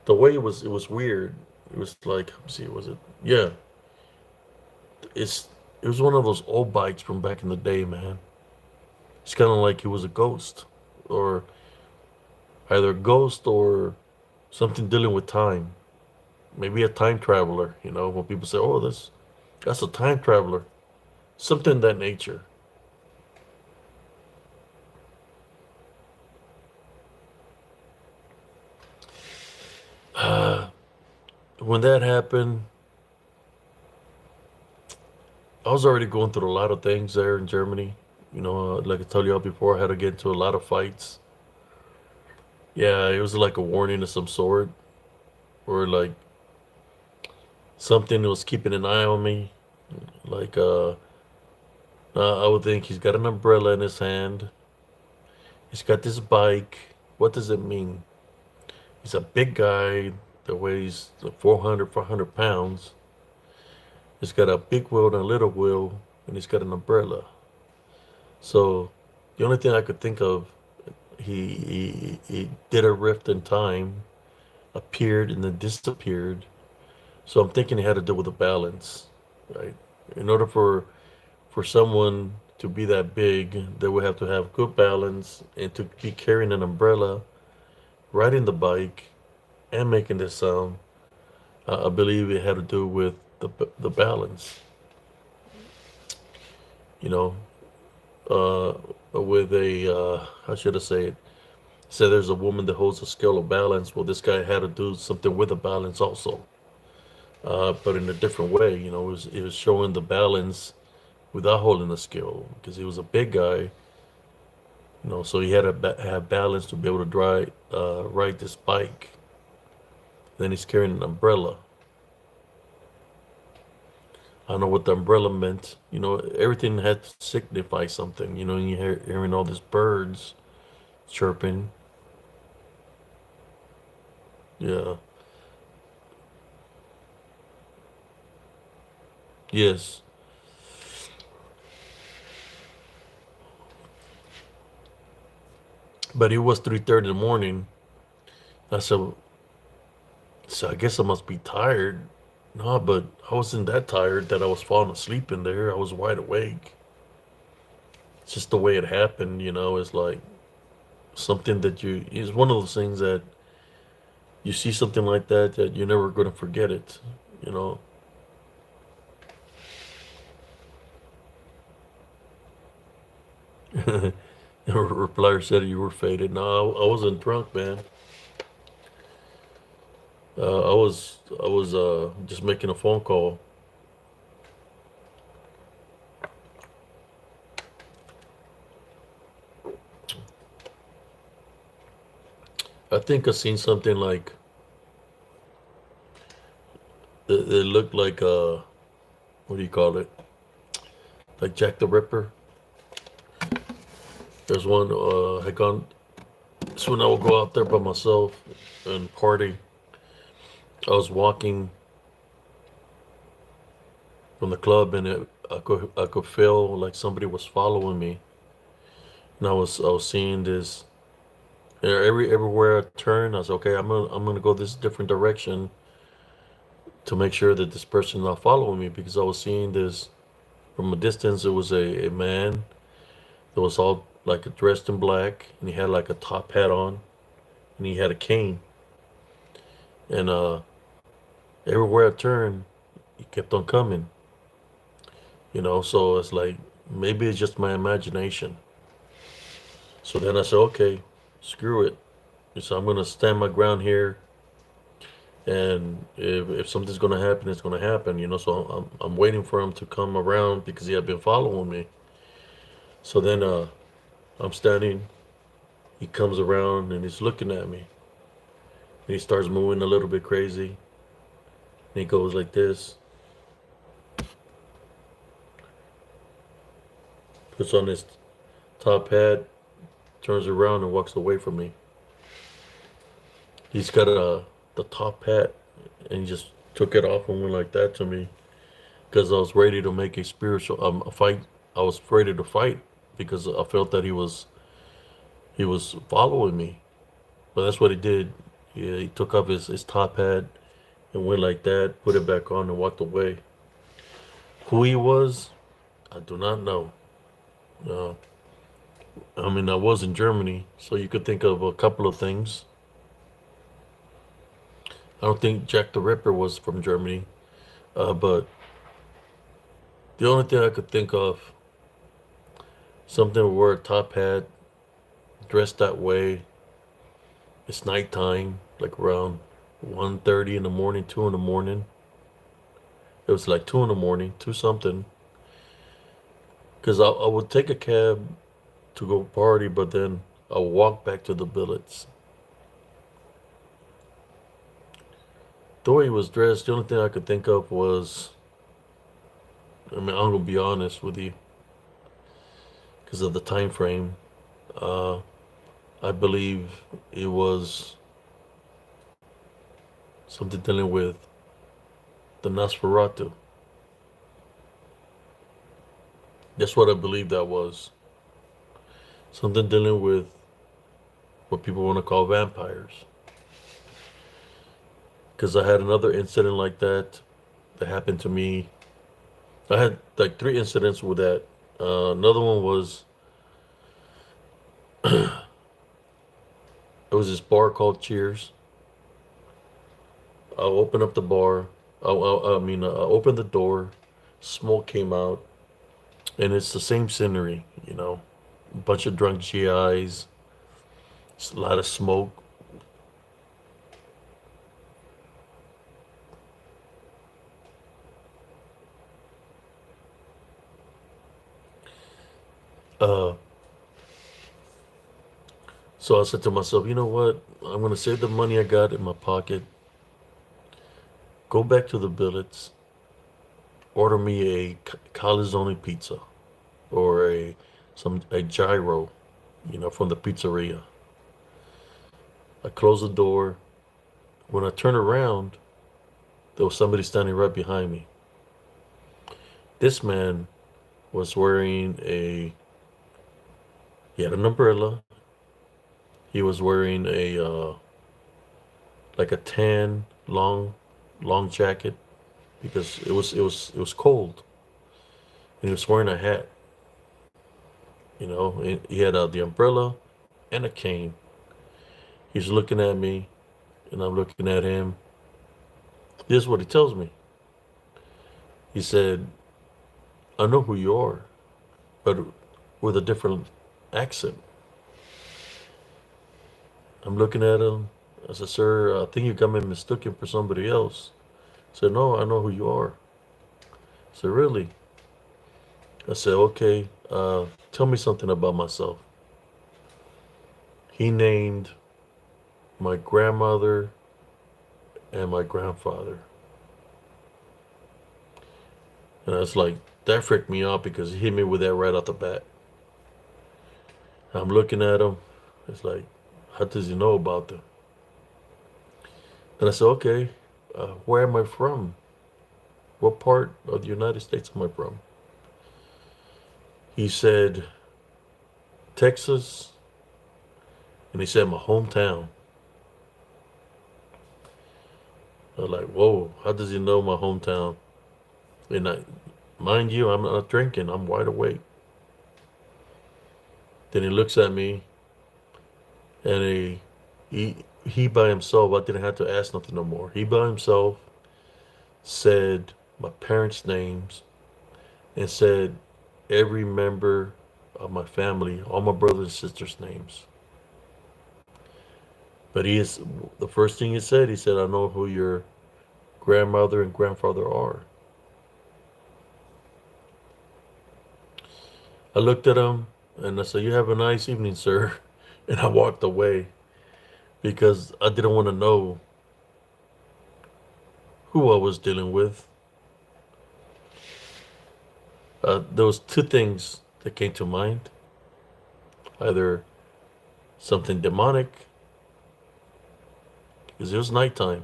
the way it was weird. It was like, let me see, was it? Yeah, it's it was one of those old bikes from back in the day, man. It's kind of like it was a ghost, or either a ghost or something dealing with time. Maybe a time traveler. When people say, "Oh, that's a time traveler," something of that nature. Uh, when that happened, I was already going through a lot of things there in Germany. Like I told you before, I had to get into a lot of fights. Yeah, it was like a warning of some sort, or like something was keeping an eye on me. Like, I would think he's got an umbrella in his hand. He's got this bike. What does it mean? He's a big guy that weighs 400 pounds. He's got a big wheel and a little wheel, and he's got an umbrella. So, the only thing I could think of, he did a rift in time, appeared and then disappeared. So I'm thinking it had to do with the balance, right? In order for someone to be that big, they would have to have good balance and to be carrying an umbrella, riding the bike, and making this sound. I believe it had to do with the balance, you know, with how should I say it? Say there's a woman that holds a scale of balance. Well, this guy had to do something with the balance also, but in a different way. It was showing the balance without holding the scale because he was a big guy. So he had to have balance to be able to ride this bike. Then he's carrying an umbrella. I don't know what the umbrella meant. Everything had to signify something. And hearing all these birds chirping. Yeah. Yes. But it was 3:30 in the morning. I said, so I guess I must be tired. No, but I wasn't that tired that I was falling asleep in there. I was wide awake. It's just the way it happened, you know. It's like something that it's one of those things that you see something like that you're never going to forget it, you know. The replier said you were faded. No, I wasn't drunk, man. I was just making a phone call. I think I seen something like it looked like what do you call it? Like Jack the Ripper. There's one had gone. So when I would go out there by myself and party, I was walking from the club and I could feel like somebody was following me, and I was seeing this. Everywhere I turned, I was okay. I'm gonna go this different direction to make sure that this person's not following me because I was seeing this from a distance. It was a man that was all like dressed in black, and he had like a top hat on, and he had a cane, and everywhere I turned, he kept on coming. You know, so it's like maybe it's just my imagination. So then I said, okay, screw it. So I'm gonna stand my ground here, and if something's gonna happen, it's gonna happen. You know, so I'm waiting for him to come around because he had been following me. So then I'm standing. He comes around and he's looking at me. And he starts moving a little bit crazy. And he goes like this, puts on his top hat, turns around and walks away from me. He's got the top hat, and he just took it off and went like that to me because I was ready to make a spiritual a fight. I was ready to fight because I felt that he was following me. But that's what he did. He took off his top hat and went like that, put it back on, and walked away. Who he was, I do not know. Uh, I mean, I was in Germany, so you could think of a couple of things. I don't think Jack the Ripper was from Germany, but the only thing I could think of, something who wore a top hat, dressed that way. It's nighttime, like around 1:30 in the morning, 2 in the morning. It was like 2 in the morning, 2 something. Because I would take a cab to go party, but then I'll walk back to the billets. The way he was dressed, the only thing I could think of was, I mean, I'm gonna be honest with you, because of the time frame. Uh, I believe it was something dealing with the Nosferatu. That's what I believe that was. Something dealing with what people want to call vampires. Because I had another incident like that happened to me. I had like 3 incidents with that. Another one was it was this bar called Cheers. I opened up the bar. I opened the door. Smoke came out, and it's the same scenery. You know, a bunch of drunk GIs, a lot of smoke. Uh, so I said to myself, you know what? I'm gonna save the money I got in my pocket. Go back to the billets. Order me a calzone pizza or a gyro, you know, from the pizzeria. I closed the door. When I turned around, there was somebody standing right behind me. This man was wearing he had an umbrella. He was wearing a like a tan long jacket because it was cold, and he was wearing a hat. You know, and he had the umbrella and a cane. He's looking at me, and I'm looking at him. This is what he tells me. He said, "I know who you are, but with a different accent." I'm looking at him. I said, "Sir, I think you got me mistaken for somebody else." He said, "No, I know who you are." I said, "Really?" I said, "Okay, tell me something about myself." He named my grandmother and my grandfather. And I was like, that freaked me out because he hit me with that right off the bat. I'm looking at him. It's like, how does he know about them? And I said, okay, where am I from? What part of the United States am I from? He said, Texas. And he said, my hometown. I was like, whoa, how does he know my hometown? And mind you, I'm not drinking. I'm wide awake. Then he looks at me and he by himself, I didn't have to ask nothing no more. He by himself said my parents' names and said every member of my family, all my brothers and sisters' names. But the first thing he said, I know who your grandmother and grandfather are. I looked at him and I said, you have a nice evening, sir. And I walked away because I didn't want to know who I was dealing with. There was two things that came to mind. Either something demonic, because it was nighttime,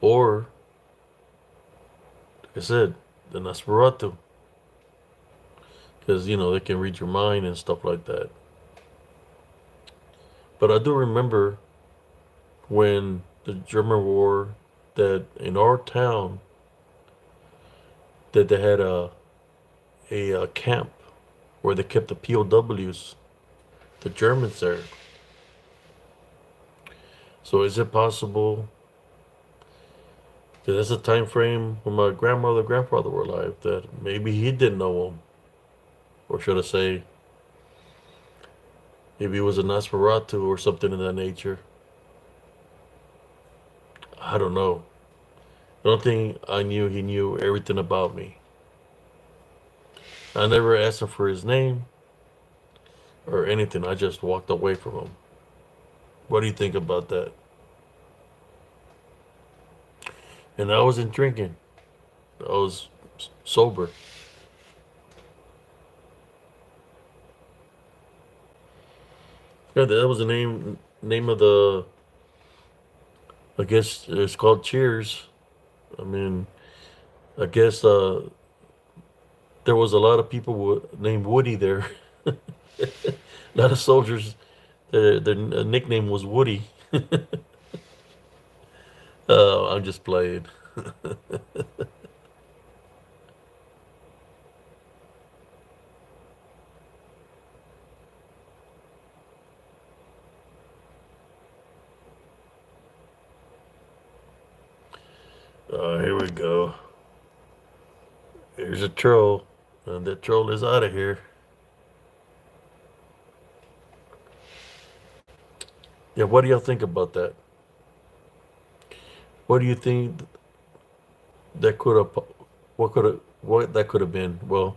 or, like I said, the Nosferatu, because, they can read your mind and stuff like that. But I do remember when the German war, that in our town, that they had a camp where they kept the POWs, the Germans there. So is it possible that that's a time frame when my grandmother, grandfather were alive, that maybe he didn't know them, or should I say, maybe it was a Nosferatu or something of that nature? I don't know. The only thing I knew, he knew everything about me. I never asked him for his name or anything. I just walked away from him. What do you think about that? And I wasn't drinking. I was sober. Yeah, that was the name of the. I guess it's called Cheers. I mean, I guess there was a lot of people named Woody there. A lot of soldiers. Their nickname was Woody. I'm just playing. Here we go. Here's a troll, and that troll is out of here. Yeah, what do y'all think about that? What do you think that could have, what that could have been? Well,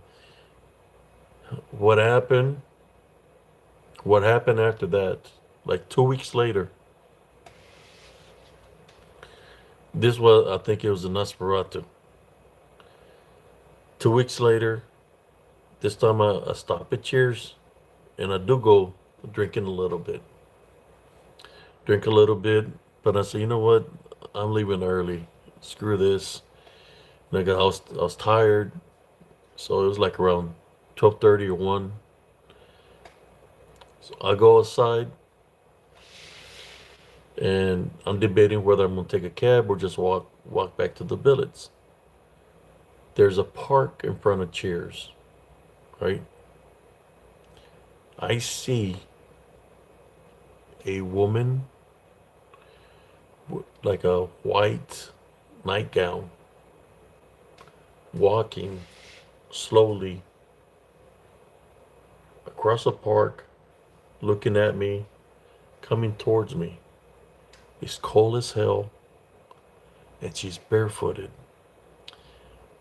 what happened? What happened after that? Like 2 weeks later, this was, I think it was a Nosferatu. 2 weeks later, this time I stop at Cheers, and I do go drinking a little bit. Drink a little bit, but I said, you know what? I'm leaving early. Screw this. And I was tired, so it was like around 12:30 or 1. So I go outside and I'm debating whether I'm gonna take a cab or just walk back to the billets. There's a park in front of Cheers, right? I see a woman with like a white nightgown walking slowly across a park, looking at me, coming towards me. It's cold as hell, and she's barefooted.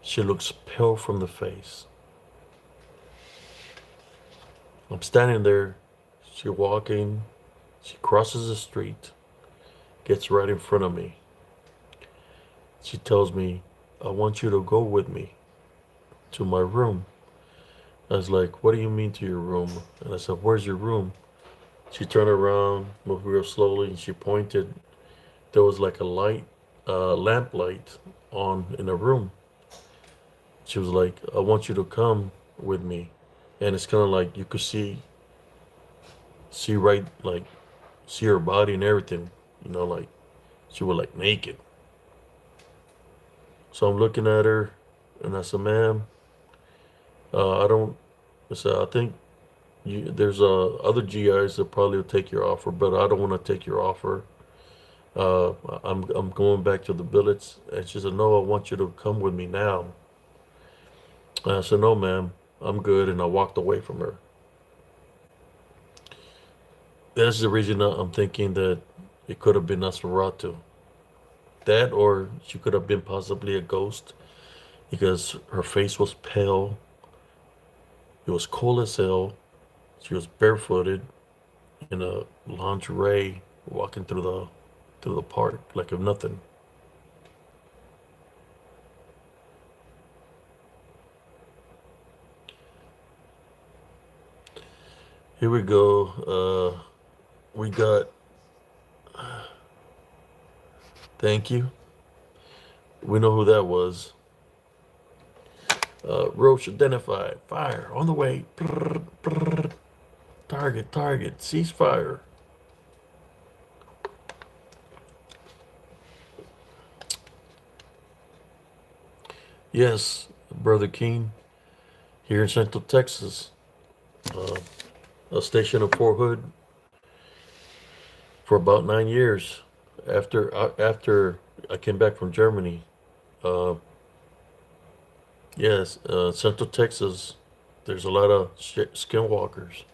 She looks pale from the face. I'm standing there. She's walking. She crosses the street, gets right in front of me. She tells me, I want you to go with me to my room. I was like, what do you mean to your room? And I said, where's your room? She turned around, moved real slowly, and she pointed. There was like a light, lamp light on in the room. She was like, I want you to come with me. And it's kind of like you could see right, like, see her body and everything, like she was like naked. So I'm looking at her and I said, ma'am, I don't, I said, I think there's other GIs that probably will take your offer, but I don't want to take your offer. Uh, I'm going back to the billets. And she said, no, I want you to come with me now. And I said, no, ma'am, I'm good. And I walked away from her. That's the reason I'm thinking that it could have been Nosferatu. That, or she could have been possibly a ghost because her face was pale. It was cold as hell. She was barefooted in a lingerie walking through the park like if nothing. Here we go. We got, thank you. We know who that was. Roach identified. Fire on the way. Brrr, brrr. Target. Ceasefire. Yes, Brother King, here in Central Texas, uh, a station of Fort Hood for about 9 years. After I came back from Germany, uh, yes, Central Texas, there's a lot of skinwalkers.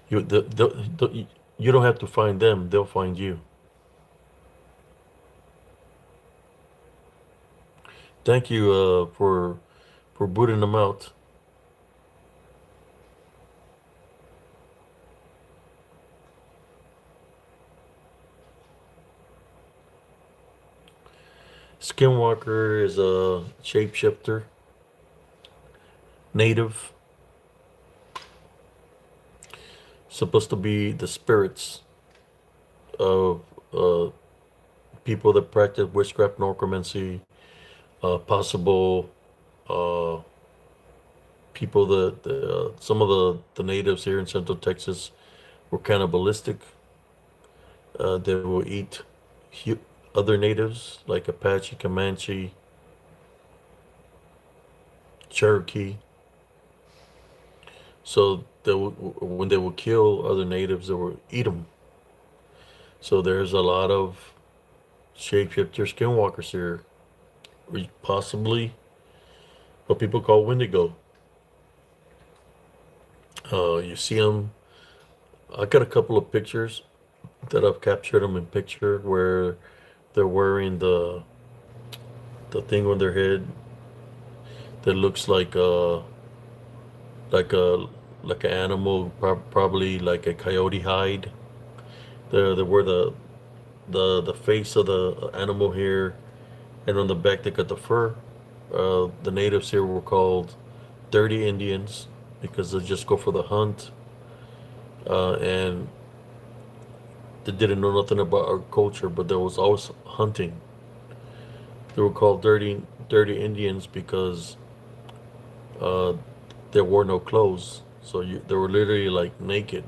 You don't have to find them; they'll find you. Thank you for booting them out. Skinwalker is a shapeshifter, native, supposed to be the spirits of people that practice witchcraft, necromancy, possible uh, people that some of the natives here in Central Texas were cannibalistic. They will eat hu- other natives like Apache, Comanche, Cherokee. So when they would kill other natives, they would eat them. So there's a lot of shapeshifter skinwalkers here, or possibly what people call Wendigo. You see them. I got a couple of pictures that I've captured them in picture where they're wearing the thing on their head that looks like a like an animal, probably like a coyote hide. They wear the face of the animal here, and on the back they got the fur. The natives here were called dirty Indians because they just go for the hunt, and they didn't know nothing about our culture, but there was always hunting. They were called dirty Indians because uh, there were no clothes, So they were literally like naked.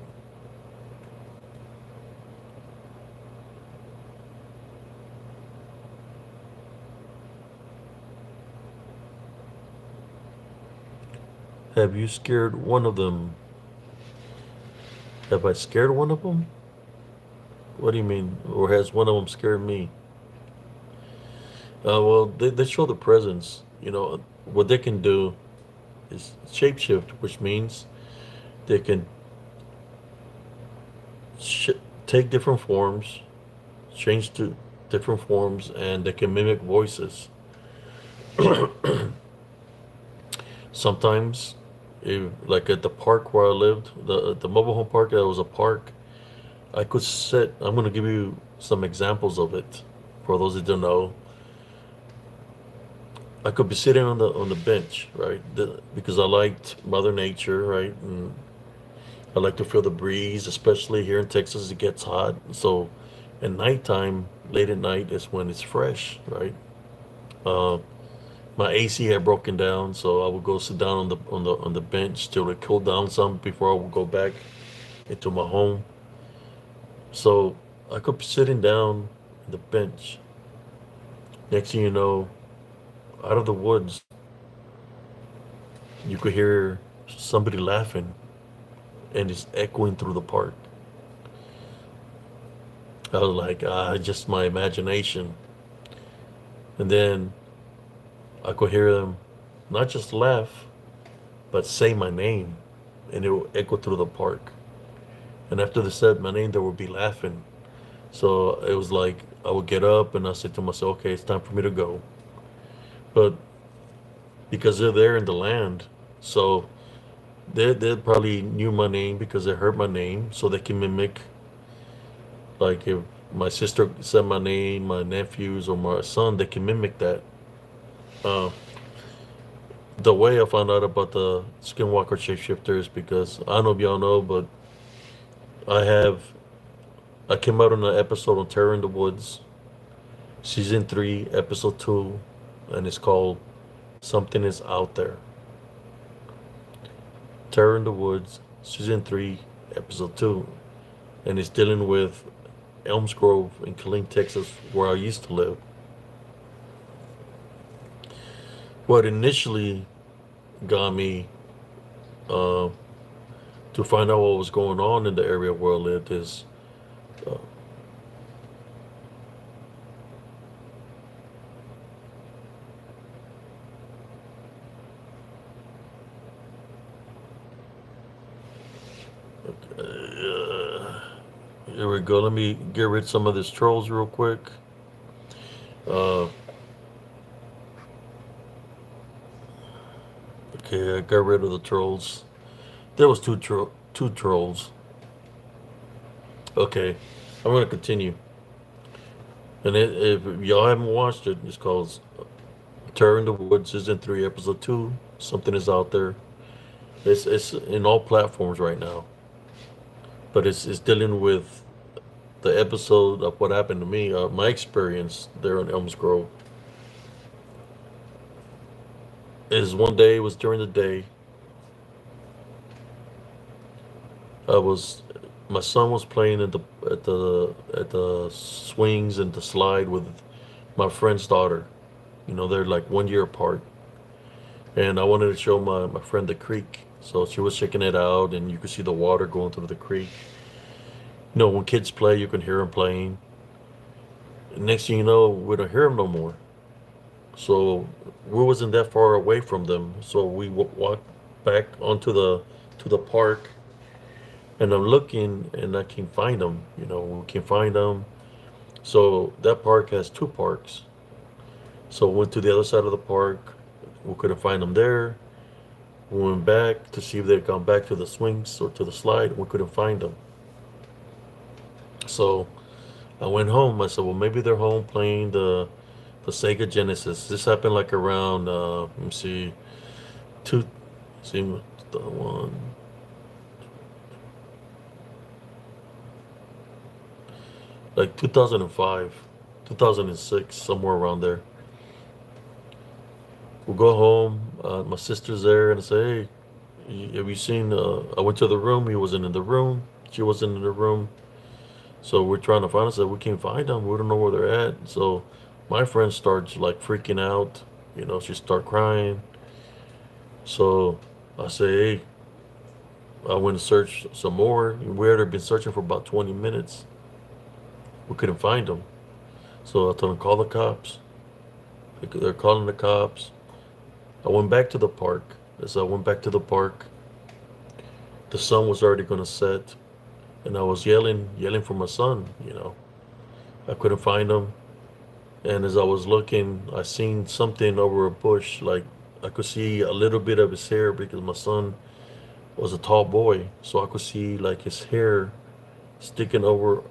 Have you scared one of them? Have I scared one of them? What do you mean? Or has one of them scared me? Well, they show the presence. What they can do is shapeshift, which means they can sh- take different forms, change to different forms, and they can mimic voices. Sometimes, like at the park where I lived, the mobile home park, that was a park. I could sit. I'm gonna give you some examples of it. For those that don't know, I could be sitting on the bench, right? Because I liked Mother Nature, right? And I like to feel the breeze, especially here in Texas. It gets hot, so at nighttime, late at night, is when it's fresh, right? Uh, my AC had broken down, so I would go sit down on the bench till it cooled down some before I would go back into my home. So I could be sitting down on the bench. Next thing you know, out of the woods, you could hear somebody laughing, and it's echoing through the park. I was like, just my imagination. And then I could hear them not just laugh, but say my name, and it would echo through the park. And after they said my name, they would be laughing. So it was like I would get up and I said to myself, okay, it's time for me to go. But because they're there in the land, so they probably knew my name because they heard my name, so they can mimic. Like if my sister said my name, my nephews or my son, they can mimic that. Uh, the way I found out about the Skinwalker shapeshifters, because I don't know if y'all know, but I have I came out on an episode on Terror in the Woods, season 3, episode 2, and it's called Something Is Out There. Terror in the Woods, season 3, episode 2, and it's dealing with Elms Grove in Killeen, Texas, where I used to live. What initially got me uh, to find out what was going on in the area where I lived is uh, uh, here we go. Let me get rid of some of this trolls real quick. Uh, okay, I got rid of the trolls. There was two trolls. Okay, I'm gonna continue. And if y'all haven't watched it, it's called Terror in the Woods, season 3, episode 2. Something Is Out There. It's in all platforms right now, but it's dealing with the episode of what happened to me, my experience there in Elms Grove. Is one day, it was during the day. I was My son was playing at the swings and the slide with my friend's daughter. They're like 1 year apart. And I wanted to show my friend the creek. So she was checking it out, and you could see the water going through the creek. When kids play, you can hear them playing. Next thing you know, we don't hear them no more. So we wasn't that far away from them. So we walked back onto the park, and I'm looking, and I can't find them. We can't find them. So that park has two parks. So we went to the other side of the park. We couldn't find them there. We went back to see if they'd gone back to the swings or to the slide. We couldn't find them. So I went home. I said, well, maybe they're home playing the Sega Genesis. This happened like around, let me see, two, see, the one, like 2005, 2006, somewhere around there. We'll go home. My sister's there, and I say, hey, Have you seen? I went to the room. He wasn't in the room. She wasn't in the room. So we're trying to find us. We can't find them. We don't know where they're at. So my friend starts like freaking out. You know, she start crying. So I say, hey, I went to search some more. We had been searching for about 20 minutes. We couldn't find them. So I told them, call the cops. They're calling the cops. I went back to the park. As I went back to the park, the sun was already going to set. And I was yelling for my son, you know. I couldn't find him. And as I was looking, I seen something over a bush. Like I could see a little bit of his hair because my son was a tall boy. So I could see like his hair sticking over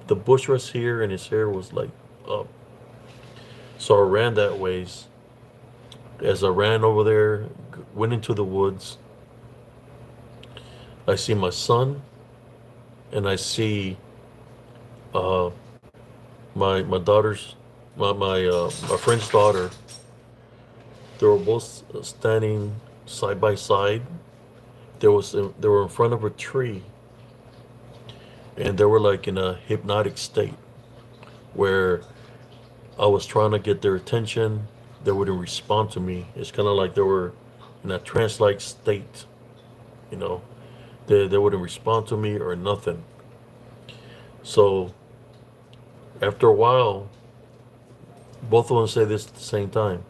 the bush was here and his hair was like up. So I ran that ways. As I ran over there, went into the woods, I see my son and I see uh, my daughter's my friend's daughter. They were both standing side by side. They were in front of a tree, and they were like in a hypnotic state where I was trying to get their attention. They wouldn't respond to me. It's kind of like they were in a trance-like state. You know, they wouldn't respond to me or nothing. So after a while, both of them say this at the same time.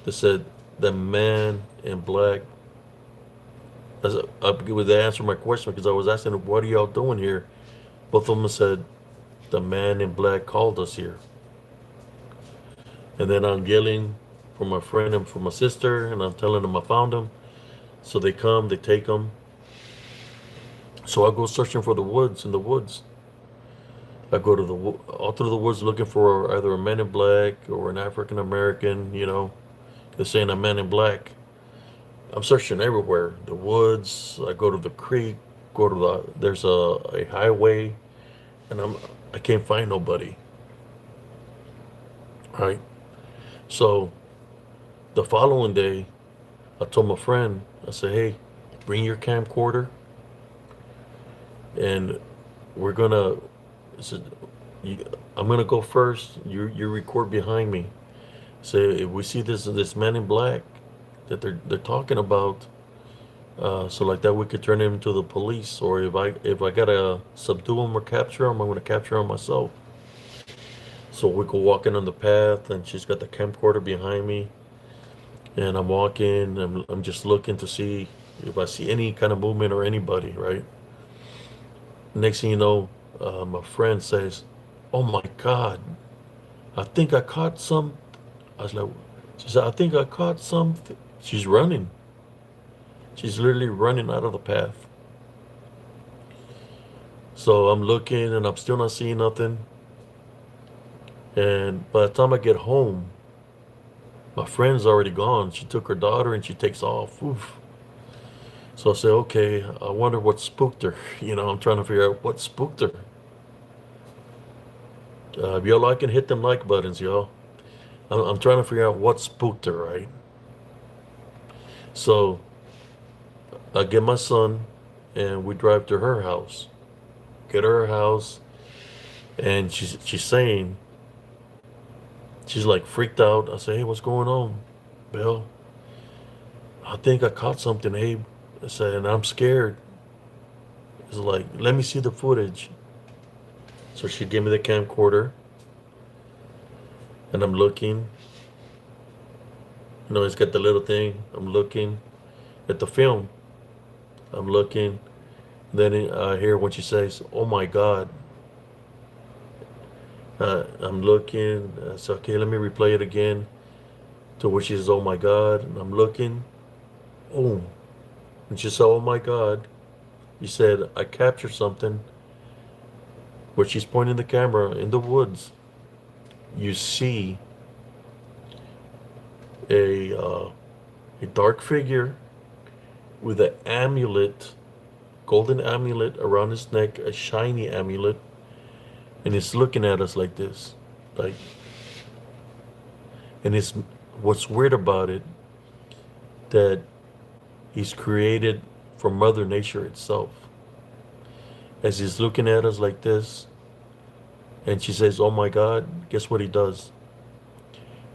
They said the man in black. I would answer my question because I was asking, "What are y'all doing here?" Both of them said, "The man in black called us here." And then I'm yelling for my friend and for my sister, and I'm telling them I found him. So they come, they take him. So I go searching for the woods in the woods. I go to all through the woods looking for either a man in black or an African American. You know, they're saying a man in black. I'm searching everywhere. The woods. I go to the creek. Go to there's a highway, and I can't find nobody. Right. So the following day, I told my friend, I said, hey, bring your camcorder, and we're gonna. I said, I'm gonna go first. You record behind me. So if we see this man in black that they're talking about, so like that we could turn him to the police, or if I gotta subdue him or capture him, I'm gonna capture him myself. So we go walking on the path, and she's got the camcorder behind me, and I'm walking. I'm just looking to see if I see any kind of movement or anybody. Right. Next thing you know, my friend says, "Oh my God, I think I caught some." I was like, she said, "I think I caught some." She's running. She's literally running out of the path. So I'm looking and I'm still not seeing nothing. And by the time I get home, my friend's already gone. She took her daughter and she takes off. Oof. So I say, okay, I wonder what spooked her. You know, I'm trying to figure out what spooked her. If y'all like, can hit them like buttons, y'all. I'm trying to figure out what spooked her, right? So I get my son and we drive to her house. Get her house, and she's saying, she's like freaked out. I say, hey, what's going on, Bill? I think I caught something, Abe. I said, and I'm scared. It's like, let me see the footage. So she gave me the camcorder, and I'm looking. You know, it's got the little thing. I'm looking at the film. I'm looking. Then I hear when she says, "Oh my God." I'm looking. I said, okay, let me replay it again. To where she says, "Oh my God," and I'm looking. Boom. And she said, "Oh my God." He said, "I captured something." Where she's pointing the camera in the woods, you see a uh, a dark figure with an amulet, golden amulet around his neck, a shiny amulet, and it's looking at us like this, like. And it's what's weird about it that He's created from Mother Nature itself. As he's looking at us like this, and she says, "Oh my God," guess what he does?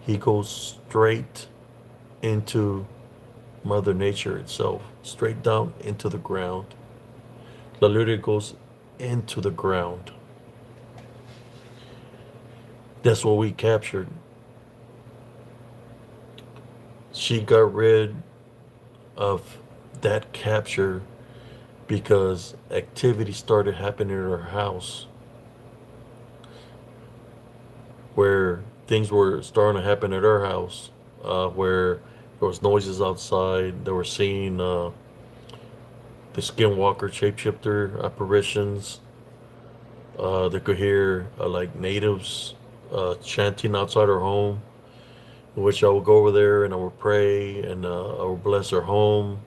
He goes straight into Mother Nature itself, straight down into the ground. Literally goes into the ground. That's what we captured. She got rid of that capture because activity started happening in her house where things were starting to happen at her house, where there was noises outside. They were seeing the Skinwalker shapeshifter apparitions. They could hear like natives chanting outside her home, in which I would go over there and I would pray and I would bless her home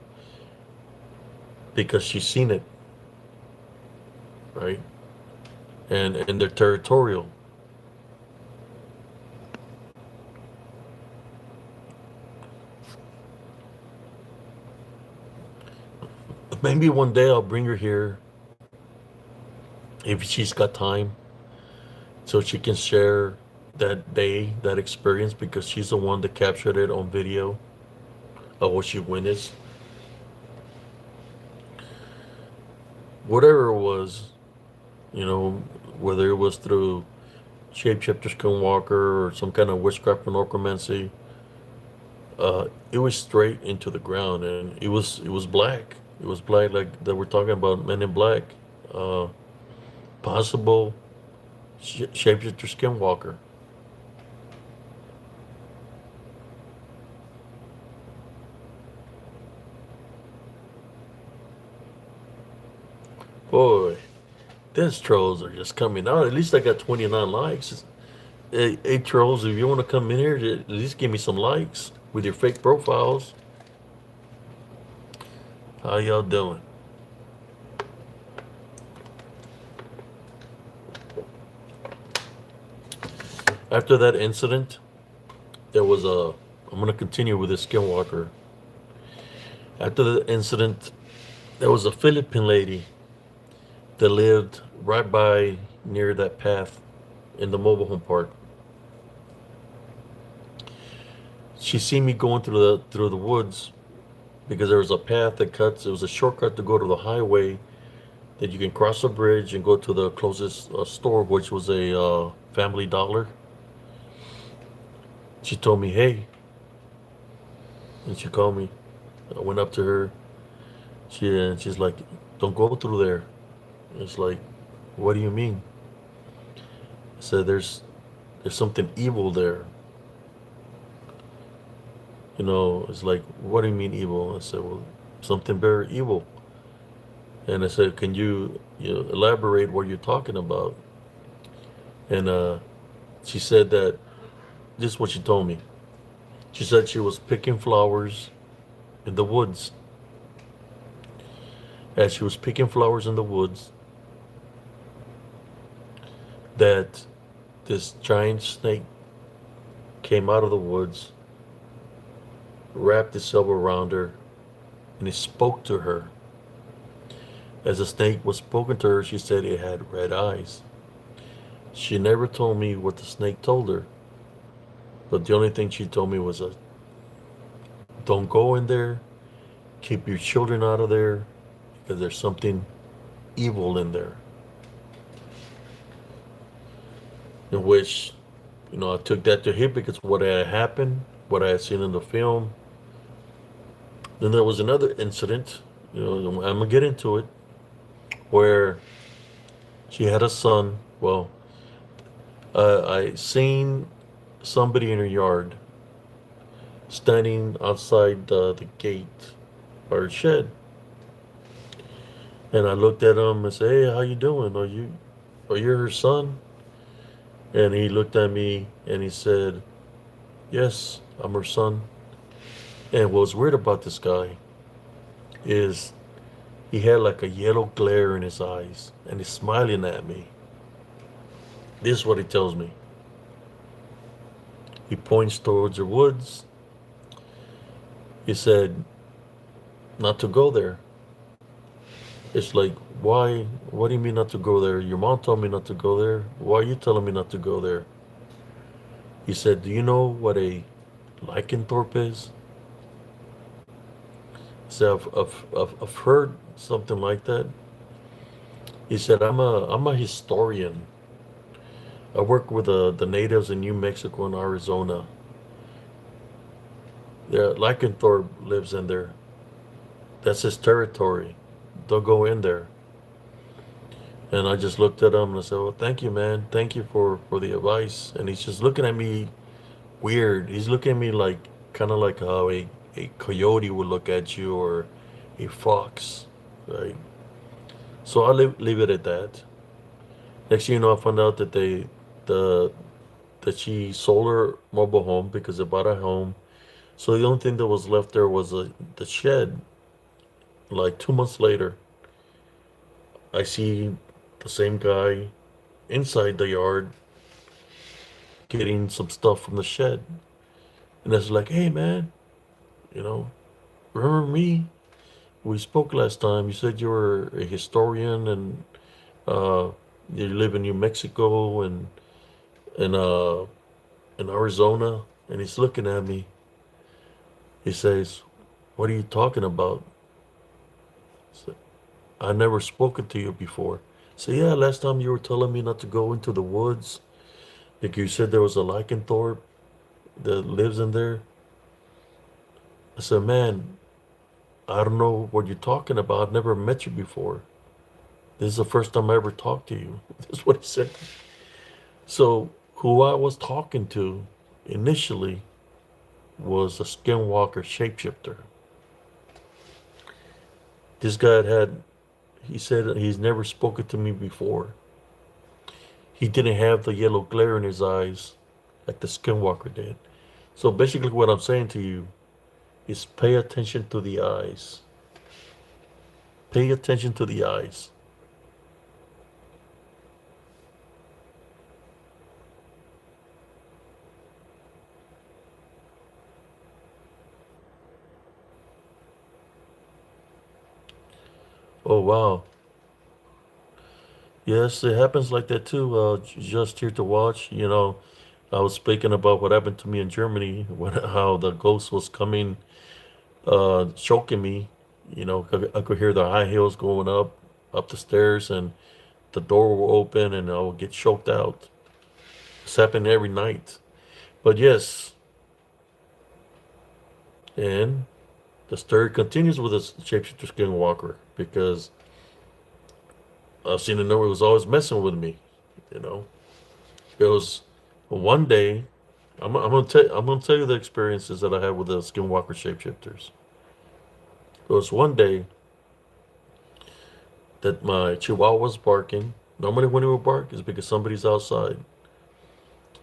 because she's seen it, right? And they're territorial. Maybe one day I'll bring her here if she's got time so she can share that day, that experience, because she's the one that captured it on video of what she witnessed. Whatever it was, you know, whether it was through shapeshifter skinwalker or some kind of witchcraft or necromancy, it was straight into the ground, and it was black. It was black, like that we're talking about Men in Black, uh, possible shapeshifter skinwalker. Boy, these trolls are just coming out. At least I got 29 likes. Hey, trolls, if you want to come in here, at least give me some likes with your fake profiles. How y'all doing? After that incident, there was a. I'm going to continue with this skinwalker. After the incident, there was a Philippine lady that lived right by near that path in the mobile home park. She seen me going through the woods because there was a path that cuts. It was a shortcut to go to the highway that you can cross a bridge and go to the closest store, which was a Family Dollar. She told me, "Hey," and she called me. I went up to her. She's like, "Don't go through there." It's like, "What do you mean?" I said, "There's something evil there." It's like, "What do you mean evil?" I said, "Well, something very evil." And I said, "Can you elaborate what you're talking about?" And she said that this is what she told me. She said she was picking flowers in the woods. As she was picking flowers in the woods, that this giant snake came out of the woods, wrapped itself around her, and it spoke to her. As the snake was spoken to her, she said it had red eyes. She never told me what the snake told her, but the only thing she told me was, don't go in there, keep your children out of there, because there's something evil in there. In which, I took that to hit because what had happened, what I had seen in the film. Then there was another incident, I'm gonna get into it, where she had a son. Well, I seen somebody in her yard standing outside the gate or shed, and I looked at him and said, "Hey, how you doing? Are you her son?" And he looked at me and he said, "Yes, I'm her son." And what's weird about this guy is he had like a yellow glare in his eyes and he's smiling at me. This is what he tells me. He points towards the woods. He said, not to go there. It's like, why? What do you mean not to go there? Your mom told me not to go there. Why are you telling me not to go there? He said, do you know what a lycanthrope is? So I've heard something like that. He said, I'm a historian. I work with the natives in New Mexico and Arizona. The lycanthrope lives in there. That's his territory. They'll go in there. And I just looked at him and I said, well, thank you, man. Thank you for the advice. And he's just looking at me weird. He's looking at me like, kind of like how a coyote would look at you, or a fox, right? So I leave it at that. Next thing you know, I found out that the, that she sold her mobile home because they bought a home. So the only thing that was left there was the shed. Like 2 months later, I see the same guy inside the yard getting some stuff from the shed. And it's like, hey man, you know, remember me? We spoke last time. You said you were a historian and uh, you live in New Mexico and in Arizona. And he's looking at me. He says, what are you talking about? I said, I never spoken to you before. So yeah, last time you were telling me not to go into the woods. Like you said there was a lycanthrope that lives in there. I said, man, I don't know what you're talking about. I've never met you before. This is the first time I ever talked to you. That's what he said. So who I was talking to initially was a skinwalker shapeshifter. This guy he said he's never spoken to me before. He didn't have the yellow glare in his eyes like the skinwalker did. So basically what I'm saying to you is pay attention to the eyes. Pay attention to the eyes. Oh wow. Yes, it happens like that too. Just here to watch. I was speaking about what happened to me in Germany, when how the ghost was coming, choking me. I could hear the high heels going up the stairs, and the door will open, and I will get choked out. It's happening every night. But yes, and the story continues with this shapeshifter skinwalker because I've seen it know it was always messing with me. You know, it was one day. I'm gonna tell you the experiences that I had with the skinwalker shapeshifters. It was one day that my chihuahua was barking. Normally, when it would bark, is because somebody's outside.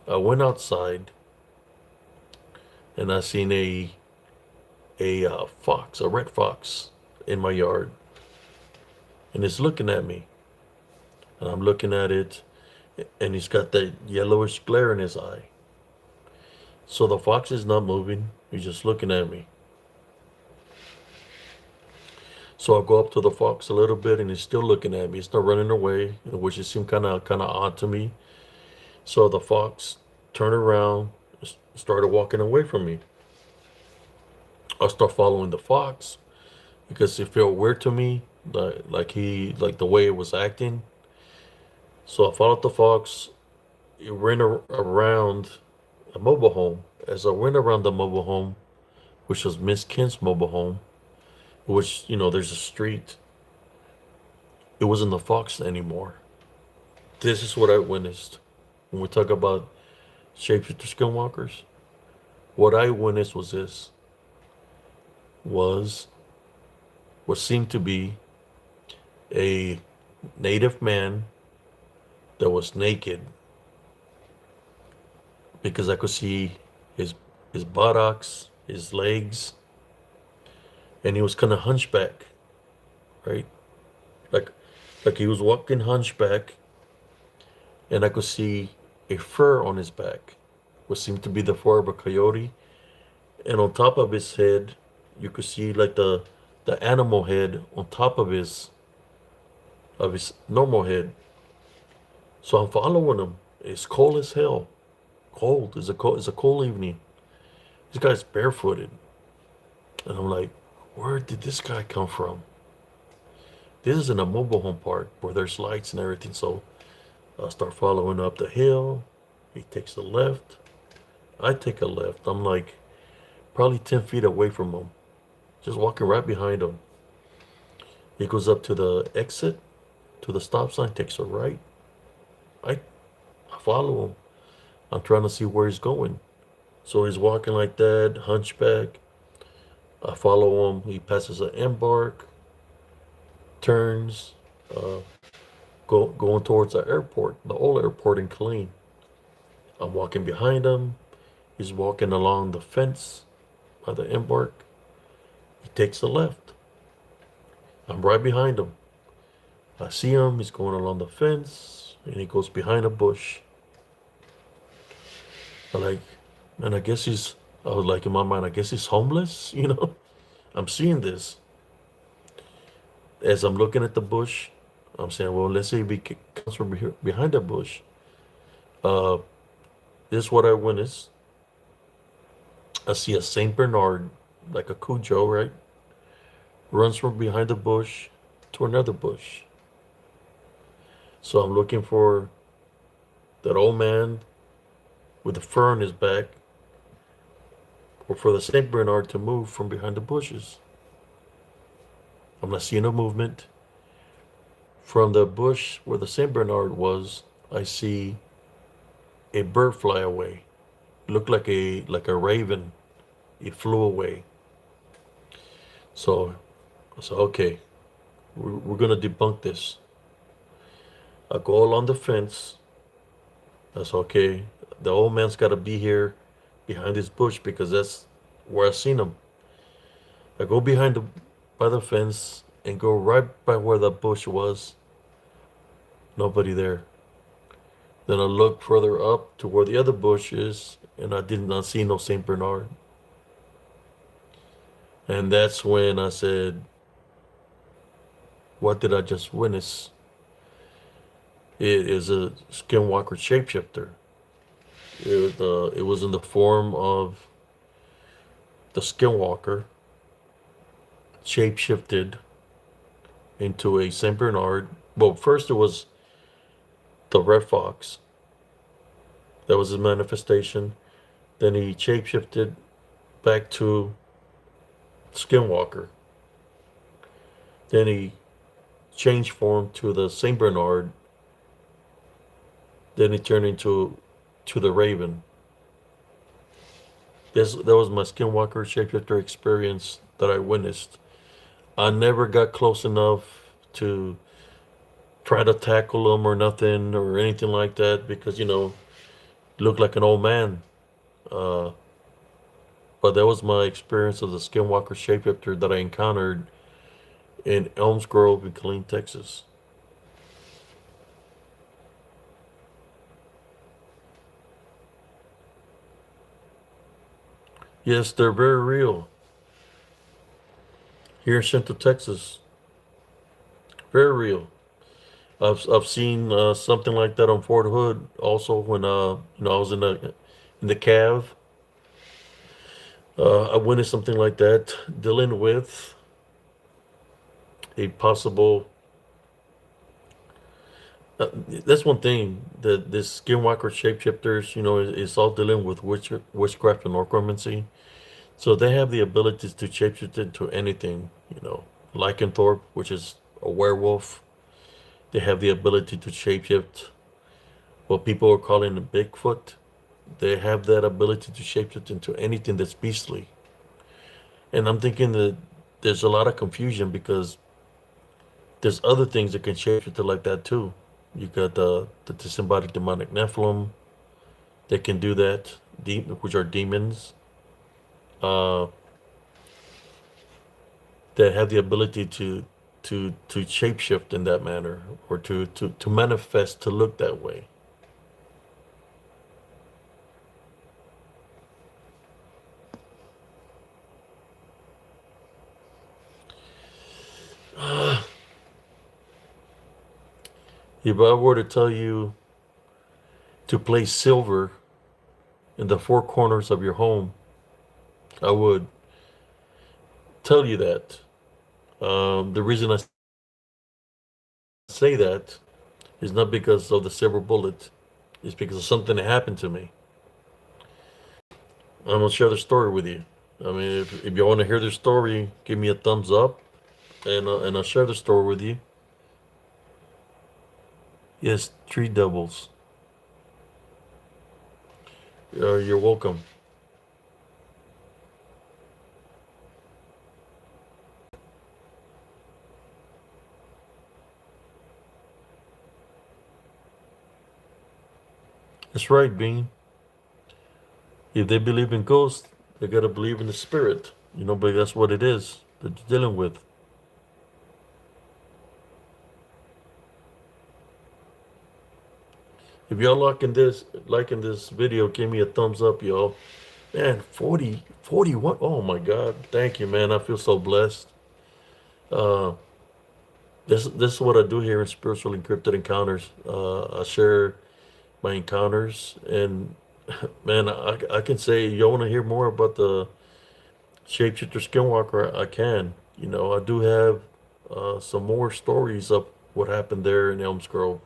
I went outside and I seen a fox, a red fox, in my yard, and it's looking at me, and I'm looking at it, and he's got that yellowish glare in his eye. So the fox is not moving; he's just looking at me. So I go up to the fox a little bit, and he's still looking at me. He's not running away, which it seemed kind of odd to me. So the fox turned around, started walking away from me. I start following the fox because it felt weird to me, like the way it was acting. So I followed the fox. It ran around a mobile home. As I went around the mobile home, which was Miss Kent's mobile home, which there's a street. It wasn't the fox anymore. This is what I witnessed. When we talk about shapeshifter skinwalkers, what I witnessed was what seemed to be a native man that was naked, because I could see his his buttocks, his legs, and he was kind of hunchback, right? Like like he was walking hunchback, and I could see a fur on his back, what seemed to be the fur of a coyote, and on top of his head, you could see like the the animal head on top of his normal head. So I'm following him. It's cold as hell. Cold. It's a cold evening. This guy's barefooted. And I'm like, where did this guy come from? This is in a mobile home park where there's lights and everything. So I start following up the hill. He takes a left. I take a left. I'm like probably 10 feet away from him. Just walking right behind him. He goes up to the exit, to the stop sign, takes a right. I, I follow him. I'm trying to see where he's going. So he's walking like that, hunchback. I follow him. He passes an embark, turns, uh, going towards the airport, the old airport in Killeen. I'm walking behind him. He's walking along the fence by the embark. He takes a left. I'm right behind him. I see him. He's going along the fence, and he goes behind a bush. I'm like, man, I guess he's. I was like in my mind, I guess he's homeless. I'm seeing this as I'm looking at the bush. I'm saying, well, let's say he comes from behind the bush. Uh, this is what I witnessed. I see a Saint Bernard, like a Cujo, right? Runs from behind the bush to another bush. So I'm looking for that old man with the fur on his back, or for the Saint Bernard to move from behind the bushes. I'm not seeing a movement. From the bush where the Saint Bernard was, I see a bird fly away. It looked like a raven. It flew away. So I said, okay, we're gonna debunk this. I go along the fence. I said, okay, the old man's gotta be here behind this bush because that's where I seen him. I go by the fence and go right by where the bush was. Nobody there. Then I look further up to where the other bush is, and I did not see no Saint Bernard. And that's when I said, what did I just witness? It is a skinwalker shapeshifter. It was in the form of the skinwalker shapeshifted into a Saint Bernard. Well, first it was the red fox. That was his manifestation. Then he shapeshifted back to skinwalker. Then he changed form to the Saint Bernard. Then he turned into the raven. That was my skinwalker shapeshifter experience that I witnessed. I never got close enough to try to tackle him or nothing or anything like that because he looked like an old man. Uh, but that was my experience of the skinwalker shapeshifter that I encountered in Elms Grove in Killeen, Texas. Yes, they're very real. Here in Central Texas, very real. I've seen something like that on Fort Hood also when I was in the cave. I witnessed something like that dealing with a possible. That's one thing that this skinwalker shapeshifters, is all dealing with witchcraft and necromancy. So they have the abilities to shapeshift into anything. Lycanthrope, which is a werewolf. They have the ability to shapeshift what people are calling a Bigfoot. They have that ability to shapeshift into anything that's beastly. And I'm thinking that there's a lot of confusion because there's other things that can shapeshift like that too. You got the disembodied demonic Nephilim that can do that, which are demons uh, that have the ability to shapeshift in that manner or to manifest to look that way. If I were to tell you to place silver in the four corners of your home, I would tell you that. The reason I say that is not because of the silver bullet. It's because of something that happened to me. I'm gonna share the story with you. I mean, if you want to hear the story, give me a thumbs up, and I'll share the story with you. Yes, tree doubles. You're welcome. That's right, Bean. If they believe in ghosts, they gotta believe in the spirit. But that's what it is that you're dealing with. If y'all liking this video, give me a thumbs up, y'all. Man, 40, 41. Oh my God. Thank you, man. I feel so blessed. Uh, this is what I do here in Spiritual Encrypted Encounters. I share my encounters, and man, I can say y'all want to hear more about the shapeshifter skinwalker. I can. I do have some more stories of what happened there in Elms Grove.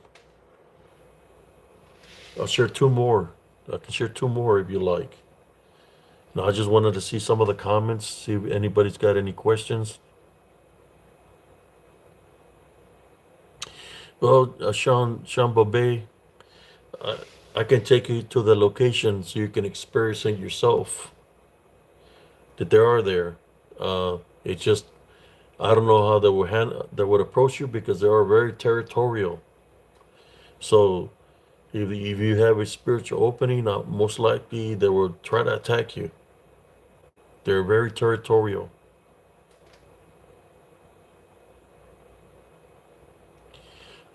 I'll share two more. I can share two more if you like. Now, I just wanted to see some of the comments, see if anybody's got any questions. Well, Sean Bobet, I, I can take you to the location so you can experience it yourself. That they are there. It's just I don't know how they would approach you because they are very territorial. So if you have a spiritual opening, most likely they will try to attack you. They're very territorial.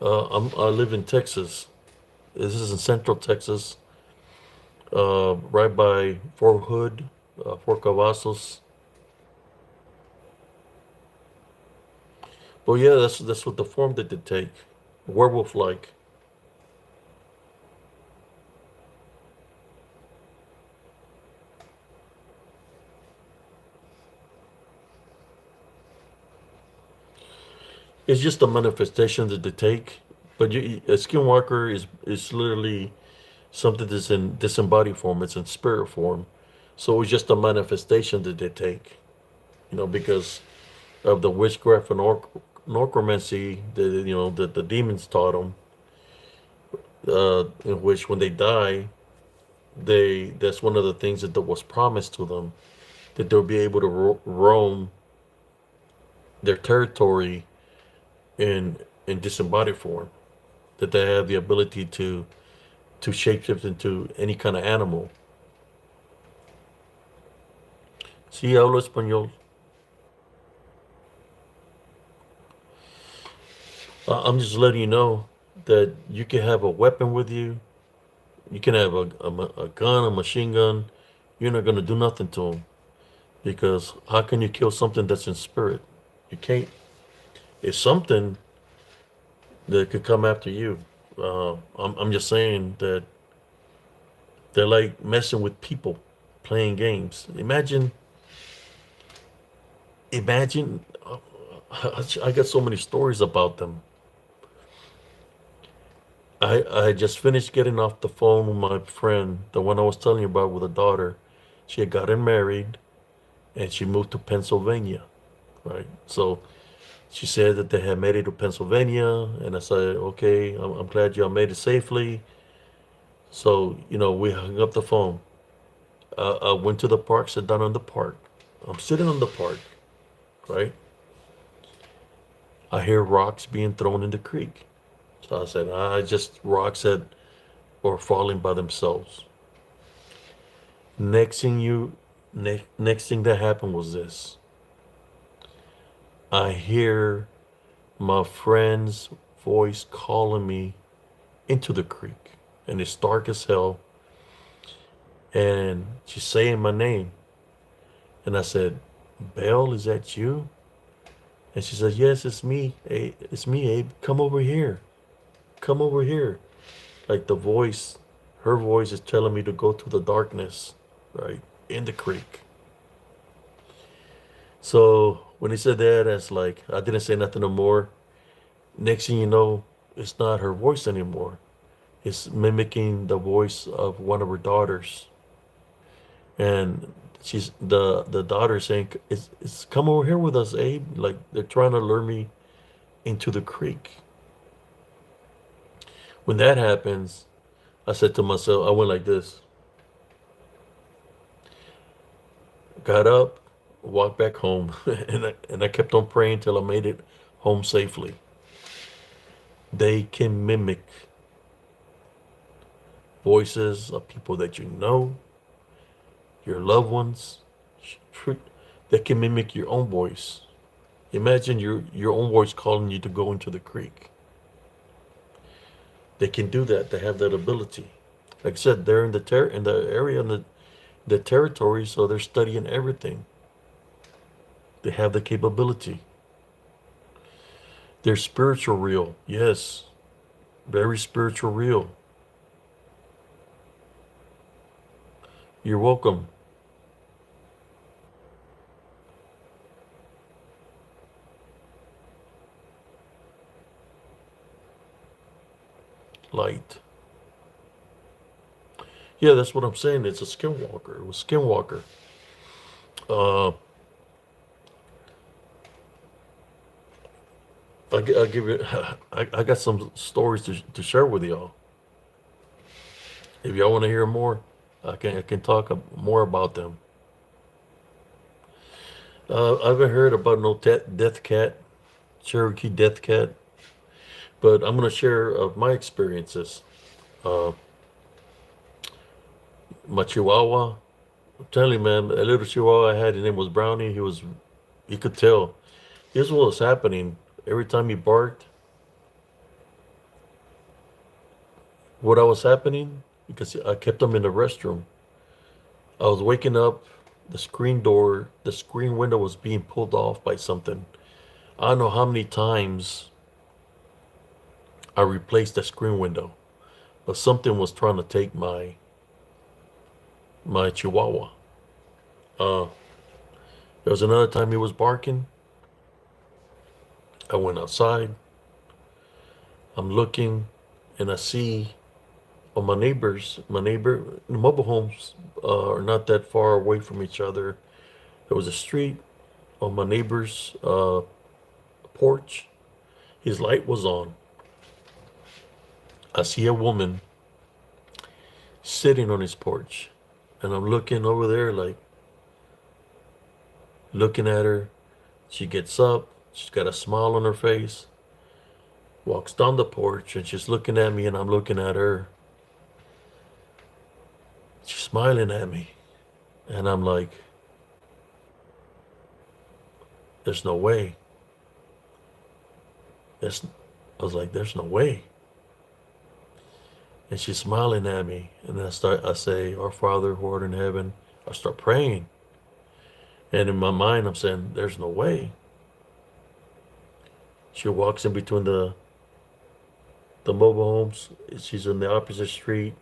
I live in Texas. This is in Central Texas, right by Fort Hood, Fort Cavazos. But yeah, that's what the form that they take, werewolf-like. It's just a manifestation that they take. But a skinwalker is literally something that's in disembodied form. It's in spirit form. So it's just a manifestation that they take. Because of the witchcraft and necromancy that that the demons taught them. In which when they die, that's one of the things that was promised to them, that they'll be able to roam their territory in disembodied form, that they have the ability to shapeshift into any kind of animal. Sí, hablo español. I'm just letting you know that you can have a weapon with you. You can have a gun, a machine gun. You're not going to do nothing to them, because how can you kill something that's in spirit? You can't. It's something that could come after you. I'm just saying that they're like messing with people, playing games. Imagine. I got so many stories about them. I just finished getting off the phone with my friend, the one I was telling you about with a daughter. She had gotten married and she moved to Pennsylvania, right? So she said that they had made it to Pennsylvania, and I said, okay, I'm glad y'all made it safely. So, we hung up the phone. I went to the park, sat down on the park. I'm sitting on the park, right? I hear rocks being thrown in the creek. So I said, just rocks that are falling by themselves. Next thing next thing that happened was this. I hear my friend's voice calling me into the creek, and it's dark as hell, and she's saying my name. And I said, Belle, is that you? And she said, yes, it's me. Hey, it's me, Abe. Come over here. come over here. Like the voice, her voice is telling me to go to the darkness, right? In the creek. So when he said that, that's like, I didn't say nothing no more. Next thing you know, it's not her voice anymore. It's mimicking the voice of one of her daughters. And she's the daughter saying, it's come over here with us, Abe. Like they're trying to lure me into the creek. When that happens, I said to myself, I went like this, got up, walked back home, and I kept on praying till I made it home safely. They can mimic voices of people that you know, your loved ones. They can mimic your own voice. Imagine your own voice calling you to go into the creek. They can do that. They have that ability. Like I said, they're in in the area in the territory, so they're studying everything. They have the capability. They're spiritual real. Yes. Very spiritual real. You're welcome. Light. Yeah, that's what I'm saying. It's a skinwalker. It was skinwalker. Uh, I'll give you. I got some stories to share with y'all. If y'all want to hear more, I can talk more about them. I haven't heard about no death cat, Cherokee death cat, but I'm gonna share of my experiences. Uh, my Chihuahua. I'm telling you, man, a little Chihuahua I had, his name was Brownie. You could tell. Here's what was happening. Every time he barked, what I was happening, because I kept him in the restroom. I was waking up, the screen window was being pulled off by something. I don't know how many times I replaced the screen window, but something was trying to take my Chihuahua. Uh, there was another time he was barking. I went outside. I'm looking, and I see on my neighbor, mobile homes are not that far away from each other. There was a street on my neighbor's porch. His light was on. I see a woman sitting on his porch, and I'm looking over there, like looking at her. She gets up. She's got a smile on her face. Walks down the porch, and she's looking at me, and I'm looking at her. She's smiling at me, and I'm like, "There's no way." There's, I was like, "There's no way." And she's smiling at me, and I say, "Our Father who art in heaven." I start praying, and in my mind, I'm saying, "There's no way." She walks in between the mobile homes. She's in the opposite street.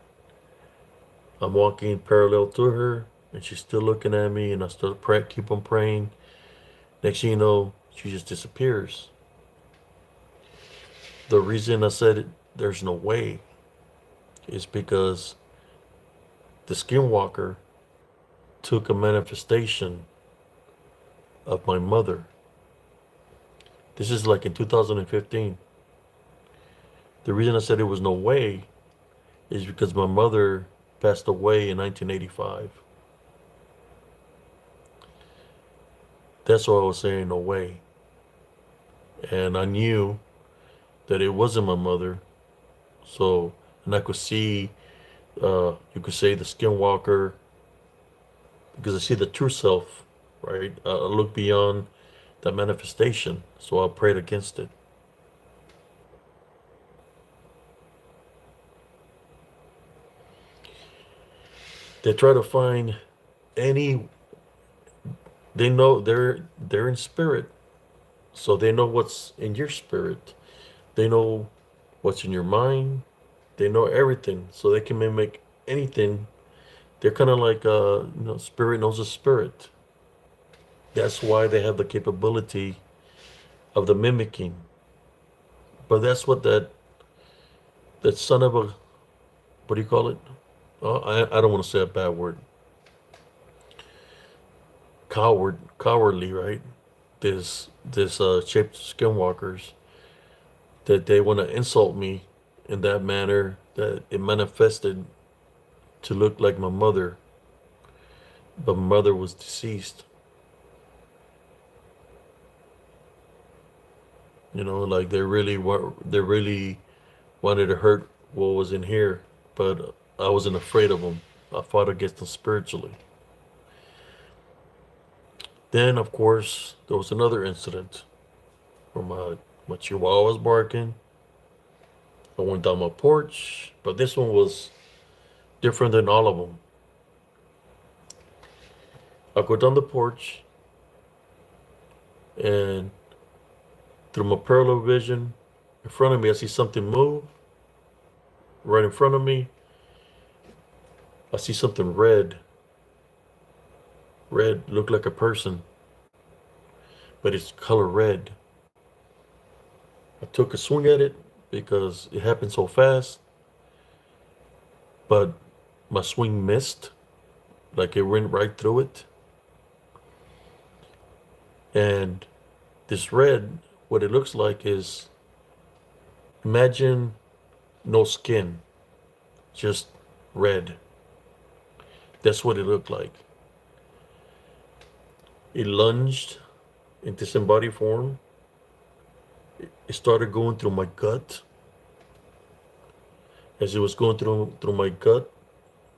I'm walking parallel to her, and she's still looking at me, and I still keep on praying. Next thing you know, she just disappears. The reason I said there's no way is because the skinwalker took a manifestation of my mother. This is like in 2015. The reason I said there was no way is because my mother passed away in 1985. That's why I was saying no way. And I knew that it wasn't my mother. So, and I could see, you could say the skinwalker, because I see the true self, right? I look beyond that manifestation. So I prayed against it. They try to find any, they know they're in spirit. So they know what's in your spirit. They know what's in your mind. They know everything, so they can mimic anything. They're kind of like, spirit knows a spirit. That's why they have the capability of the mimicking. But that's what that son of a, what do you call it? I don't want to say a bad word. Cowardly, right? This shaped skinwalkers, that they want to insult me in that manner, that it manifested to look like my mother, but my mother was deceased. Like they really wanted to hurt what was in here, but I wasn't afraid of them. I fought against them spiritually. Then, of course, there was another incident where my chihuahua was barking. I went down my porch, but this one was different than all of them. I go down the porch, and through my parallel vision, in front of me, I see something move. Right in front of me, I see something red. Red, looked like a person, but it's color red. I took a swing at it because it happened so fast, but my swing missed, like it went right through it. And this red, what it looks like is, imagine no skin, just red. That's what it looked like. It lunged in disembodied form. It started going through my gut. As it was going through my gut,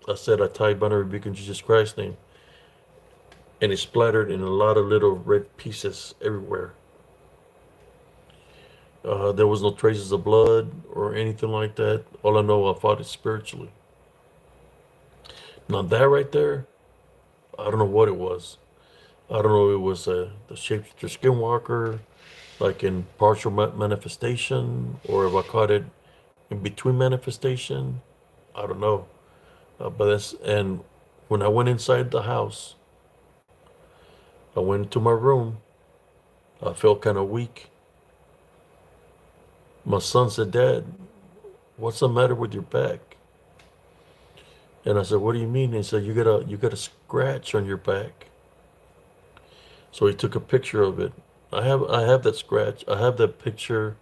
I said, I tie bind and rebuke in Jesus Christ's name. And it splattered in a lot of little red pieces everywhere. There was no traces of blood or anything like that. All I know, I fought it spiritually. Now that right there, I don't know what it was. I don't know if it was the shapeshifter skinwalker, like in partial manifestation, or if I caught it in between manifestation. I don't know. And when I went inside the house, I went into my room. I felt kind of weak. My son said, "Dad, what's the matter with your back?" And I said, "What do you mean?" He said, "You got a scratch on your back." So he took a picture of it. I have that scratch. I have that picture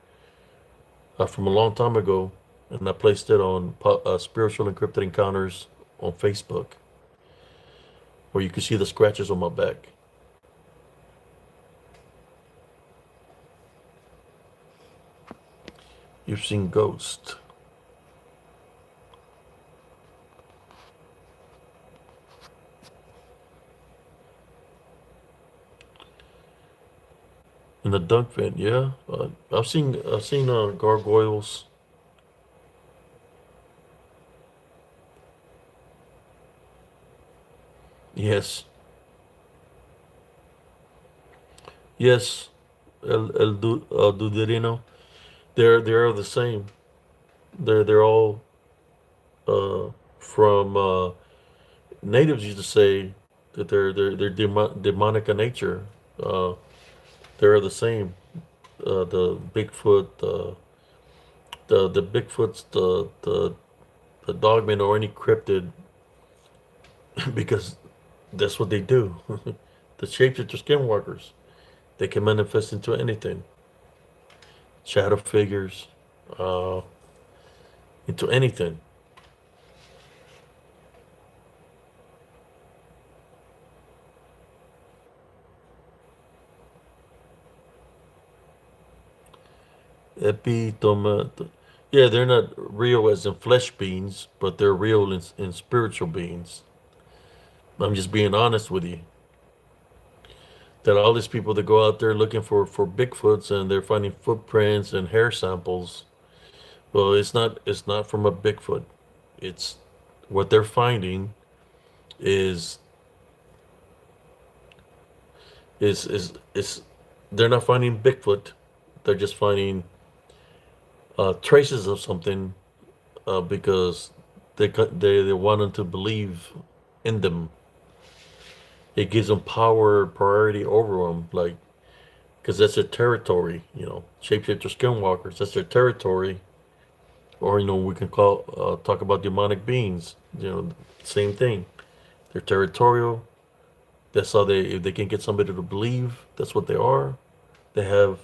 from a long time ago, and I placed it on Spiritual Encrypted Encounters on Facebook, where you can see the scratches on my back. You've seen ghosts. In the dunk vent, yeah. I've seen gargoyles. Yes, yes. El Duderino. They're the same. They're all from natives used to say that they're demonic in nature. Uh, they're the same. The Bigfoot, the Bigfoots, the dogmen or any cryptid, because that's what they do. The shapeshifter skinwalkers, they can manifest into anything. Shadow figures, uh, into anything. Epitome. Yeah, they're not real as in flesh beings, but they're real in spiritual beings. I'm just being honest with you. That all these people that go out there looking for Bigfoots, and they're finding footprints and hair samples. Well, it's not from a Bigfoot. It's what they're finding is is they're not finding Bigfoot. They're just finding traces of something, because they want them to believe in them. It gives them power, priority over them, like because that's their territory. Shapeshifter skinwalkers, that's their territory. Or we can talk about demonic beings. Same thing. They're territorial. That's how if they can get somebody to believe that's what they are, they have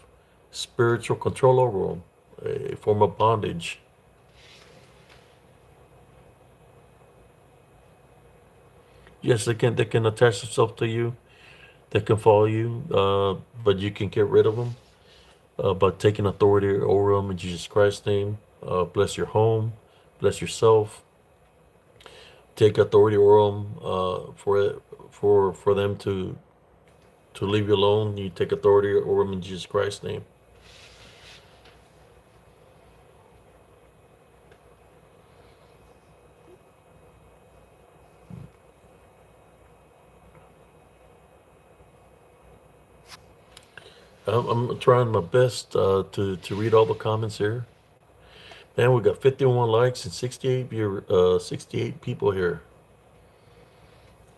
spiritual control over them, a form of bondage. Yes, they can attach themselves to you. They can follow you, but you can get rid of them by taking authority over them in Jesus Christ's name. Bless your home, bless yourself. Take authority over them, for them to leave you alone. You take authority over them in Jesus Christ's name. I'm trying my best to read all the comments here. Man, we got 51 likes and 68 people here.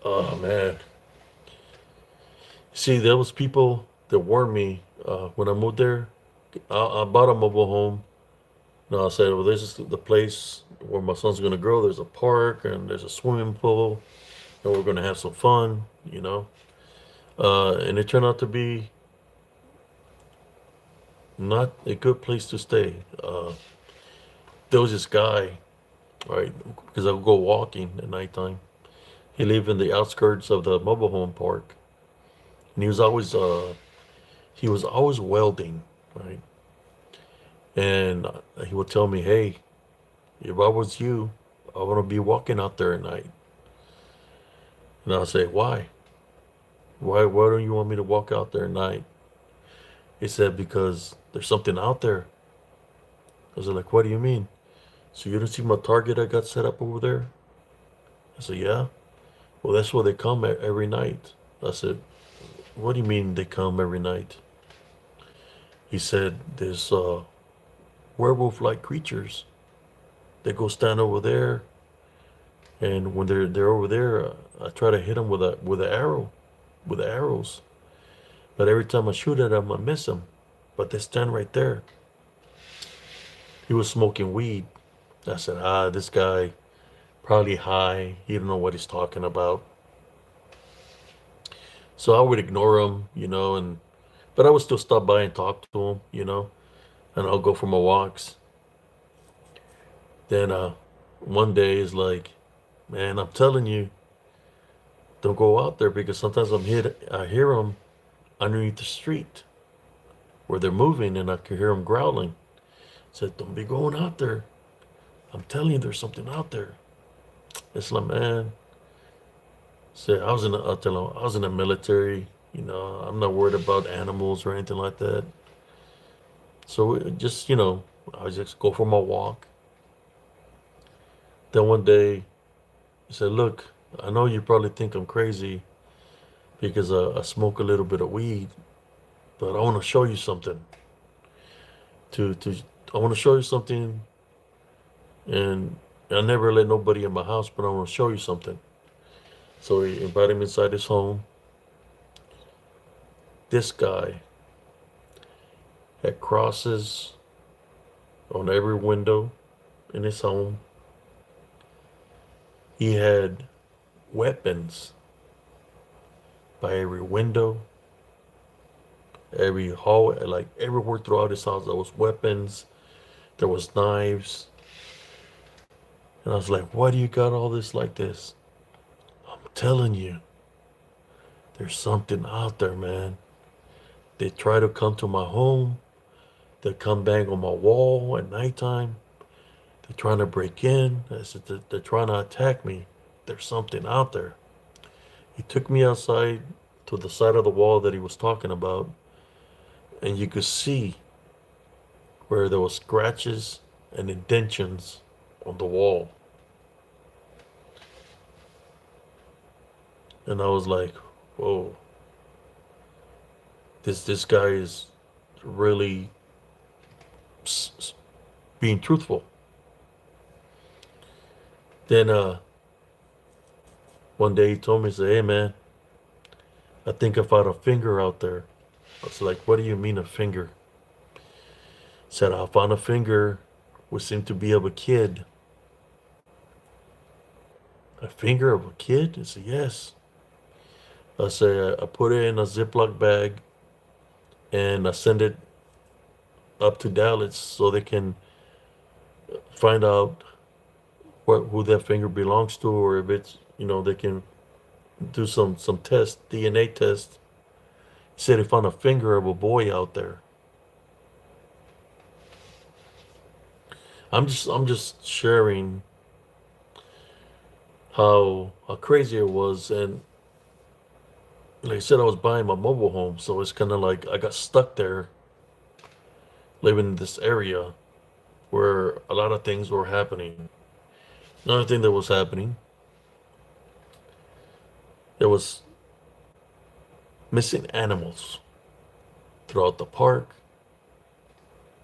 Oh man, see, there was people that warned me when I moved there. I bought a mobile home. No, I said, well, this is the place where my son's gonna grow. There's a park and there's a swimming pool, and we're gonna have some fun. And it turned out to be not a good place to stay. There was this guy, right? Because I would go walking at nighttime. He lived in the outskirts of the mobile home park, and he was always welding, right? And he would tell me, "Hey, if I was you, I want to be walking out there at night." And I'll say, "Why? Why don't you want me to walk out there at night?" He said, "Because there's something out there." I was like, "What do you mean?" "So you don't see my target I got set up over there?" I said, "Yeah." "Well, that's where they come every night." I said, "What do you mean they come every night?" He said, "There's werewolf-like creatures. They go stand over there, and when they're over there, I try to hit them with arrows. But every time I shoot at them, I miss them. But they stand right there." He was smoking weed. I said, this guy probably high. He don't know what he's talking about. So I would ignore him, but I would still stop by and talk to him, and I'll go for my walks. Then one day is like, man, I'm telling you, don't go out there because sometimes I hear them underneath the street where they're moving, and I can hear them growling. I said, don't be going out there. I'm telling you, there's something out there. It's like, man. Say I'll tell him I was in the military. I'm not worried about animals or anything like that. So just I just go for my walk. Then one day he said, "Look, I know you probably think I'm crazy because I smoke a little bit of weed, but I want to show you something. To I want to show you something, and I never let nobody in my house, but I want to show you something." So he invited me inside his home. This guy had crosses on every window in his home. He had weapons by every window, every hallway, like everywhere throughout his house. There was weapons, there was knives. And I was like, why do you got all this like this? I'm telling you, there's something out there, man. They try to come to my home. They come bang on my wall at nighttime. They're trying to break in. I said, they're trying to attack me. There's something out there. He took me outside to the side of the wall that he was talking about, and you could see where there was scratches and indentions on the wall. And I was like, whoa, this guy is really being truthful. Then one day he told me, he said, "Hey man, I think I found a finger out there." I was like, "What do you mean a finger?" He said, "I found a finger which seemed to be of a kid." A finger of a kid? I said, "Yes." I said, "I put it in a Ziploc bag and I send it up to Dallas so they can find out who that finger belongs to, or if it's, they can do some test, DNA test." He said he found a finger of a boy out there. I'm just sharing how crazy it was. And like I said, I was buying my mobile home, so it's kind of like I got stuck there, living in this area where a lot of things were happening. Another thing that was happening, there was missing animals throughout the park,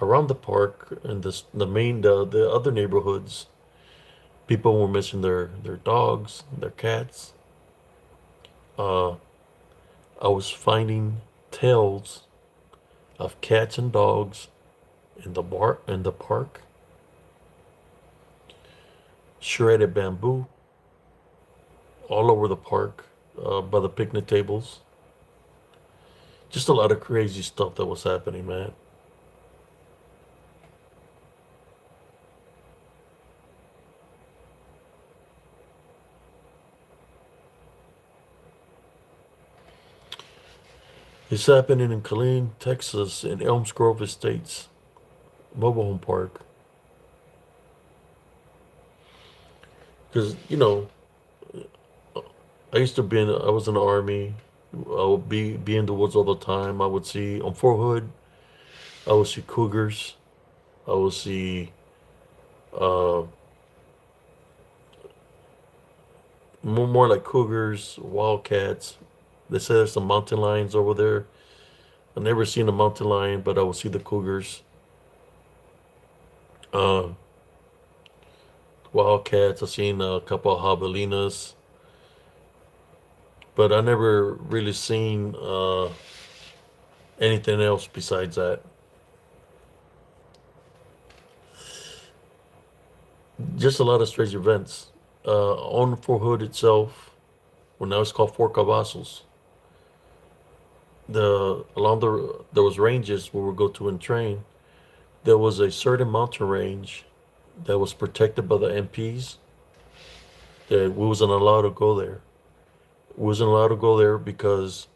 around the park, and the other neighborhoods. People were missing their dogs, their cats. Uh, I was finding tails of cats and dogs in the park, shredded bamboo all over the park, by the picnic tables. Just a lot of crazy stuff that was happening, man. It's happening in Killeen, Texas, in Elms Grove Estates mobile home park. Because I was in the army. I would be in the woods all the time. I would see on Fort Hood. I would see cougars. I would see uh, more like cougars, wildcats. They say there's some mountain lions over there. I never seen a mountain lion, but I would see the cougars, uh, wildcats. I've seen a couple of javelinas, but I never really seen anything else besides that. Just a lot of strange events. On Fort Hood itself, when now it's called Fort Cavazos, there was ranges where we go to and train. There was a certain mountain range that was protected by the MPs that we wasn't allowed to go there. We wasn't allowed to go there because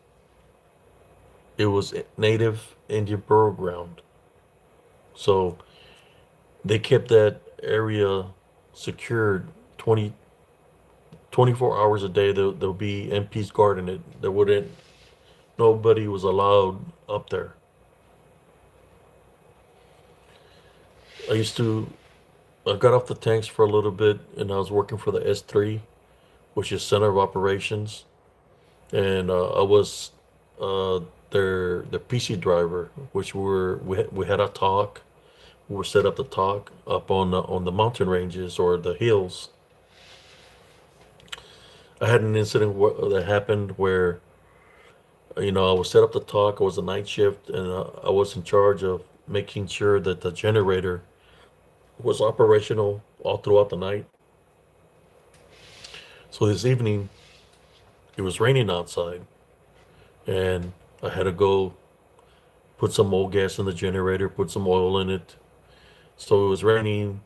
it was native Indian burial ground. So they kept that area secured 24 hours a day. There'll be MPs guarding it. Nobody was allowed up there. I used to, I got off the tanks for a little bit and I was working for the S3, which is Center of Operations. And I was uh, their PC driver, which we had a talk. We were set up to talk up on the mountain ranges or the hills. I had an incident that happened where I was set up to talk. I was a night shift, and I was in charge of making sure that the generator was operational all throughout the night. So this evening, it was raining outside, and I had to go put some old gas in the generator, put some oil in it. So it was raining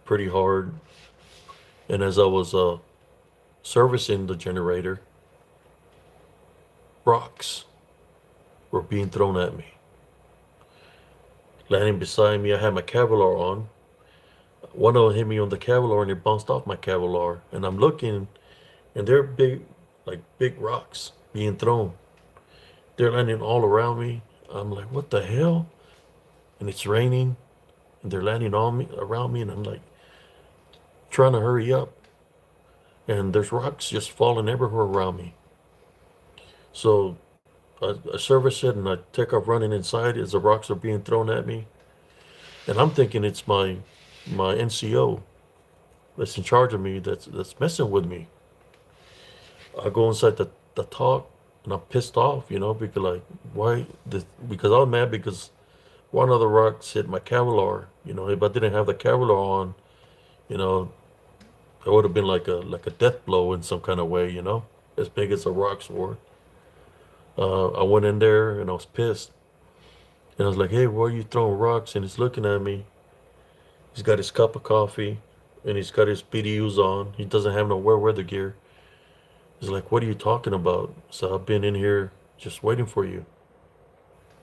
pretty hard, and as I was servicing the generator, rocks were being thrown at me. Landing beside me, I had my Kevlar on. One of them hit me on the Kevlar and it bounced off my Kevlar. And I'm looking, and they're big, like big rocks being thrown. They're landing all around me. I'm like, what the hell? And it's raining, and they're landing on me, around me, and I'm like trying to hurry up. And there's rocks just falling everywhere around me. So I service it and I take off running inside as the rocks are being thrown at me. And I'm thinking it's my NCO that's in charge of me that's messing with me. I go inside the talk and I'm pissed off, because like why because I was mad because one of the rocks hit my Kevlar. If I didn't have the Kevlar on, you know, it would have been like a death blow in some kind of way, as big as a rock sword. I went in there and I was pissed. And I was like, hey, why are you throwing rocks? And he's looking at me. He's got his cup of coffee and he's got his PDUs on. He doesn't have no weather gear. He's like, what are you talking about? So I've been in here just waiting for you.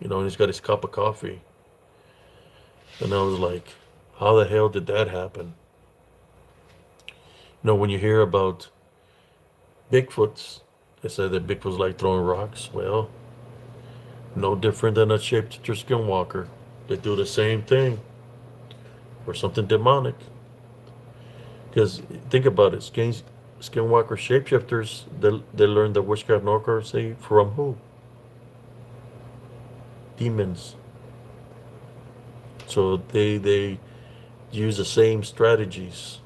And he's got his cup of coffee. And I was like, how the hell did that happen? When you hear about Bigfoots, they say that Bigfoot's like throwing rocks. Well, no different than a shapeshifter skinwalker. They do the same thing or something demonic. Because think about it, skinwalker shapeshifters, they learn the witchcraft and say from who? Demons. So they use the same strategies.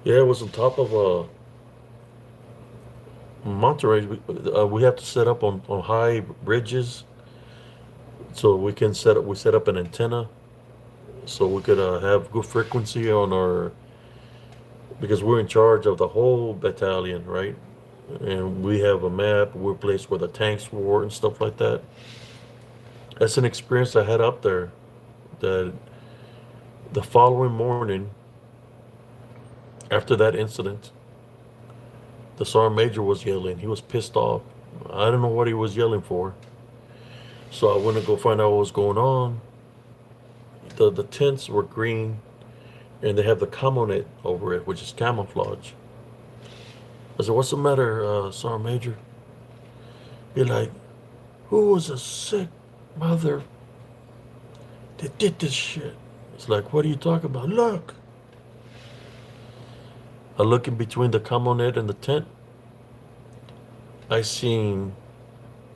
Yeah, it was on top of a Monterey. We have to set up on high bridges so we set up an antenna so we could have good frequency on our, because we're in charge of the whole battalion, right? And we have a map, we're placed where the tanks were and stuff like that. That's an experience I had up there. That the following morning after that incident, the sergeant major was yelling. He was pissed off. I don't know what he was yelling for. So I went to go find out what was going on. The tents were green and they have the camonet over it, which is camouflage. I said, what's the matter, sergeant major? He's like, who was a sick mother that did this shit? It's like, what are you talking about? Look. I look in between the camonet and the tent. I seen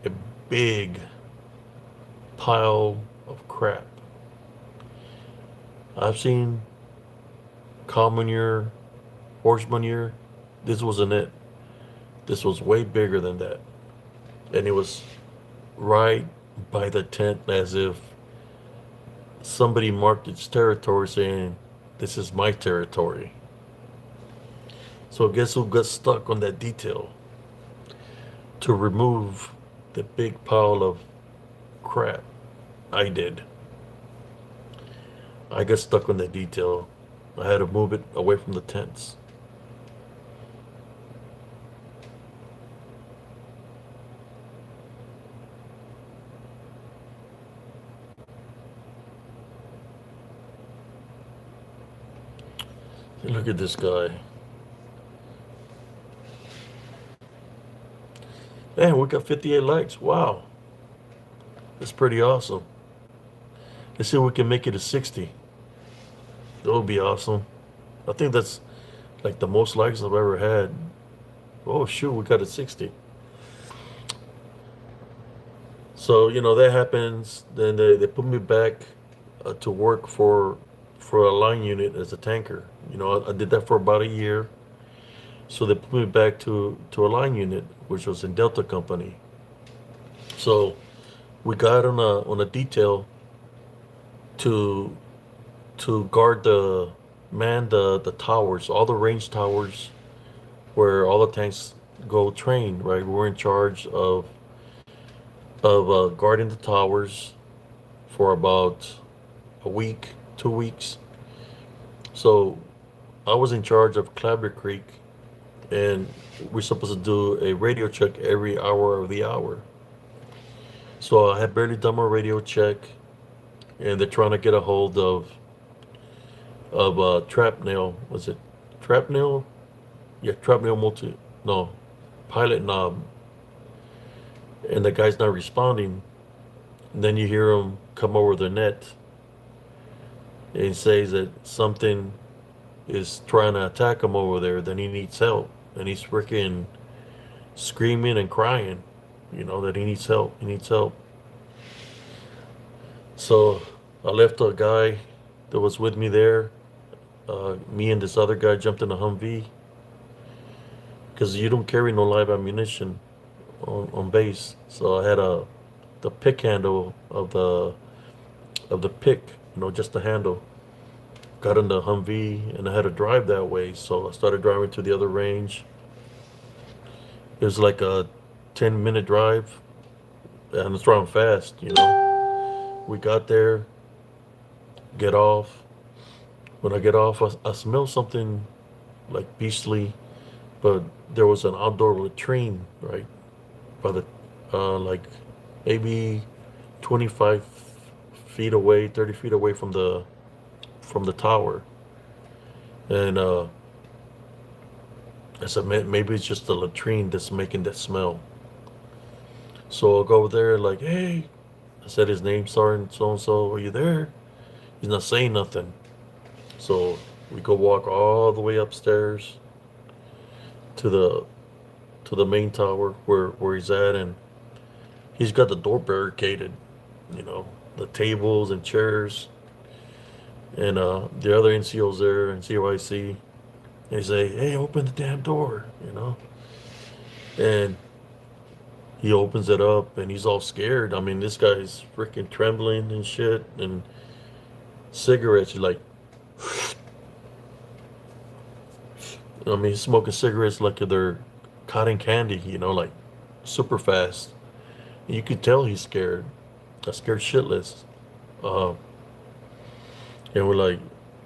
a big pile of crap. I've seen cow manure, horse manure. This wasn't it. This was way bigger than that. And it was right by the tent as if somebody marked its territory saying, this is my territory. So guess who got stuck on that detail? To remove the big pile of crap. I did. I got stuck on that detail. I had to move it away from the tents. Look at this guy. Man, we got 58 likes. Wow. That's pretty awesome. Let's see if we can make it to 60. That would be awesome. I think that's like the most likes I've ever had. Oh, shoot, we got it 60. So, that happens. Then they put me back to work for a line unit as a tanker. I did that for about a year. So they put me back to a line unit, which was in Delta Company. So we got on a detail to guard the towers, all the range towers where all the tanks go train, right? We're in charge of guarding the towers for about a week, 2 weeks. So I was in charge of Clabber Creek, and we're supposed to do a radio check every hour of the hour. So I had barely done my radio check, and they're trying to get a hold of trap nail. Was it trap nail? Yeah, trap nail no, pilot knob. And the guy's not responding. And then you hear him come over the net and he says that something is trying to attack him over there, then he needs help. And he's freaking screaming and crying, that he needs help. He needs help. So I left a guy that was with me there. Me and this other guy jumped in a Humvee because you don't carry no live ammunition on base. So I had the pick handle of the pick, just the handle. Got in the Humvee and I had to drive that way. So I started driving to the other range. It was like a 10-minute drive, and it's driving fast. We got there, get off. When I get off, I smell something like beastly, but there was an outdoor latrine, right, by the, like maybe 25 feet away, 30 feet away from the tower. And I said, maybe it's just the latrine that's making that smell. So I'll go over there, like, hey, I said his name, Sergeant so and so, are you there? He's not saying nothing. So we go walk all the way upstairs to the main tower where he's at, and he's got the door barricaded, the tables and chairs, and the other NCOs there and CYC. They say, hey, open the damn door. And he opens it up and he's all scared. I mean, this guy's freaking trembling and shit, and cigarettes, like, I mean, he's smoking cigarettes like they're cotton candy, like super fast. You could tell he's scared. Scared shitless. Uh, and we're like,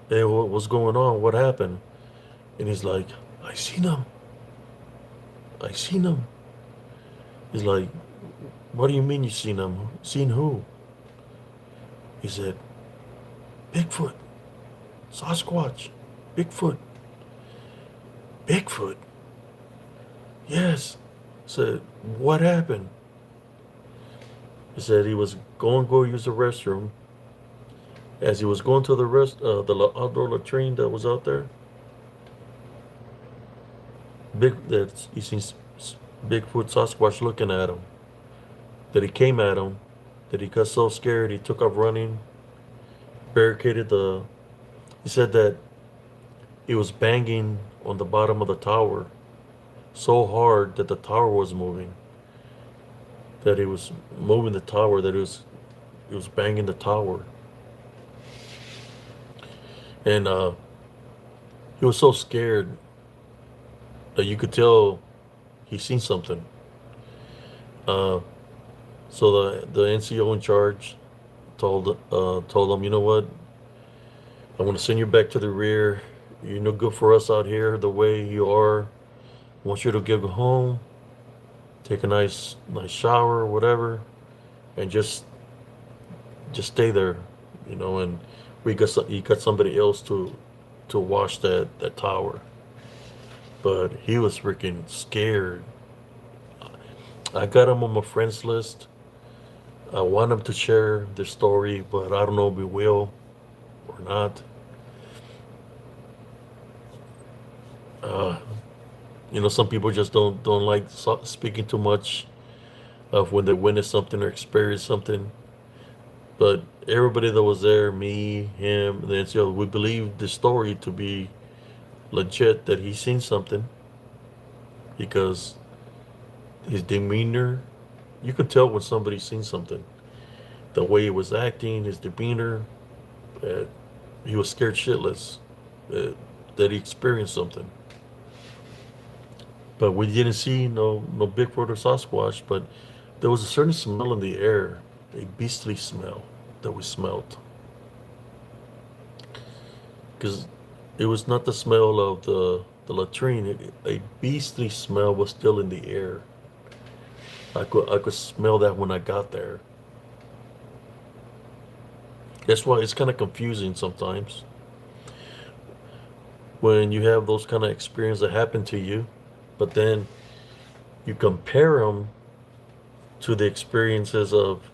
hey, what's going on? What happened? And he's like, I seen him. I seen him. He's like, what do you mean you seen him? Seen who? He said, Bigfoot, Sasquatch, Bigfoot. Bigfoot? Yes. I said, what happened? He said he was going to go use the restroom. As he was going to the outdoor latrine that was out there, he sees Bigfoot Sasquatch looking at him. That he came at him. That he got so scared he took off running. Barricaded the. He said that he was banging on the bottom of the tower so hard that the tower was moving. That he was moving the tower. That he was banging the tower. And he was so scared that you could tell he seen something. Uh, so the NCO in charge told him, you know what? I'm gonna send you back to the rear. You're no good for us out here the way you are. I want you to go home, take a nice shower or whatever, and just stay there, And he got somebody else to wash that tower. But he was freaking scared. I got him on my friends list. I want him to share the story, but I don't know if we will or not. Uh, some people just don't like speaking too much of when they witness something or experience something. But everybody that was there, me, him, the NCO, we believe the story to be legit, that he's seen something, because his demeanor, you could tell when somebody's seen something. The way he was acting, his demeanor, he was scared shitless, that he experienced something. But we didn't see no Bigfoot or Sasquatch, but there was a certain smell in the air, a beastly smell that we smelled. Because it was not the smell of the latrine. A beastly smell was still in the air. I could smell that when I got there. That's why it's kind of confusing sometimes when you have those kind of experiences that happen to you, but then you compare them to the experiences of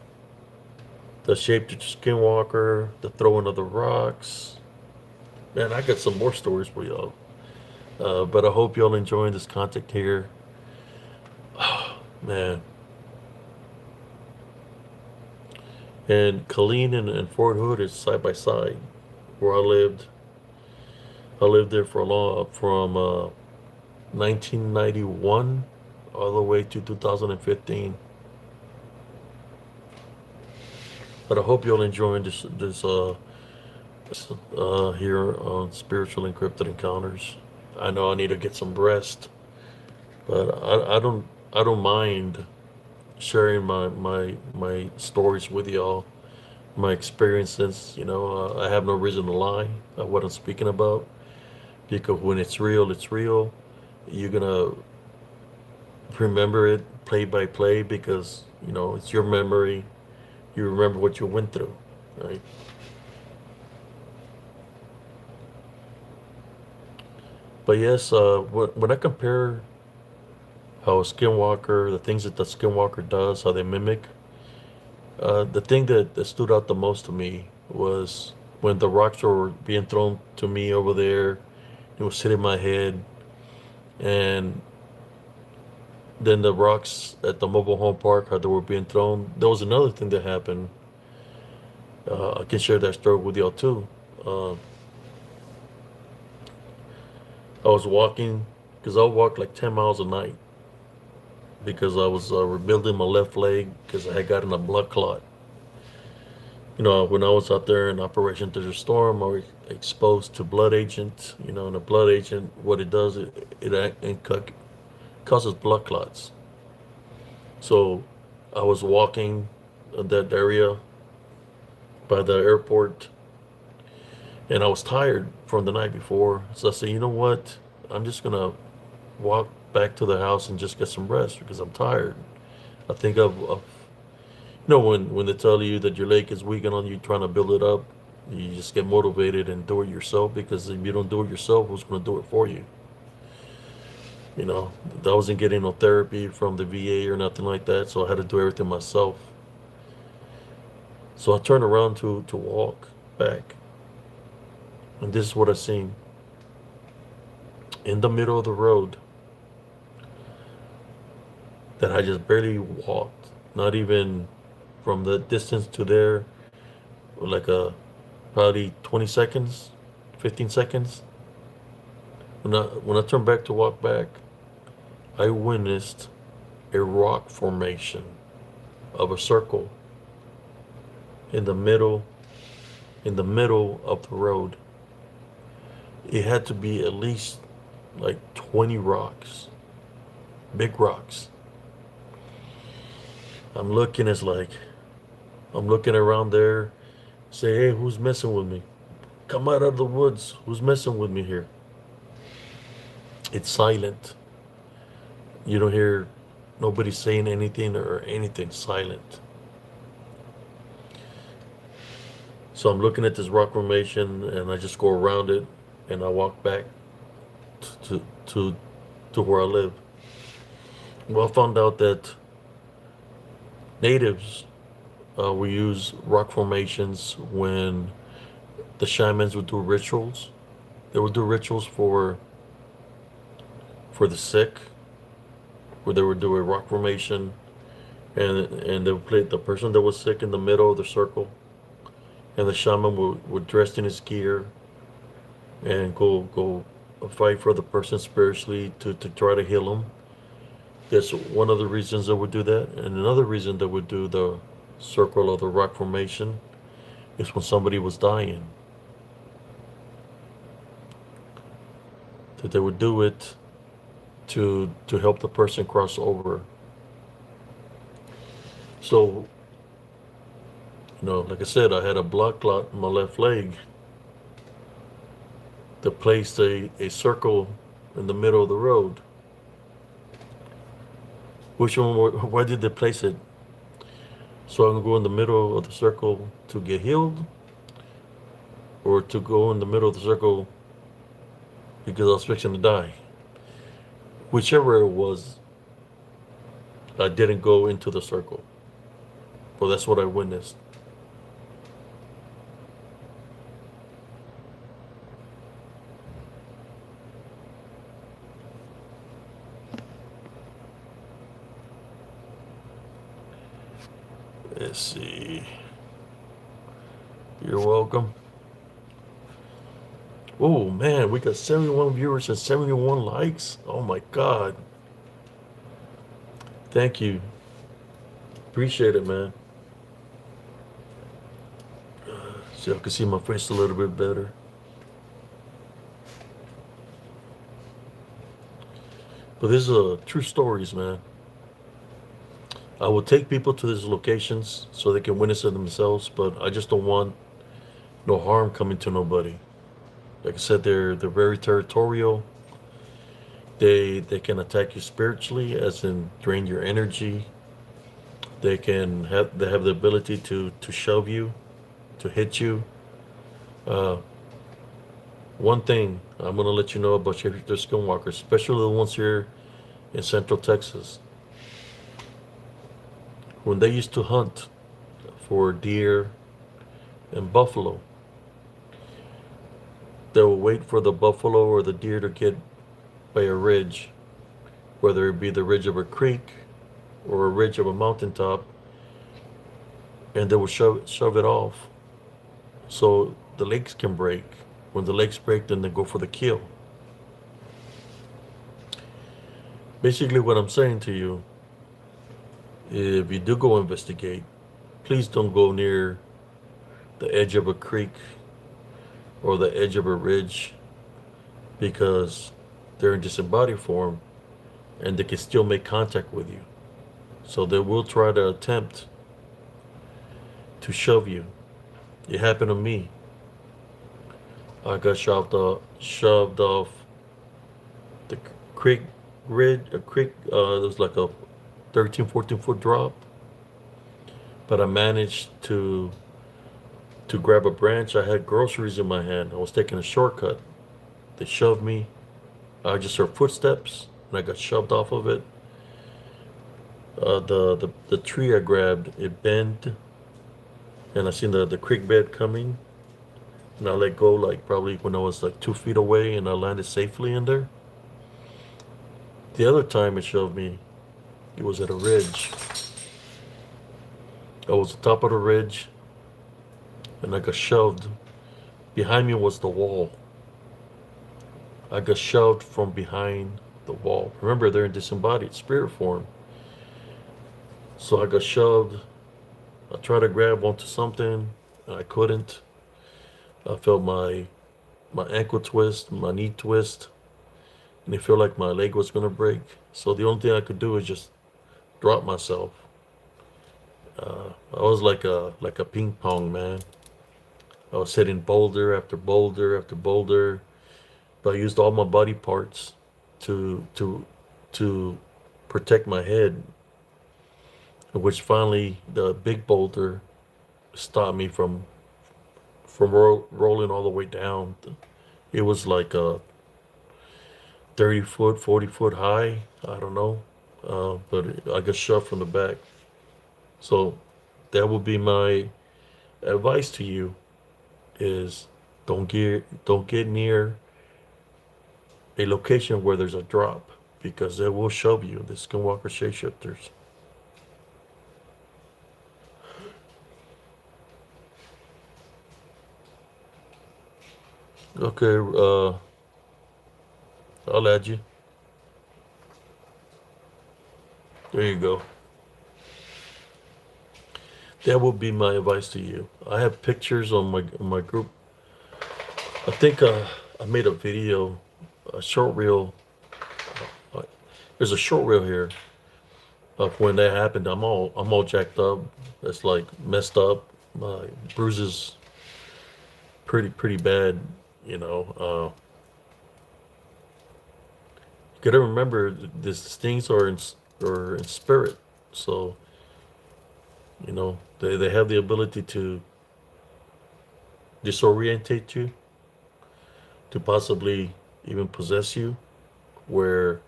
the shaped skinwalker, the throwing of the rocks, Man, I got some more stories for y'all. But I hope y'all enjoying this content here. Man, and Colleen and Fort Hood is side by side where I lived. I lived there for a long from 1991 all the way to 2015. But I hope y'all enjoying this here on Spiritual Encrypted Encounters. I know I need to get some rest, but I don't mind sharing my stories with y'all, my experiences. I have no reason to lie of what I'm speaking about because when it's real, it's real. You're gonna remember it play by play because it's your memory. You remember what you went through, right? But yes, when I compare how a skinwalker, the things that the skinwalker does, how they mimic, the thing that stood out the most to me was when the rocks were being thrown to me over there. It was hitting my head, and then the rocks at the mobile home park, how they were being thrown. There was another thing that happened. I can share that story with y'all too. Uh, I was walking because I walked like 10 miles a night because I was rebuilding my left leg because I had gotten a blood clot. When I was out there in Operation Desert Storm, I was exposed to blood agent. And a blood agent, what it does, it causes blood clots. So I was walking in that area by the airport, and I was tired from the night before. So I said, you know what? I'm just gonna walk back to the house and just get some rest because I'm tired. I think of when they tell you that your leg is weak and on you trying to build it up, you just get motivated and do it yourself because if you don't do it yourself, who's going to do it for you? I wasn't getting no therapy from the VA or nothing like that, so I had to do everything myself. So I turned around to walk back, and this is what I seen. In the middle of the road that I just barely walked, not even from the distance to there, like probably 20 seconds, 15 seconds. When I turned back to walk back, I witnessed a rock formation of a circle in the middle of the road. It had to be at least like 20 rocks, big rocks. I'm looking around there, say, hey, who's messing with me? Come out of the woods. Who's messing with me here? It's silent. You don't hear nobody saying anything or anything, silent. So I'm looking at this rock formation and I just go around it and I walk back to to to where I live. Well, I found out that natives will use rock formations when the shamans would do rituals. They would do rituals for the sick, where they would do a rock formation, and they would place the person that was sick in the middle of the circle, and the shaman would dress in his gear and go fight for the person spiritually to try to heal him. That's one of the reasons they would do that. And another reason they would do the circle or the rock formation is when somebody was dying. That they would do it to help the person cross over. So, like I said, I had a blood clot in my left leg. They placed a circle in the middle of the road. Why did they place it? So I'm gonna go in the middle of the circle to get healed, or to go in the middle of the circle because I was fixing to die. Whichever it was, I didn't go into the circle. Well, that's what I witnessed. Let's see. You're welcome. Oh man, we got 71 viewers and 71 likes. Oh my God. Thank you. Appreciate it, man. So I can see my face a little bit better. But this is true stories, man. I will take people to these locations so they can witness it themselves, but I just don't want no harm coming to nobody. Like I said, they're very territorial. They can attack you spiritually, as in drain your energy. They have the ability to shove you, to hit you. Uh, One thing I'm gonna let you know about the skinwalkers, especially the ones here in Central Texas, when they used to hunt for deer and buffalo, they will wait for the buffalo or the deer to get by a ridge, whether it be the ridge of a creek or a ridge of a mountaintop, and they will shove it off so the legs can break. When the legs break, then they go for the kill. Basically, what I'm saying to you, if you do go investigate, please don't go near the edge of a creek or the edge of a ridge, because they're in disembodied form and they can still make contact with you. So they will try to attempt to shove you. It happened to me. I got shoved off the creek ridge, a creek, there was like a 13, 14 foot drop, but I managed to grab a branch. I had groceries in my hand. I was taking a shortcut. They shoved me. I just heard footsteps and I got shoved off of it. The tree I grabbed, it bent, and I seen the creek bed coming, and I let go, like probably when I was like 2 feet away, and I landed safely in there. The other time it shoved me, it was at a ridge. I was at the top of the ridge and I got shoved. Behind me was the wall. I got shoved from behind the wall. Remember, they're in disembodied spirit form. So I got shoved. I tried to grab onto something and I couldn't. I felt my ankle twist, my knee twist, and it felt like my leg was gonna break. So the only thing I could do is just drop myself. I was like a ping pong, man. I was hitting boulder after boulder after boulder, but I used all my body parts to protect my head, which finally the big boulder stopped me from rolling all the way down. It was like a 30 foot, 40 foot high. I don't know, but I got shoved from the back. So that would be my advice to you: is don't get near a location where there's a drop, because they will shove you. The skinwalker shapeshifters. Okay, I'll add you. There you go. That would be my advice to you. I have pictures on my group. I think I made a video, a short reel. uh, There's a short reel here of when that happened. I'm all jacked up. It's like messed up. My bruises pretty bad. You know. You gotta remember these things are in spirit. So you know they have the ability to disorientate you, to possibly even possess you, where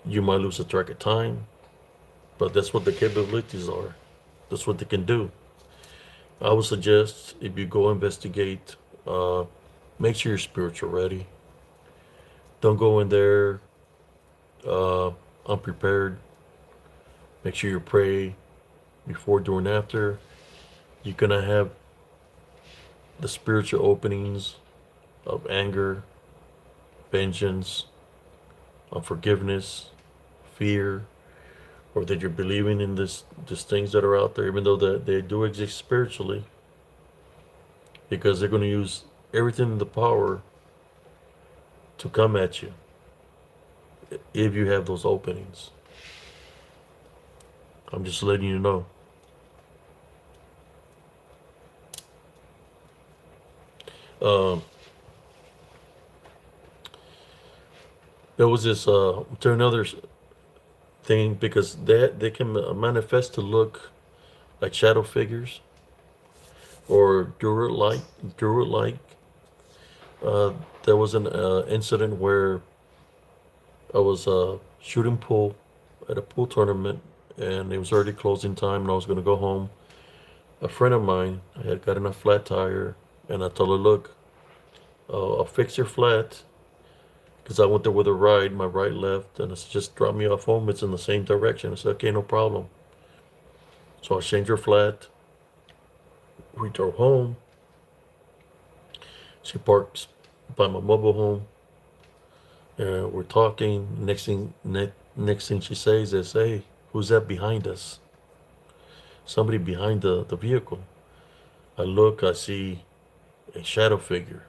you might lose a track of time. But that's what the capabilities are. That's what they can do. I would suggest, if you go investigate, uh, make sure you're spiritual ready. Don't go in there uh, unprepared. Make sure you pray. before, during, after. You're gonna have the spiritual openings of anger, vengeance, unforgiveness, fear, or that you're believing in these things that are out there, even though that they do exist spiritually, because they're going to use everything in the power to come at you if you have those openings. I'm just letting you know. Um, there was this to another thing, because they can manifest to look like shadow figures or druid like. Uh, there was an incident where I was shooting pool at a pool tournament, and it was already closing time, and I was going to go home. A friend of mine, I had gotten a flat tire, and I told her, "Look, I'll fix your flat," because I went there with a ride, my right, left, and it's just drop me off home. It's in the same direction. I said, "Okay, no problem." So I changed her flat. We drove home. She parks by my mobile home, and we're talking. Next thing she says is, "Hey, who's that behind us?" Somebody behind the vehicle. I look, I see a shadow figure.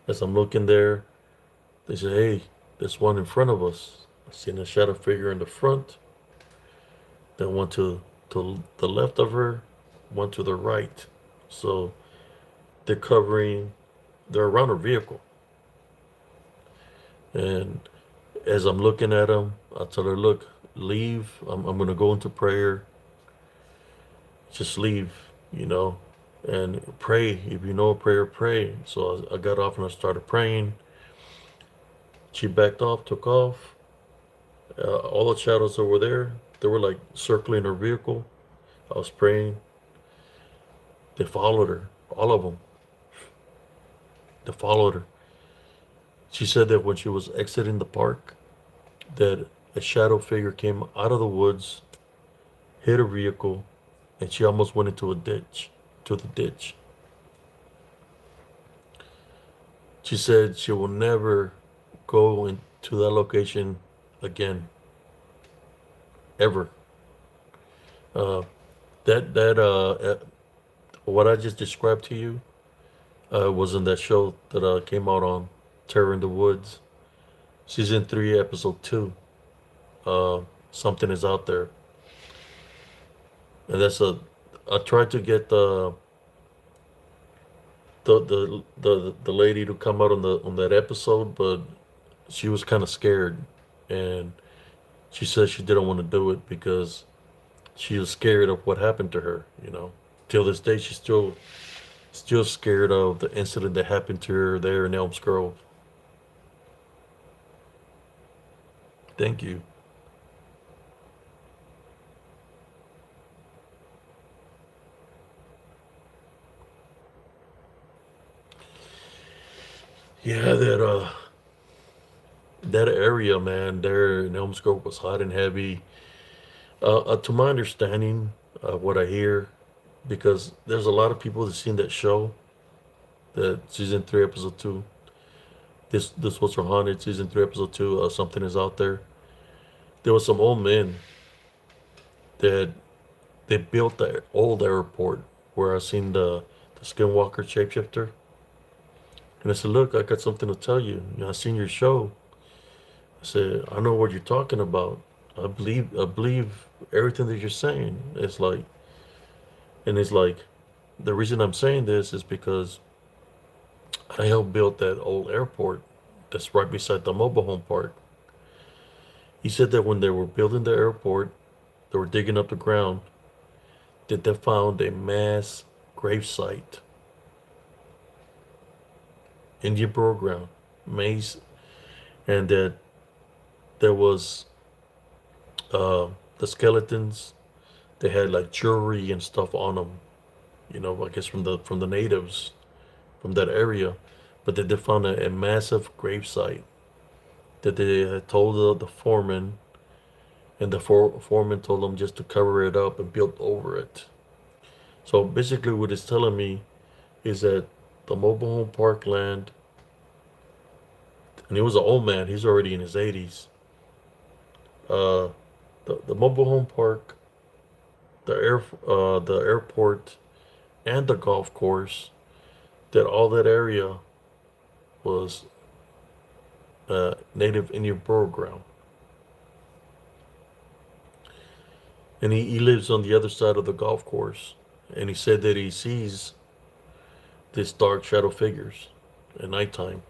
As I'm looking there, they say, "Hey, there's one in front of us." I seen a shadow figure in the front, then one to the left of her, one to the right. So they're covering, they're around her vehicle. And as I'm looking at them, I tell her, "Look, leave. I'm going to go into prayer. Just leave, you know, and pray. If you know a prayer, pray." So I got off and I started praying. She backed off, took off. All the shadows that were there, they were like circling her vehicle. I was praying. They followed her, all of them. They followed her. She said that when she was exiting the park, that a shadow figure came out of the woods, hit her vehicle, and she almost went into a ditch, to the ditch. She said she will never go into that location again, ever. Uh, that what I just described to you was in that show that came out on Terror in the Woods, season 3, episode 2. Uh, Something is out there, and that's a. I tried to get the lady to come out on that episode, but she was kind of scared, and she said she didn't want to do it because she was scared of what happened to her. Till this day, she's still scared of the incident that happened to her there in Elms Grove. Thank you. Yeah, that area, man, there in Elms Grove was hot and heavy. To my understanding, what I hear, because there's a lot of people that seen that show, that season 3, episode 2. This was for haunted season 3, episode 2. Something is out there. There was some old men that they built the old airport where I seen the Skinwalker shapeshifter, and I said, "Look, I got something to tell you. I seen your show." I said, "I know what you're talking about. I believe everything that you're saying." It's like, the reason I'm saying this is because I helped build that old airport that's right beside the mobile home park. He said that when they were building the airport, they were digging up the ground, that they found a mass gravesite, Indian burial ground, maze, and that there was uh, the skeletons. They had like jewelry and stuff on them. I guess from the natives from that area, but that they found a massive gravesite, that they had told the foreman and the foreman told him just to cover it up and build over it. So basically, what it's telling me is that the mobile home park land, and he was an old man, he's already in his 80s. Uh, the mobile home park, the airport, and the golf course, that all that area was native Indian burial ground. And he lives on the other side of the golf course. And he said that he sees these dark shadow figures at nighttime.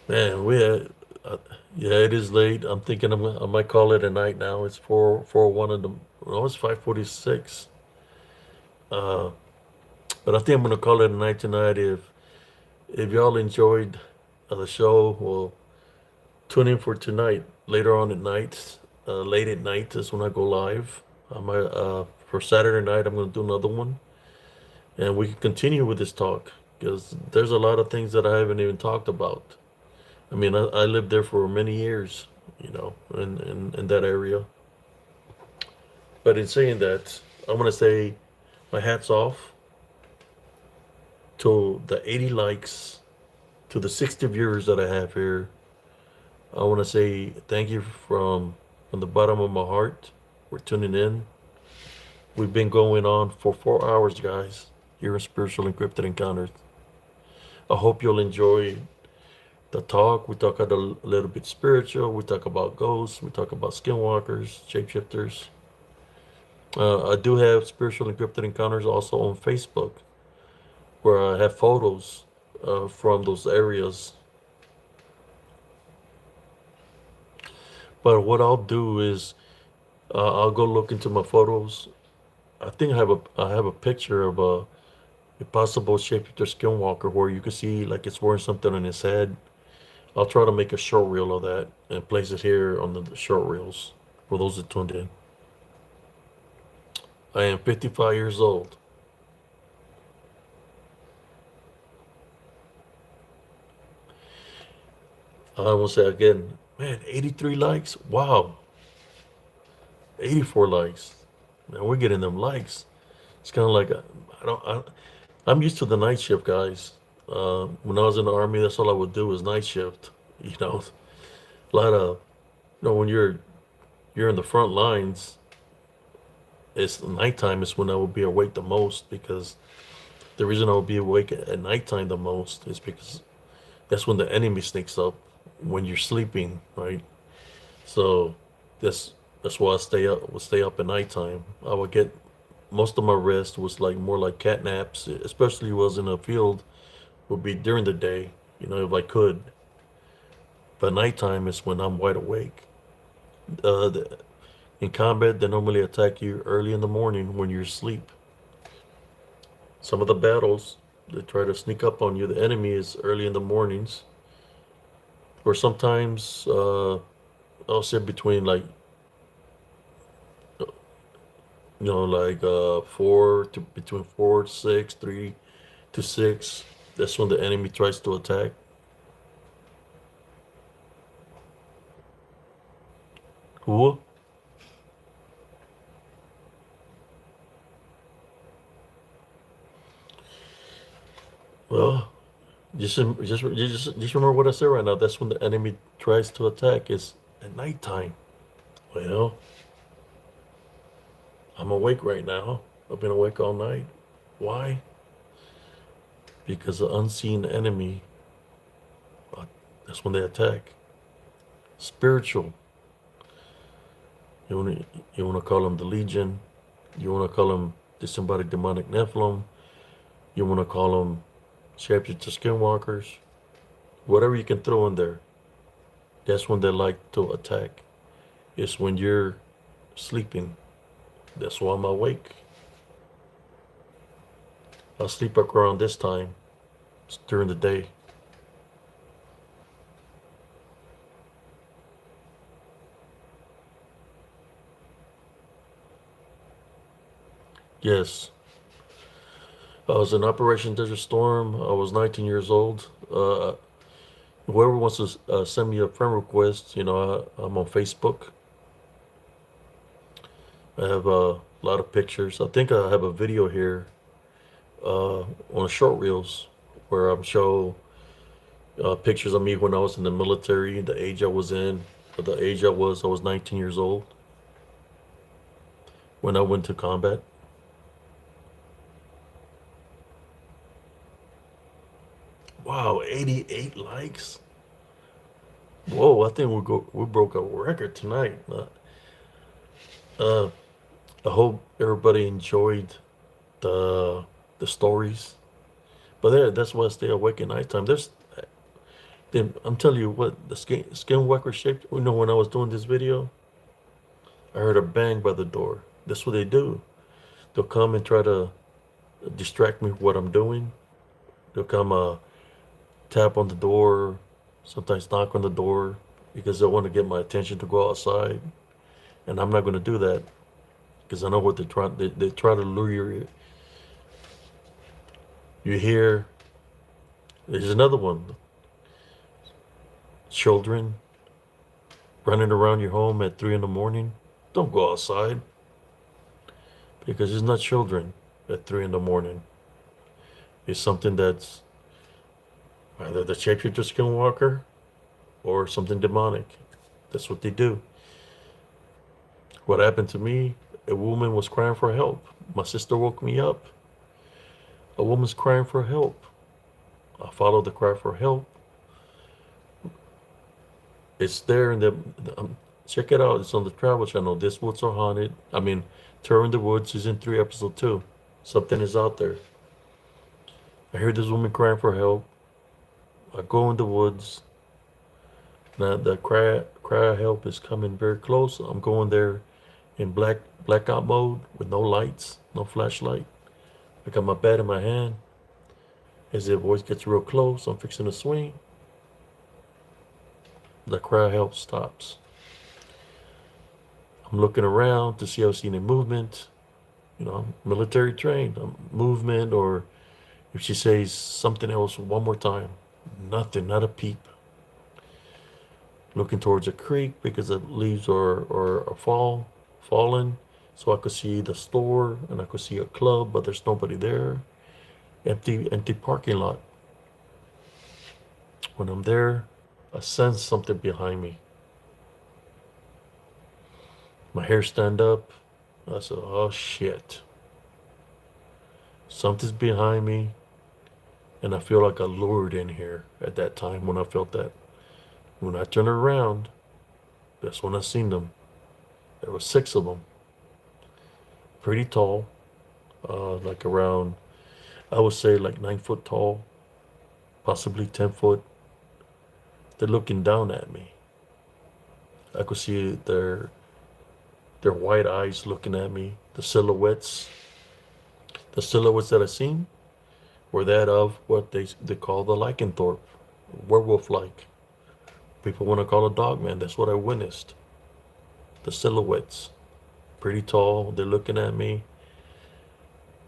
Man, yeah, it is late. I'm thinking I might call it a night now. It's 4:01 in the, no, it's 5:46. Uh, but I think I'm gonna call it a night tonight. If y'all enjoyed the show, well, tune in for tonight. Later on at night, late at night is when I go live. For Saturday night, I'm gonna do another one, and we can continue with this talk because there's a lot of things that I haven't even talked about. I mean, I lived there for many years, in that area. But in saying that, I'm gonna say my hat's off to the 80 likes, to the 60 viewers that I have here. I want to say thank you from the bottom of my heart for tuning in. We've been going on for 4 hours, guys, here in Spiritual Encrypted Encounters. I hope you'll enjoy the talk. We talk a little bit spiritual. We talk about ghosts. We talk about skinwalkers, shapeshifters. I do have Spiritual Encrypted Encounters also on Facebook, where I have photos from those areas. But what I'll do is I'll go look into my photos. I think I have a picture of a possible shapeshifter skinwalker where you can see like it's wearing something on his head. I'll try to make a short reel of that and place it here on the short reels for those that tuned in. I am 55 years old. I will say again, man, 83 likes. Wow, 84 likes. Man, we're getting them likes. It's kind of like I don't. I'm used to the night shift, guys. When I was in the army, that's all I would do was night shift. You know, a lot of when you're in the front lines, it's nighttime is when I would be awake the most because the reason I would be awake at nighttime the most is because that's when the enemy sneaks up when you're sleeping, right? So that's why I stay up at nighttime. I would get most of my rest was like more like cat naps, especially was in the field, would be during the day, if I could. But nighttime is when I'm wide awake. The, in combat, they normally attack you early in the morning when you're asleep. Some of the battles, they try to sneak up on you. The enemy is early in the mornings, or sometimes I'll say between like like four to between 4 to 6, 3 to 6. That's when the enemy tries to attack. Who? Well, just remember what I said right now. That's when the enemy tries to attack. Is at nighttime. Well, I'm awake right now. I've been awake all night. Why? Because the unseen enemy, uh, that's when they attack. Spiritual. You wanna call them the Legion. You wanna call them disembodied demonic Nephilim. You wanna call them shapeshifter skinwalkers. Whatever you can throw in there. That's when they like to attack. It's when you're sleeping. That's why I'm awake. I sleep around this time during the day. Yes. I was in Operation Desert Storm. I was 19 years old. Whoever wants to send me a friend request, I'm on Facebook. I have a lot of pictures. I think I have a video here on short reels where I'm show pictures of me when I was in the military, the age I was in, the age I was 19 years old when I went to combat. Wow, 88 likes. Whoa, I think we broke a record tonight. Uh, I hope everybody enjoyed the the stories. But that's why I stay awake at nighttime. I'm telling you what, the skinwalker shaped. When I was doing this video, I heard a bang by the door. That's what they do. They'll come and try to distract me with what I'm doing. They'll come tap on the door, sometimes knock on the door because they want to get my attention to go outside. And I'm not going to do that because I know what they're trying. They try to lure you. You hear, there's another one. Children running around your home at 3 in the morning. Don't go outside because it's not children at 3 in the morning. It's something that's either the shapeshifter skinwalker or something demonic. That's what they do. What happened to me, a woman was crying for help. My sister woke me up. A woman's crying for help. I followed the cry for help. It's there in check it out. It's on the Travel Channel. This Woods Are Haunted. Terror in the Woods, season 3, episode 2. Something is out there. I hear this woman crying for help. I go in the woods. Now the cry help is coming very close. I'm going there in blackout mode with no lights, no flashlight. I got my bat in my hand. As the voice gets real close, I'm fixing to swing. The cry help stops. I'm looking around to see if I see any movement. I'm military trained. Movement, or if she says something else one more time, nothing, not a peep. Looking towards a creek because the leaves are fallen. So I could see the store and I could see a club, but there's nobody there. Empty parking lot. When I'm there, I sense something behind me. My hair stand up. I said, oh shit. Something's behind me. And I feel like I lured in here at that time when I felt that. When I turned around, that's when I seen them. There were 6 of them. Pretty tall. Like around, I would say like 9 foot tall. Possibly 10 foot. They're looking down at me. I could see their white eyes looking at me. The silhouettes that I seen were that of what they call the lycanthrope, werewolf-like. People want to call a dog man. That's what I witnessed. The silhouettes, pretty tall. They're looking at me.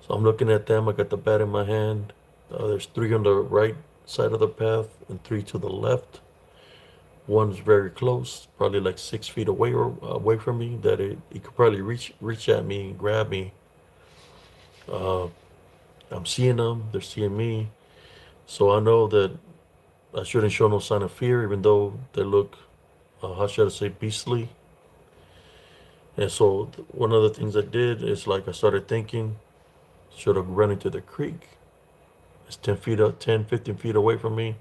So I'm looking at them. I got the bat in my hand. There's 3 on the right side of the path and 3 to the left. One's very close, probably like 6 feet away from me, that it could probably reach at me and grab me. I'm seeing them, they're seeing me. So I know that I shouldn't show no sign of fear, even though they look, how should I say, beastly. And so one of the things I did is, like, I started thinking, should have run into the creek. It's 10 feet up, 10, 15 feet away from me.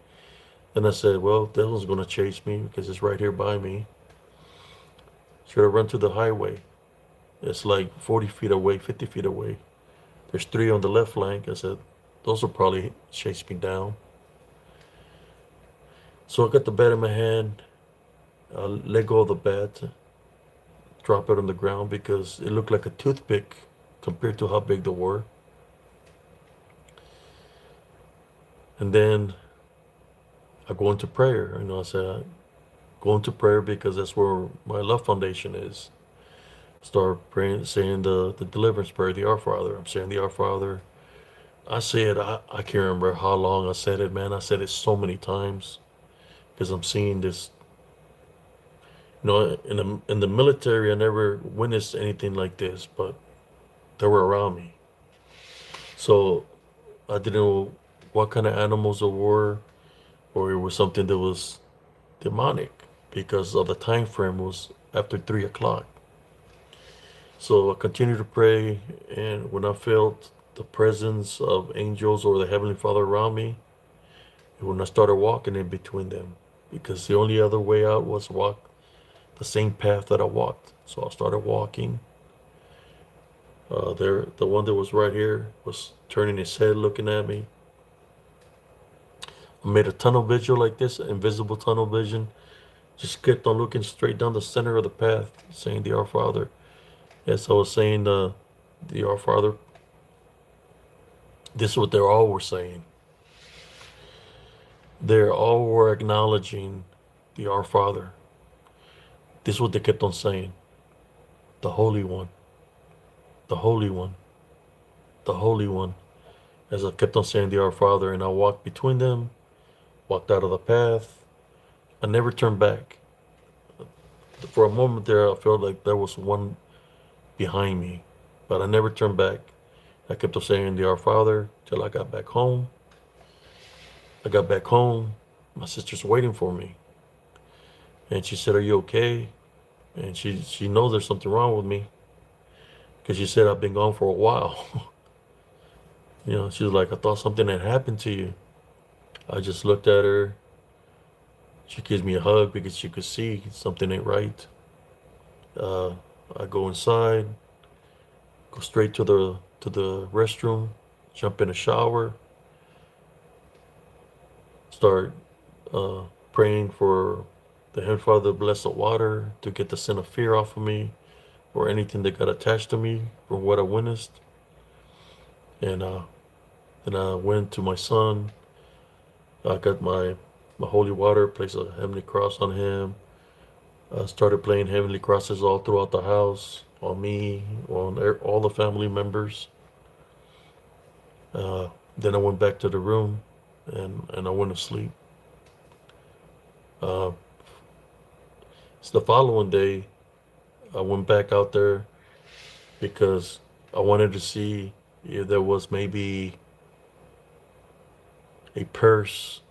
Then I said, well, that one's going to chase me because it's right here by me. Should have run to the highway. It's like 40 feet away, 50 feet away. There's 3 on the left flank. I said, those will probably chase me down. So I got the bat in my hand. I let go of the bat, drop it on the ground because it looked like a toothpick compared to how big they were. And then I go into prayer. I said, I go into prayer because that's where my love foundation is. Start praying, saying the deliverance prayer, the Our Father. I'm saying the Our Father. I say it, I can't remember how long I said it, man. I said it so many times because I'm seeing this. In the military, I never witnessed anything like this, but they were around me. So I didn't know what kind of animals it were, or it was something that was demonic because of the time frame was after 3 o'clock. So I continued to pray, and when I felt the presence of angels or the Heavenly Father around me, when I started walking in between them, because the only other way out was walk the same path that I walked. So I started walking. The one that was right here was turning his head, looking at me. I made a tunnel vision like this, invisible tunnel vision. Just kept on looking straight down the center of the path, saying the Our Father. As I was saying the Our Father, this is what they all were saying. They all were acknowledging the Our Father. This is what they kept on saying. The Holy One, the Holy One, the Holy One. As I kept on saying the Our Father, and I walked between them, walked out of the path. I never turned back. For a moment there, I felt like there was one behind me, but I never turned back. I kept on saying the Our Father till I got back home. I got back home. My sister's waiting for me, and she said, "Are you okay?" And she knows there's something wrong with me because she said I've been gone for a while. She was like, "I thought something had happened to you." I just looked at her. She gives me a hug because she could see something ain't right. Uh, I go inside, go straight to the restroom, jump in a shower, start uh, praying for the Heavenly Father to bless the water to get the sin of fear off of me or anything that got attached to me from what I witnessed. And then I went to my son. I got my holy water, placed a heavenly cross on him. I started playing heavenly crosses all throughout the house, on me, on all the family members. Then I went back to the room and I went to sleep. Uh, so the following day, I went back out there because I wanted to see if there was maybe a purse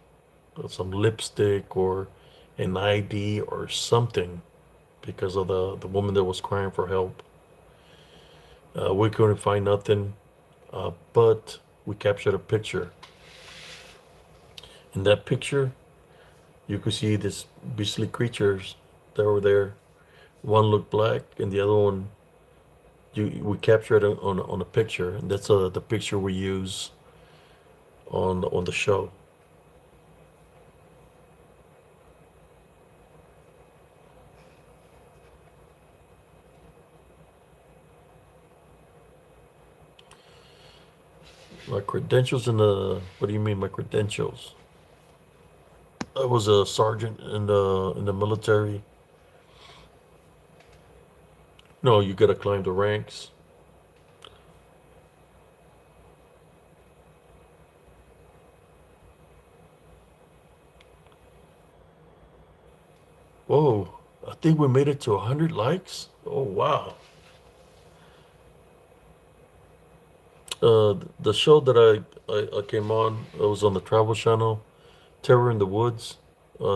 or some lipstick or an ID or something because of the woman that was crying for help. We couldn't find nothing, but we captured a picture. In that picture, you could see these beastly creatures that were there. One looked black, and the other one, we captured it on a picture, and that's the picture we use on the show. My credentials in the what do you mean my credentials? I was a sergeant in the military. No, you gotta climb the ranks. Whoa, I think we made it to 100 likes. Oh wow. The show that I came on, it was on the Travel Channel, Terror in the Woods,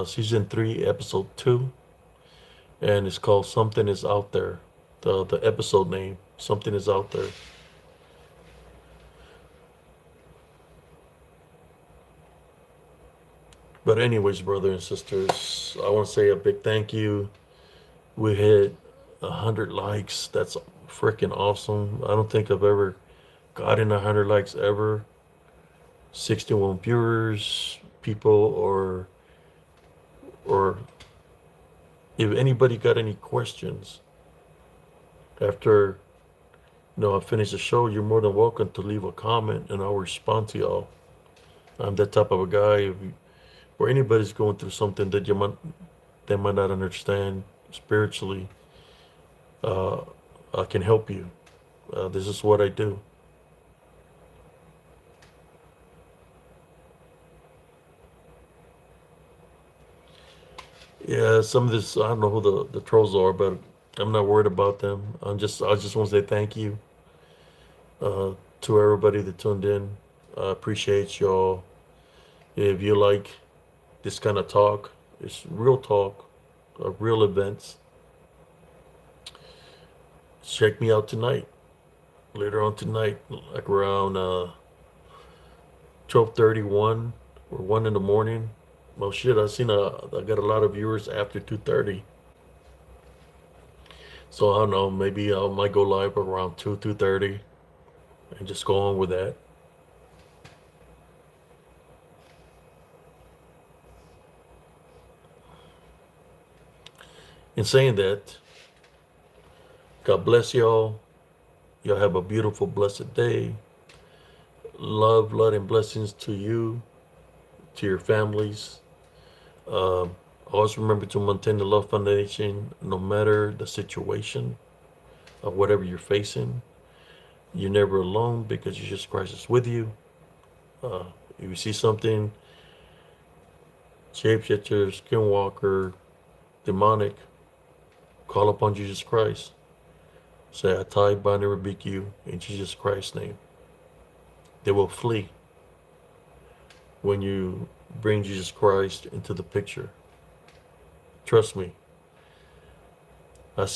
season 3, episode 2, and it's called Something Is Out There. The episode name, Something Is Out There. But anyways, brothers and sisters, I want to say a big thank you. We hit 100 likes. That's freaking awesome. I don't think I've ever gotten 100 likes ever. 61 viewers, people, or if anybody got any questions after I finish the show, you're more than welcome to leave a comment and I'll respond to y'all. I'm that type of a guy. Or anybody's going through something that they might not understand spiritually, uh, can help you. This is what I do. Yeah, some of this, I don't know who the trolls are, but I'm not worried about them. I just want to say thank you uh, to everybody that tuned in. I appreciate y'all. If you like this kind of talk, it's real talk, real events. Check me out tonight. Later on tonight, like around 12:31 or 1 in the morning. Well, shit, I got a lot of viewers after 2:30. So I don't know, maybe I might go live around 2:30 and just go on with that. In saying that, God bless y'all. Y'all have a beautiful, blessed day. Love, light, and blessings to you, to your families. Um, Always remember to maintain the love foundation no matter the situation of whatever you're facing. You're never alone because Jesus Christ is with you. Uh, if you see something, shapeshifter, skinwalker, demonic, call upon Jesus Christ. Say, I tie, bind, and rebuke you in Jesus Christ's name. They will flee when you bring Jesus Christ into the picture. Trust me. I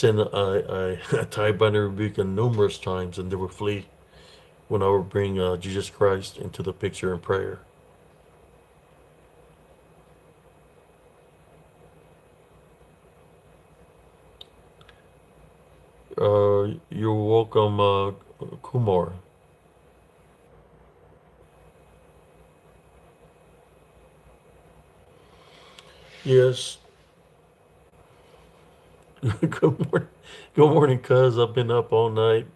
tie, bind, and rebuke them numerous times, and they will flee when I would bring Jesus Christ into the picture in prayer. You're welcome, Kumar. Yes. Good morning. Good morning, cuz. I've been up all night.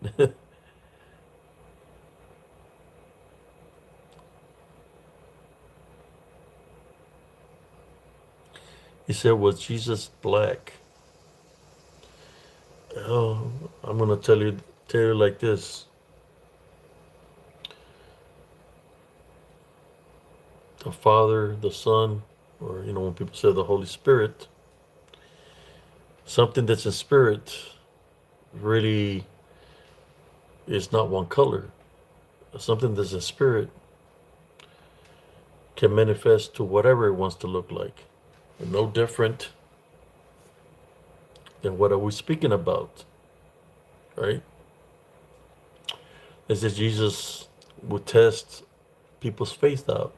He said, was Jesus black? Oh, I'm gonna tell you like this. The Father, the Son, or when people say the Holy Spirit, something that's in spirit really is not one color. Something that's in spirit can manifest to whatever it wants to look like. No different than what are we speaking about, right? Is that Jesus would test people's faith out.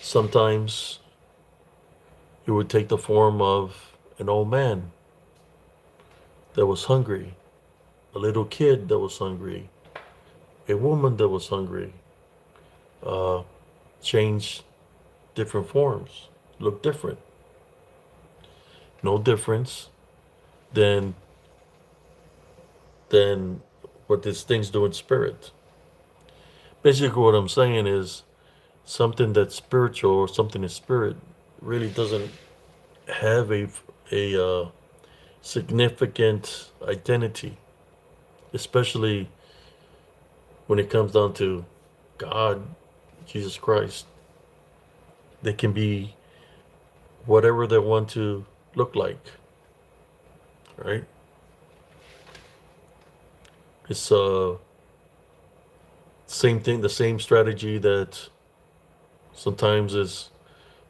Sometimes he would take the form of an old man that was hungry, a little kid that was hungry, a woman that was hungry, uh, change different forms, look different. No difference than than what these things do in spirit. Basically, what I'm saying is something that's spiritual or something in spirit really doesn't have a significant identity, especially when it comes down to God, Jesus Christ. They can be whatever they want to look like, right? It's same thing, the same strategy that sometimes is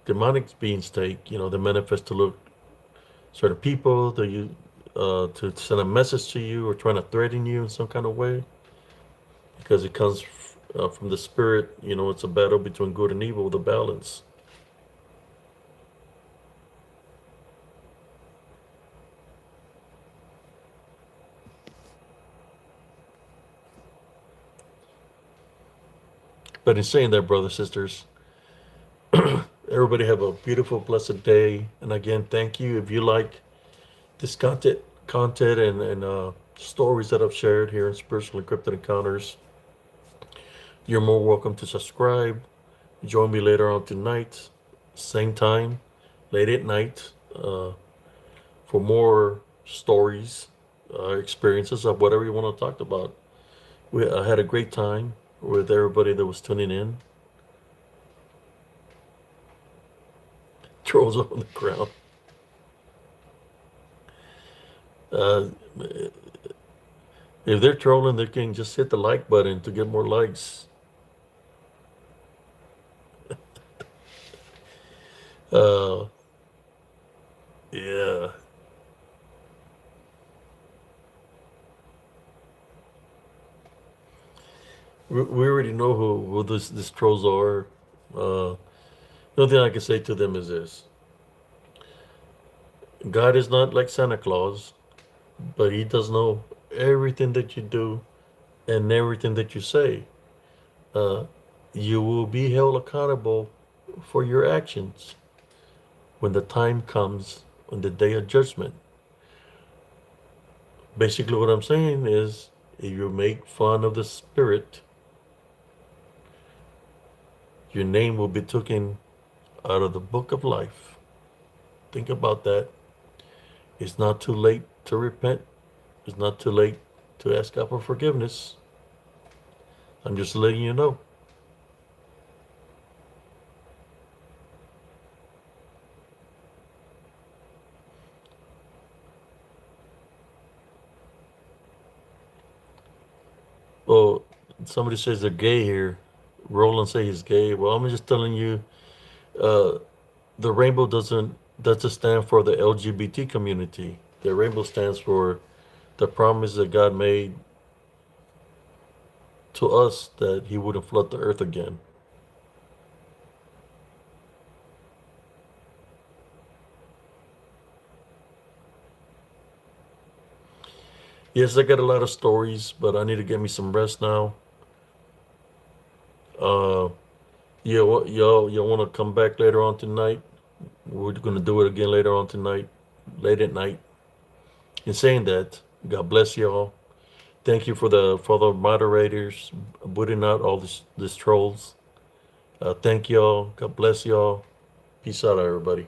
demonic beings take. They manifest to look certain people, to send a message to you or trying to threaten you in some kind of way because it comes from the spirit. It's a battle between good and evil, the balance. But in saying that, brothers, sisters, everybody have a beautiful, blessed day. And again, thank you. If you like this content and stories that I've shared here in Spiritual Encrypted Encounters, you're more welcome to subscribe. Join me later on tonight, same time, late at night, for more stories our experiences of whatever you want to talk about. I had a great time with everybody that was tuning in. Trolls on the ground. Uh, if they're trolling, they can just hit the like button to get more likes. Uh, yeah. We already know who this trolls are. The only thing I can say to them is this: God is not like Santa Claus, but He does know everything that you do and everything that you say. Uh, you will be held accountable for your actions when the time comes on the day of judgment. Basically, what I'm saying is, if you make fun of the spirit, your name will be taken out of the book of life. Think about that. It's not too late to repent. It's not too late to ask God for forgiveness. I'm just letting you know. Well, somebody says they're gay here. Roland say he's gay. Well, I'm just telling you, uh, the rainbow doesn't stand for the LGBT community. The rainbow stands for the promise that God made to us that He wouldn't flood the earth again. Yes, I got a lot of stories, but I need to get me some rest now. Uh, yeah, what y'all want to come back later on tonight? We're gonna do it again later on tonight, late at night. In saying that, God bless y'all. Thank you for the moderators putting out all this trolls. Thank y'all. God bless y'all. Peace out, everybody.